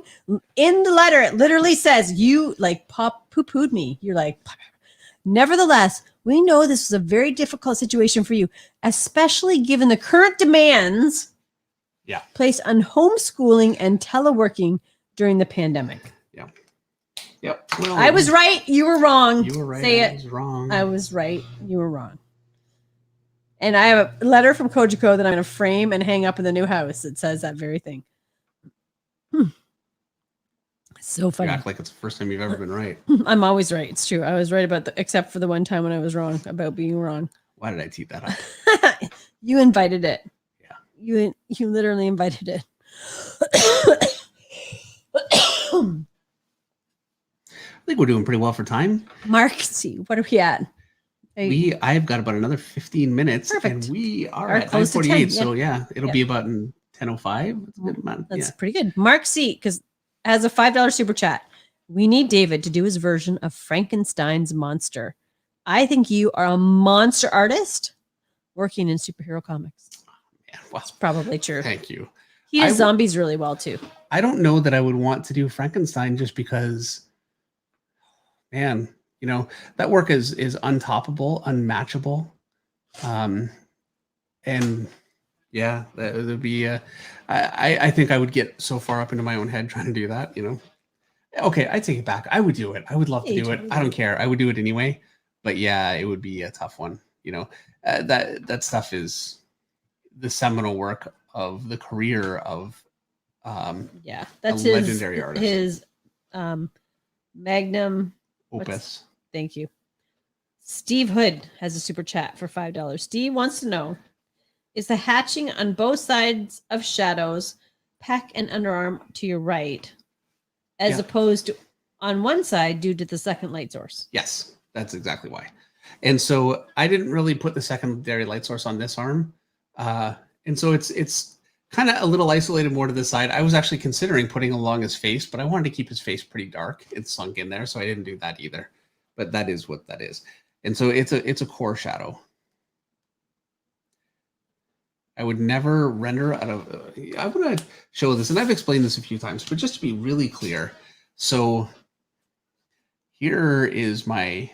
In the letter, it literally says, you like poo-pooed me. You're like, "Nevertheless, we know this was a very difficult situation for you, especially given the current demands placed on homeschooling and teleworking during the pandemic." Yep. Well, I was right. You were wrong. You were right. Say I it. was wrong. I was right. You were wrong. And I have a letter from Coachco that I'm going to frame and hang up in the new house that says that very thing. So funny. You act like it's the first time you've ever been right. I'm always right. It's true. I was right about except for the one time when I was wrong about being wrong. Why did I tee that up? You invited it. Yeah. You literally invited it. I think we're doing pretty well for time. Mark, see, what are we at? I've got about another 15 minutes. Perfect. And we are at close to 9:48. 10, So it'll be about in 10:05. That's a good amount. That's pretty good. Mark C, because has a $5 super chat. "We need David to do his version of Frankenstein's monster. I think you are a monster artist working in superhero comics." Man, well, that's probably true. Thank you. He does zombies really well too. I don't know that I would want to do Frankenstein just because, man, that work is untoppable, unmatchable. And yeah, that would be, I think I would get so far up into my own head trying to do that, Okay, I take it back. I would do it. I would love to do it. I don't care. I would do it anyway. But yeah, it would be a tough one. That stuff is the seminal work of the career of that's a legendary artist. His magnum opus. Thank you. Steve Hood has a super chat for $5. Steve wants to know, is the hatching on both sides of shadows, pec and underarm to your right, as opposed to on one side due to the second light source? Yes, that's exactly why. And so I didn't really put the secondary light source on this arm. And so it's kind of a little isolated more to the side. I was actually considering putting along his face, but I wanted to keep his face pretty dark. It's sunk in there, so I didn't do that either. But that is what that is. And so it's a core shadow. I would never render out of, I'm going to show this, and I've explained this a few times, but just to be really clear. So here is my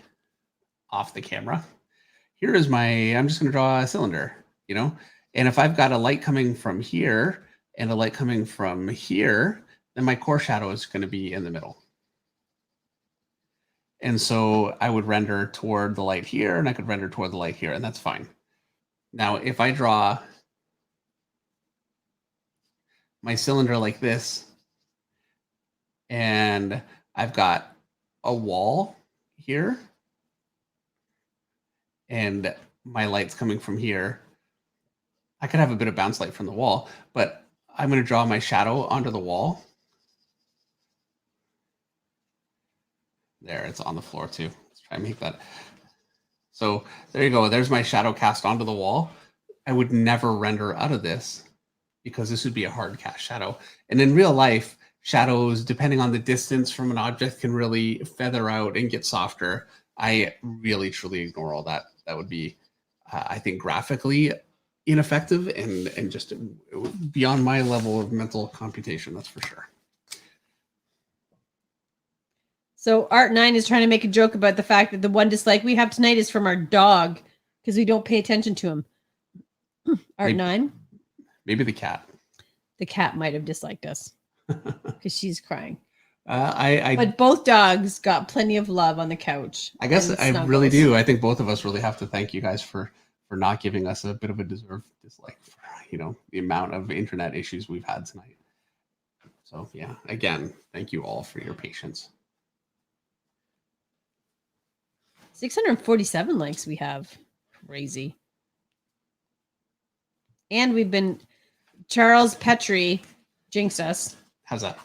off the camera. Here is my, I'm just going to draw a cylinder, you know? And if I've got a light coming from here and a light coming from here, then my core shadow is going to be in the middle. And so I would render toward the light here, and I could render toward the light here, and that's fine. Now, if I draw my cylinder like this, and I've got a wall here, and my light's coming from here, I could have a bit of bounce light from the wall, but I'm going to draw my shadow onto the wall. There, it's on the floor too. Let's try and make that. So there you go. There's my shadow cast onto the wall. I would never render out of this because this would be a hard cast shadow. And in real life, shadows, depending on the distance from an object, can really feather out and get softer. I really, truly ignore all that. That would be, I think, graphically ineffective and just beyond my level of mental computation, that's for sure. So Art9 is trying to make a joke about the fact that the one dislike we have tonight is from our dog because we don't pay attention to him. Art9? Maybe the cat. The cat might have disliked us because she's crying. But both dogs got plenty of love on the couch. I guess I really do. I think both of us really have to thank you guys for not giving us a bit of a deserved dislike for, you know, the amount of internet issues we've had tonight. So yeah, again, thank you all for your patience. 647 likes we have. Crazy. And we've been, Charles Petrie jinxed us. How's that?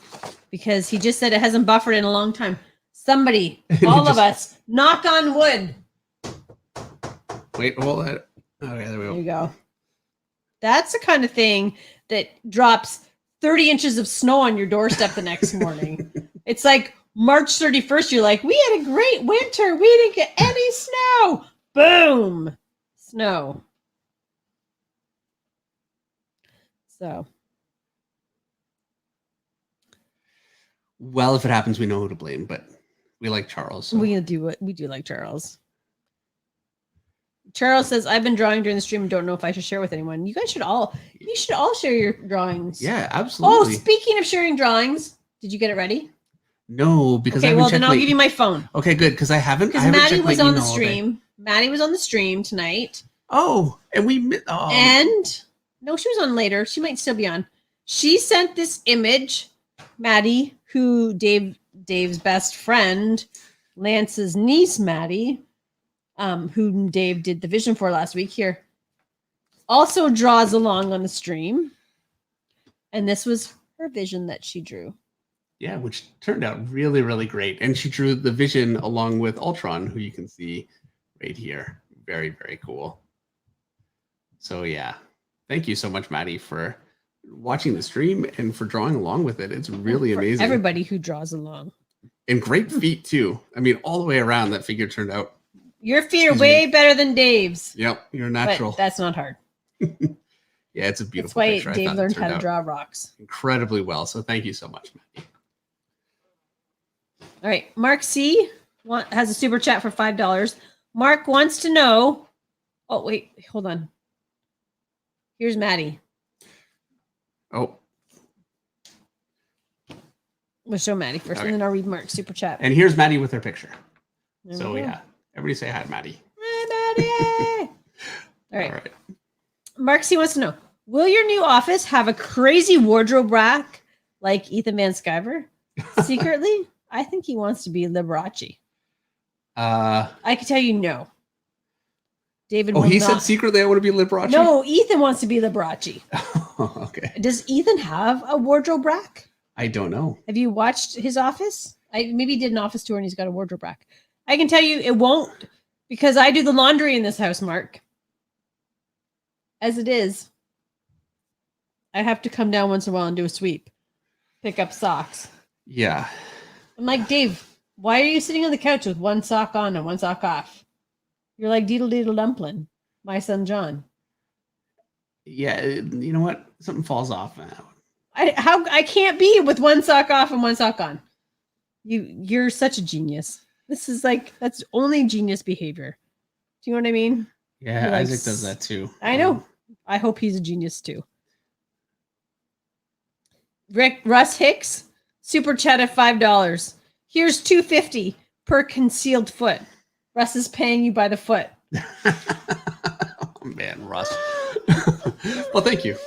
Because he just said it hasn't buffered in a long time. Somebody, all of us, knock on wood. Wait, hold that. Okay, there we go. There you go. That's the kind of thing that drops 30 inches of snow on your doorstep the next morning. It's like March 31st, you're like, we had a great winter. We didn't get any snow. Boom. Snow. So. Well, if it happens, we know who to blame, but we like Charles. So. We do like Charles. Charles says, I've been drawing during the stream and don't know if I should share with anyone. You should all share your drawings. Yeah, absolutely. Oh, speaking of sharing drawings, did you get it ready? No, because okay, well then I'll give you my phone. Okay, good, because I haven't. Because Maddie was on the stream. Maddie was on the stream tonight. Oh, and and no, she was on later. She might still be on. She sent this image, Maddie, who Dave's best friend, Lance's niece, Maddie, who Dave did the vision for last week here, also draws along on the stream. And this was her vision that she drew. Yeah, which turned out really, really great. And she drew the vision along with Ultron, who you can see right here. Very, very cool. So yeah, thank you so much, Maddie, for watching the stream and for drawing along with it. It's really amazing. Everybody who draws along. And great feet too. I mean, all the way around, that figure turned out. Your feet are way better than Dave's. Yep, you're natural. But that's not hard. Yeah, it's a beautiful picture. That's why Dave learned how to draw rocks. Incredibly well. So thank you so much, Maddie. All right. Mark C. has a super chat for $5. Mark wants to know. Oh, wait. Hold on. Here's Maddie. Oh. We'll show Maddie first, and then I'll read Mark's super chat. And here's Maddie with her picture. There so, yeah. Everybody say hi, Maddie. Hi, Maddie. All right. Mark C. wants to know, will your new office have a crazy wardrobe rack like Ethan Van Sciver? Secretly, I think he wants to be Barrucci. I can tell you no. David. Oh, he said secretly I want to be Barrucci? No, Ethan wants to be Barrucci. Oh, okay. Does Ethan have a wardrobe rack? I don't know. Have you watched his office? Maybe he did an office tour and he's got a wardrobe rack. I can tell you it won't, because I do the laundry in this house, Mark. As it is, I have to come down once in a while and do a sweep. Pick up socks. Yeah. I'm like, Dave, why are you sitting on the couch with one sock on and one sock off? You're like Deedle Deedle Dumpling, my son John. Yeah, you know what? Something falls off. I can't be with one sock off and one sock on. You're such a genius. This is like, that's only genius behavior. Do you know what I mean? Yeah, He likes- Isaac does that too. I know. I hope he's a genius too. Russ Hicks, super chat at $5. Here's $2.50 per concealed foot. Russ is paying you by the foot. Oh, man, Russ. Well, thank you.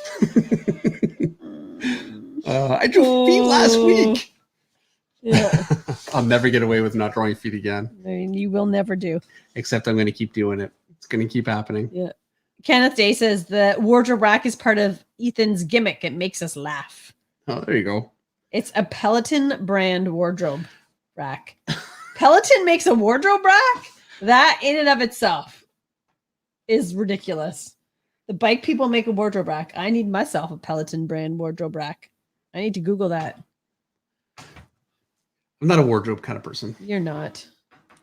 I drew feet last week. Yeah. I'll never get away with not drawing feet again. I mean, you will never do. Except I'm going to keep doing it. It's going to keep happening. Yeah. Kenneth Day says the wardrobe rack is part of Ethan's gimmick. It makes us laugh. Oh, there you go. It's a Peloton brand wardrobe rack. Peloton makes a wardrobe rack? That in and of itself is ridiculous. The bike people make a wardrobe rack. I need myself a Peloton brand wardrobe rack. I need to Google that. I'm not a wardrobe kind of person. You're not.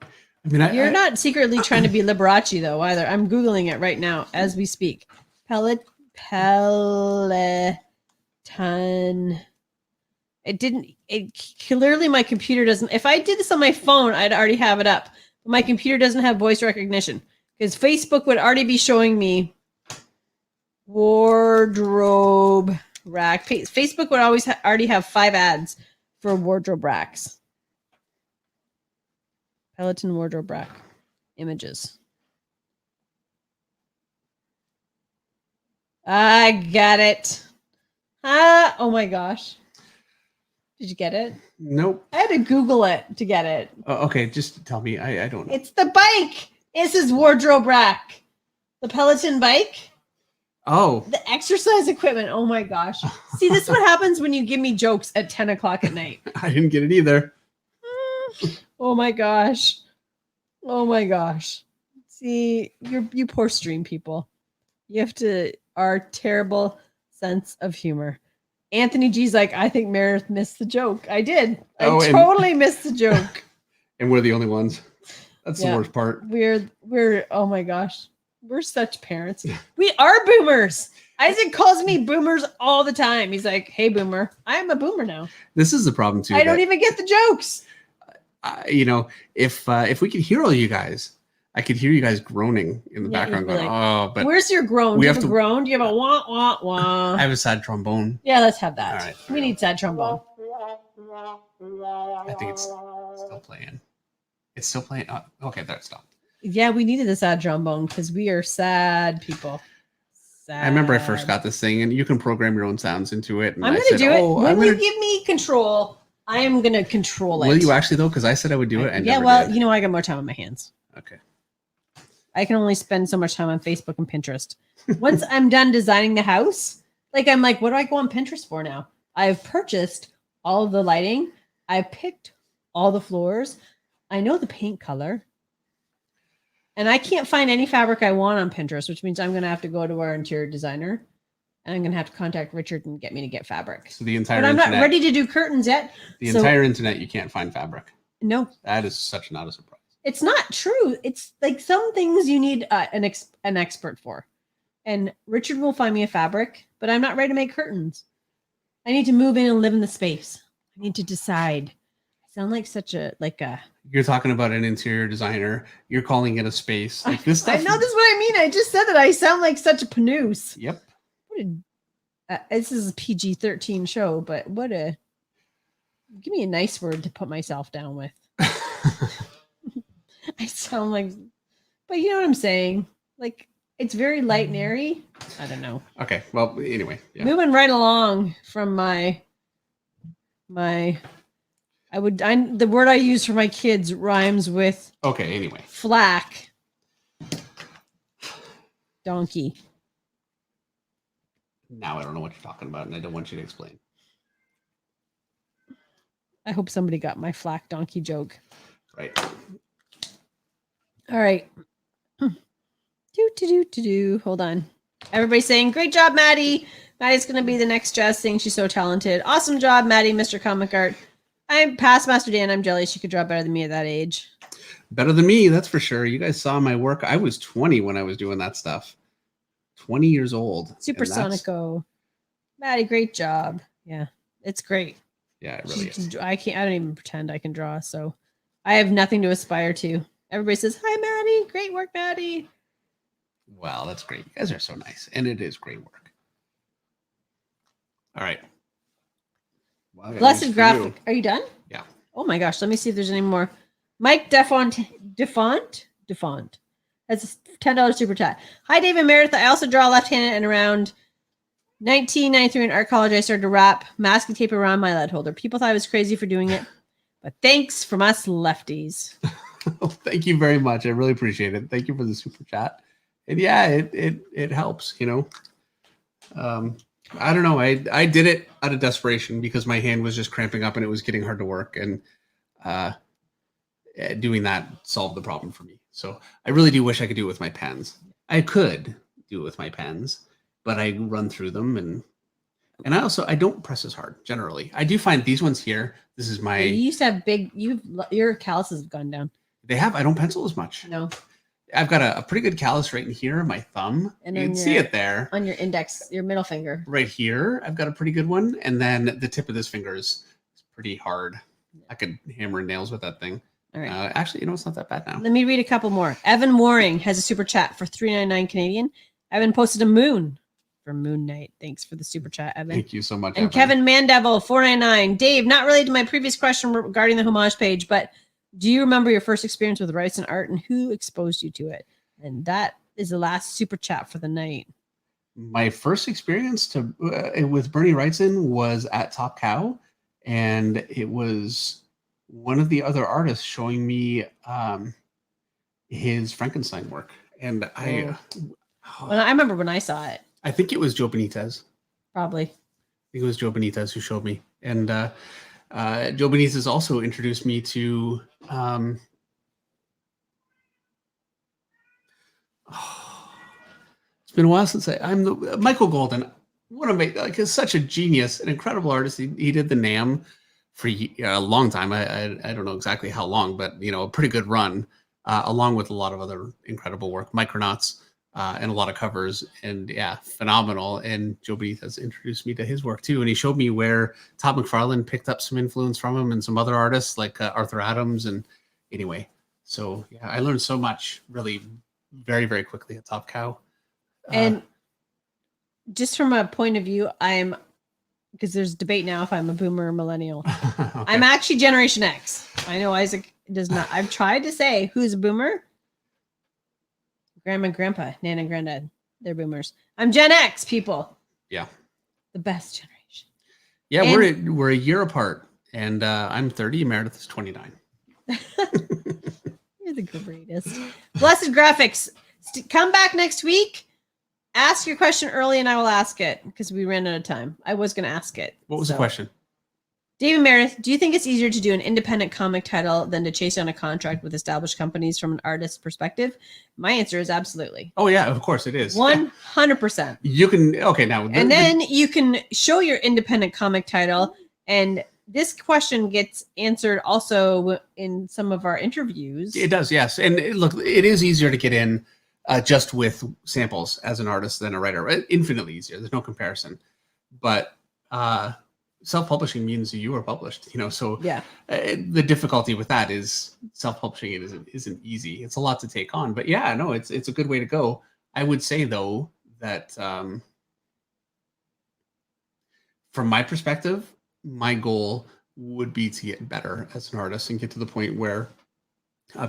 I mean, You're not secretly trying to be Liberace though either. I'm Googling it right now as we speak. Peloton. It clearly my computer doesn't. If I did this on my phone, I'd already have it up. But my computer doesn't have voice recognition because Facebook would already be showing me wardrobe rack. Facebook would always already have 5 ads for wardrobe racks. Peloton wardrobe rack images. I got it. Oh my gosh. Did you get it? Nope. I had to Google it to get it. Okay, just tell me. I don't know. It's the bike. It's his wardrobe rack. The Peloton bike. Oh. The exercise equipment. Oh my gosh. See, this is what happens when you give me jokes at 10 o'clock at night. I didn't get it either. Oh my gosh. Oh my gosh. See, you poor stream people. You have to our terrible sense of humor. Anthony G's like, I think Meredith missed the joke. I did. I totally missed the joke. And we're the only ones. That's the worst part. We're oh my gosh. We're such parents. We are boomers. Isaac calls me boomers all the time. He's like, hey boomer. I am a boomer now. This is the problem too. I don't even get the jokes. If we could hear all you guys, I could hear you guys groaning in the background going, oh, but where's your groan? Do you have a groan? Do you have a wah, wah, wah? I have a sad trombone. Yeah, let's have that. All right. We need sad trombone. I think it's still playing. It's still playing. Oh, okay, there it stopped. Yeah, we needed the sad trombone because we are sad people. Sad. I remember I first got this thing, and you can program your own sounds into it. And I'm going to do it. When you give me control, I am going to control it. Will you actually, though? Because I said I would do it. And yeah, well, you know, I got more time on my hands. Okay. I can only spend so much time on Facebook and Pinterest. Once I'm done designing the house, I'm like, what do I go on Pinterest for now? I've purchased all of the lighting. I've picked all the floors. I know the paint color. And I can't find any fabric I want on Pinterest, which means I'm going to have to go to our interior designer. And I'm going to have to contact Richard and get me to get fabric. So the entire But I'm not ready to do curtains yet. The entire internet, you can't find fabric. No. That is such not a surprise. It's not true. It's like some things you need an expert for. And Richard will find me a fabric, but I'm not ready to make curtains. I need to move in and live in the space. I need to decide. I sound like such a You're talking about an interior designer. You're calling it a space. Like this stuff. I know this is what I mean. I just said that I sound like such a panoose. Yep. This is a PG-13 show, but give me a nice word to put myself down with. I sound like, but you know what I'm saying? Like, it's very light and airy. I don't know. Okay. Well, anyway. Yeah. Moving right along from the word I use for my kids rhymes with. Okay. Anyway. Flack. Donkey. Now I don't know what you're talking about, and I don't want you to explain. I hope somebody got my flack donkey joke. Right. All right. Hold on. Everybody's saying, great job, Maddie. Maddie's going to be the next jazz thing. She's so talented. Awesome job, Maddie, Mr. Comic Art. I'm past Master Dan. I'm jealous she could draw better than me at that age. Better than me, that's for sure. You guys saw my work. I was 20 when I was doing that stuff. 20 years old. Supersonico. Maddie, great job. Yeah, it's great. Yeah, it really is. I don't even pretend I can draw, so I have nothing to aspire to. Everybody says, "Hi, Maddie. Great work, Maddie." Wow, that's great. You guys are so nice, and it is great work. All right. Well, I got news Blessed for graphic. you. Are you done? Yeah. Oh my gosh. Let me see if there's any more. Mike Defont has a $10 super chat. Hi, David Meredith. I also draw left-handed, and around 1993 in art college, I started to wrap masking tape around my lead holder. People thought I was crazy for doing it, but thanks from us lefties. Thank you very much. I really appreciate it. Thank you for the super chat. And yeah, it helps, you know. I don't know. I did it out of desperation because my hand was just cramping up and it was getting hard to work. And doing that solved the problem for me. So I really do wish I could do it with my pens. I could do it with my pens, but I run through them and I don't press as hard generally. I do find these ones here. This is my. You used to have your calluses have gone down. They have. I don't pencil as much. No. I've got a pretty good callus right in here, my thumb. And you can see it there. On your index, your middle finger. Right here, I've got a pretty good one. And then the tip of this finger is pretty hard. I could hammer nails with that thing. All right. Actually, you know, it's not that bad now. Let me read a couple more. Evan Waring has a super chat for $3.99 Canadian. Evan posted a moon for Moon Night. Thanks for the super chat, Evan. Thank you so much, And Evan. Kevin Mandevil, $4.99. Dave, not related to my previous question regarding the homage page, but do you remember your first experience with rice and art and who exposed you to it? And that is the last super chat for the night. My first experience with Bernie Wrightson was at Top Cow, and it was one of the other artists showing me his Frankenstein work. And I remember when I saw it. I think it was Joe Benitez. Probably. I think it was Joe Benitez who showed me. And Joe Benitez also introduced me to it's been a while since I'm the Michael Golden. One of my is such a genius, an incredible artist. He did the NAMM for a long time. I don't know exactly how long, but you know, a pretty good run, along with a lot of other incredible work, Micronauts, and a lot of covers, and yeah, phenomenal. And Joe Benitez introduced me to his work too, and he showed me where Todd McFarlane picked up some influence from him and some other artists like Arthur Adams. And anyway, so yeah, I learned so much really very, very quickly at Top Cow. And just from a point of view, because there's debate now if I'm a boomer or millennial. Okay. I'm actually Generation X. I know Isaac does not. I've tried to say who's a boomer. Grandma and grandpa, Nana and granddad, they're boomers. I'm Gen X, people. Yeah. The best generation. Yeah, and we're a year apart. And I'm 30, Meredith is 29. You're the greatest. Blessed Graphics. Come back next week. Ask your question early and I will ask it because we ran out of time. I was going to ask it. What was the question? David Meredith, do you think it's easier to do an independent comic title than to chase down a contract with established companies from an artist's perspective? My answer is absolutely. Oh, yeah, of course it is. 100%. You can, okay, now. And then you can show your independent comic title. And this question gets answered also in some of our interviews. It does, yes. And look, it is easier to get in just with samples as an artist than a writer. Infinitely easier. There's no comparison. But self-publishing means you are published, you know. So yeah, the difficulty with that is self-publishing isn't easy. It's a lot to take on. But yeah, no, it's a good way to go. I would say though that from my perspective, my goal would be to get better as an artist and get to the point where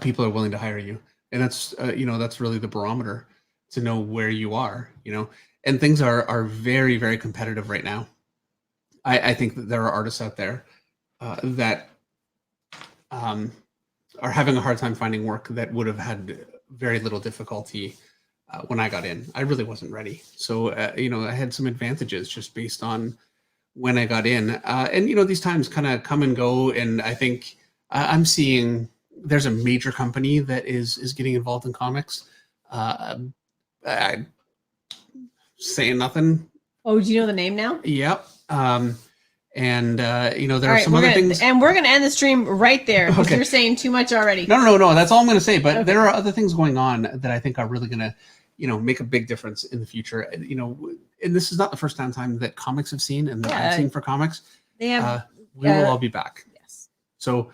people are willing to hire you. And that's, that's really the barometer to know where you are, you know, and things are very, very competitive right now. I think that there are artists out there that are having a hard time finding work that would have had very little difficulty when I got in. I really wasn't ready. So, I had some advantages just based on when I got in. And, these times kind of come and go. And I think I'm seeing there's a major company that is getting involved in comics. Saying nothing. Oh, do you know the name now? Yep. There are some other things. And we're going to end the stream right there because Okay. you're saying too much already. No. That's all I'm going to say. But there are other things going on that I think are really going to, make a big difference in the future. And this is not the first time that comics have seen and that I've seen for comics. They have. We will all be back. Yes. So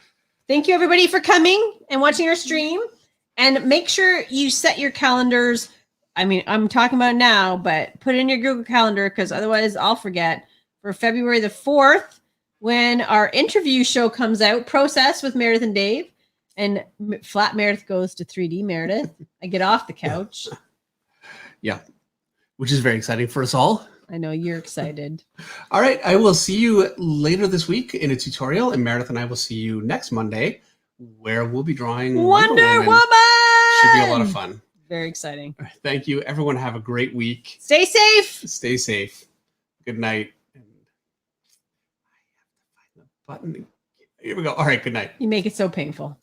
Thank you, everybody, for coming and watching our stream. And make sure you set your calendars. I mean, I'm talking about now, but put it in your Google Calendar because otherwise I'll forget. For February the 4th, when our interview show comes out, Process with Meredith and Dave. And Flat Meredith goes to 3D Meredith. I get off the couch. Yeah, which is very exciting for us all. I know you're excited. All right, I will see you later this week in a tutorial, and Meredith and I will see you next Monday, where we'll be drawing Wonder Woman. Should be a lot of fun. Very exciting. All right, thank you, everyone. Have a great week. Stay safe. Stay safe. Good night. And I have to find the button. Here we go. All right. Good night. You make it so painful.